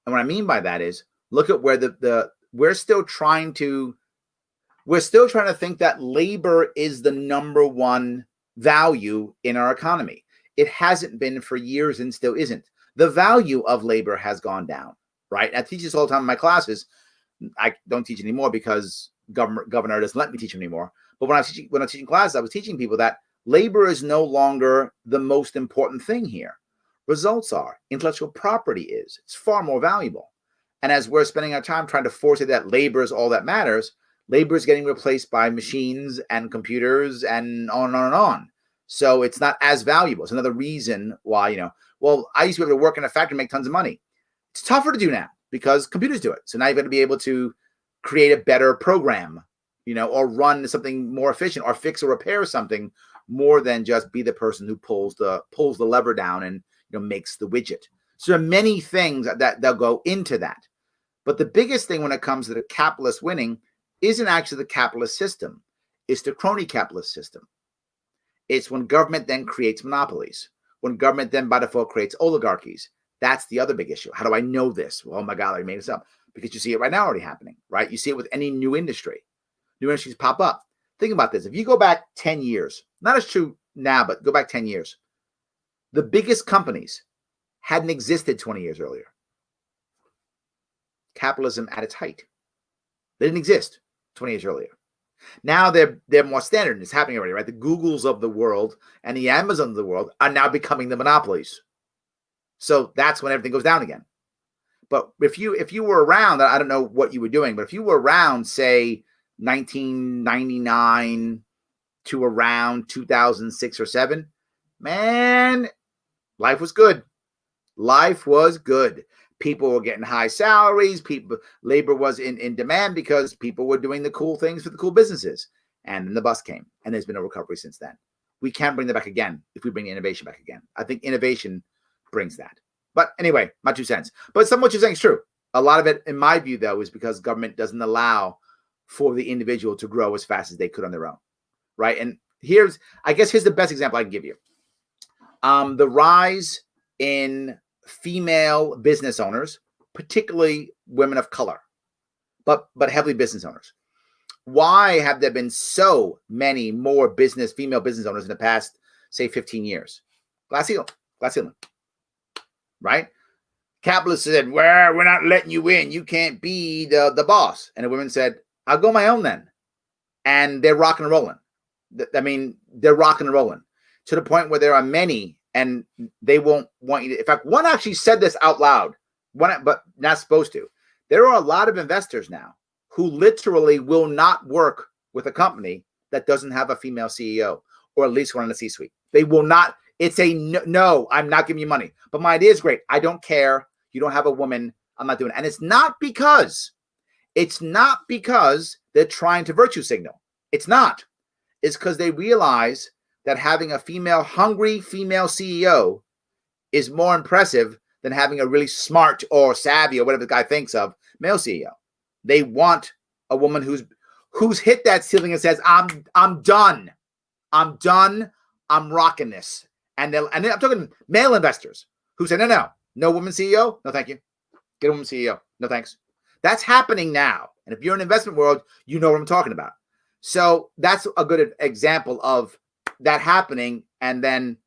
S1: And what I mean by that is, look at where we're still trying to think that labor is the number one value in our economy. It hasn't been for years and still isn't. The value of labor has gone down, right? I teach this all the time in my classes. I don't teach anymore because governor doesn't let me teach anymore. But when I'm teaching classes, I was teaching people that labor is no longer the most important thing here. Results are. Intellectual property is. It's far more valuable. And as we're spending our time trying to force it that labor is all that matters, labor is getting replaced by machines and computers and on and on and on. So it's not as valuable. It's another reason why, I used to be able to work in a factory and make tons of money. It's tougher to do now because computers do it. So now you've got to be able to create a better program, or run something more efficient or fix or repair something more than just be the person who pulls the lever down and makes the widget. So there are many things that they'll go into that. But the biggest thing when it comes to the capitalist winning isn't actually the capitalist system. It's the crony capitalist system. It's when government then creates monopolies. When government then by default creates oligarchies. That's the other big issue. How do I know this? Well, oh my God, I made this up. Because you see it right now already happening, right? You see it with any new industry. New industries pop up. Think about this. If you go back 10 years, not as true now, but go back 10 years, the biggest companies hadn't existed 20 years earlier. Capitalism at its height. They didn't exist 20 years earlier. Now they're more standard. It's happening already, right? The Googles of the world and the Amazons of the world are now becoming the monopolies. So that's when everything goes down again. But if you were around, I don't know what you were doing, but if you were around, say, 1999 to around 2006 or 7, man, life was good. Life was good. People were getting high salaries. Labor was in demand because people were doing the cool things for the cool businesses. And then the bust came, and there's been no recovery since then. We can bring that back again if we bring innovation back again. I think innovation brings that. But anyway, my 2 cents. But some of what you're saying is true. A lot of it, in my view, though, is because government doesn't allow for the individual to grow as fast as they could on their own, right? And here's the best example I can give you. The rise in female business owners, particularly women of color, but heavily business owners. Why have there been so many more female business owners in the past, say, 15 years? Glass ceiling. Right? Capitalists said, well, we're not letting you in. You can't be the boss. And the women said, I'll go my own then. And they're rocking and rolling. They're rocking and rolling to the point where there are many, and they won't want you to. In fact, one actually said this out loud, but not supposed to. There are a lot of investors now who literally will not work with a company that doesn't have a female CEO or at least one in the C-suite. They will not. It's a no, I'm not giving you money. But my idea is great. I don't care. You don't have a woman. I'm not doing it. And it's not because they're trying to virtue signal. It's not. It's because they realize that having a hungry female CEO is more impressive than having a really smart or savvy or whatever the guy thinks of male CEO. They want a woman who's hit that ceiling and says, I'm done. I'm done. I'm rocking this. And then I'm talking male investors who say, no woman CEO. No, thank you. Get a woman CEO. No, thanks. That's happening now. And if you're in the investment world, you know what I'm talking about. So that's a good example of that happening. And then,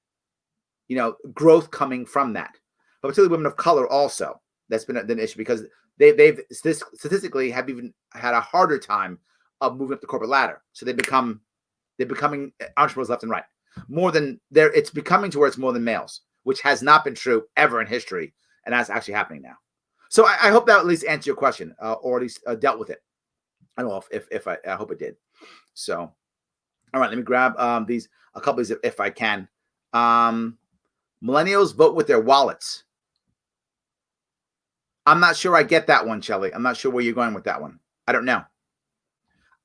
S1: growth coming from that. But particularly women of color also. That's been an issue because they've statistically have even had a harder time of moving up the corporate ladder. So they're becoming entrepreneurs left and right. It's becoming to where it's more than males, which has not been true ever in history. And that's actually happening now. So I hope that at least answered your question or at least dealt with it. I don't know if I hope it did. So, all right, let me grab a couple of these if I can. Millennials vote with their wallets. I'm not sure I get that one, Shelley. I'm not sure where you're going with that one. I don't know.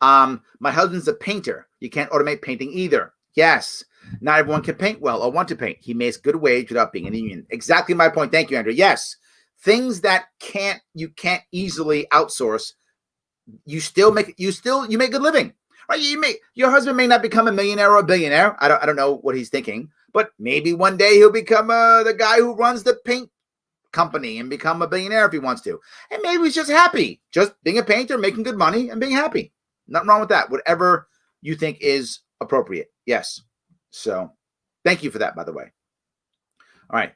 S1: My husband's a painter. You can't automate painting either. Yes. Not everyone can paint well or want to paint. He makes good wage without being in the union. Exactly my point. Thank you, Andrew. Yes. Things that you can't easily outsource. You make good living. Right? Your husband may not become a millionaire or a billionaire. I don't know what he's thinking, but maybe one day he'll become the guy who runs the paint company and become a billionaire if he wants to. And maybe he's just happy, just being a painter, making good money and being happy. Nothing wrong with that. Whatever you think is appropriate. Yes. So thank you for that, by the way. All right.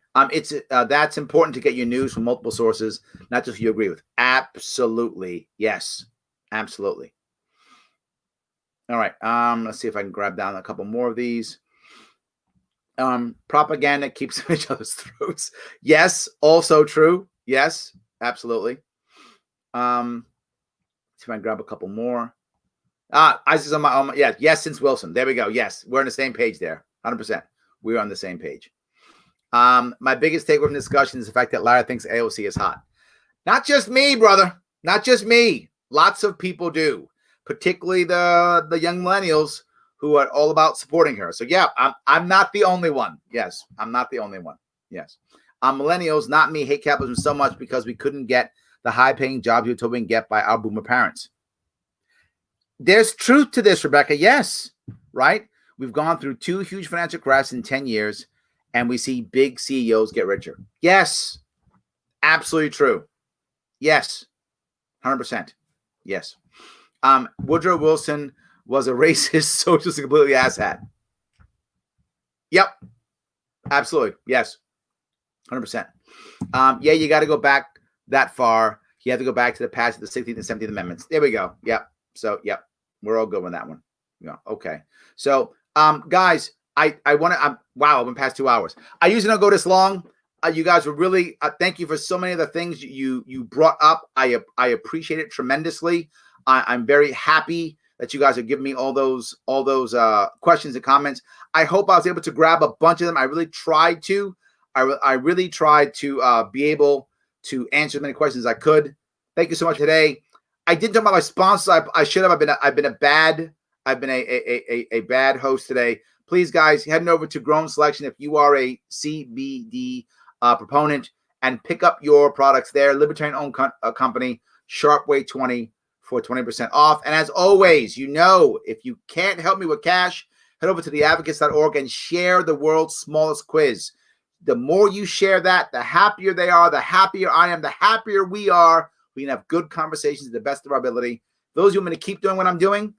S1: That's important to get your news from multiple sources, not just who you agree with. Absolutely. Yes. Absolutely. All right. Let's see if I can grab down a couple more of these. Propaganda keeps each other's throats. Yes, also true. Yes, absolutely. See if I can grab a couple more. Isaac's on my yes, since Wilson. There we go. Yes, we're on the same page there. 100%. We're on the same page. My biggest takeaway from the discussion is the fact that Larry thinks AOC is hot. Not just me, brother. Not just me. Lots of people do, particularly the young millennials who are all about supporting her. So yeah, I'm not the only one. Yes, I'm not the only one. Yes. Millennials, not me, hate capitalism so much because we couldn't get the high-paying jobs we were told we can get by our boomer parents. There's truth to this, Rebecca. Yes, right? We've gone through 2 huge financial crashes in 10 years, and we see big CEOs get richer. Yes, absolutely true. Yes, 100%. Yes. Woodrow Wilson was a racist, socialist, completely asshat. Yep. Absolutely. Yes. 100%. Yeah, you got to go back that far. You have to go back to the passage of the 16th and 17th Amendments. There we go. Yep. So, yep. We're all good on that one. Yeah. Okay. So, guys, I want to, wow, I've been past 2 hours. I usually don't go this long. You guys were really, thank you for so many of the things you brought up. I appreciate it tremendously. I'm very happy that you guys are giving me all those questions and comments. I hope I was able to grab a bunch of them. I really tried to. I really tried to be able to answer as many questions as I could. Thank you so much today. I didn't talk about my sponsors. I should have. I've been a bad host today. Please, guys, head over to Grown Selection if you are a CBD proponent and pick up your products there. Libertarian-owned company, Sharpe Way 20 for 20% off. And as always, if you can't help me with cash, head over to theadvocates.org and share the world's smallest quiz. The more you share that, the happier they are, the happier I am, the happier we are. We can have good conversations to the best of our ability. Those who want me to keep doing what I'm doing,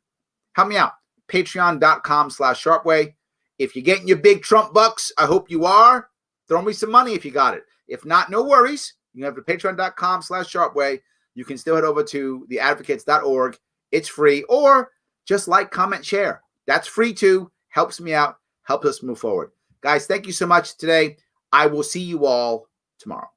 S1: help me out. Patreon.com/SharpeWay. If you're getting your big Trump bucks, I hope you are. Throw me some money if you got it. If not, no worries. You have to patreon.com/SharpeWay. You can still head over to theadvocates.org. It's free. Or just like, comment, share. That's free too. Helps me out. Helps us move forward. Guys, thank you so much today. I will see you all tomorrow.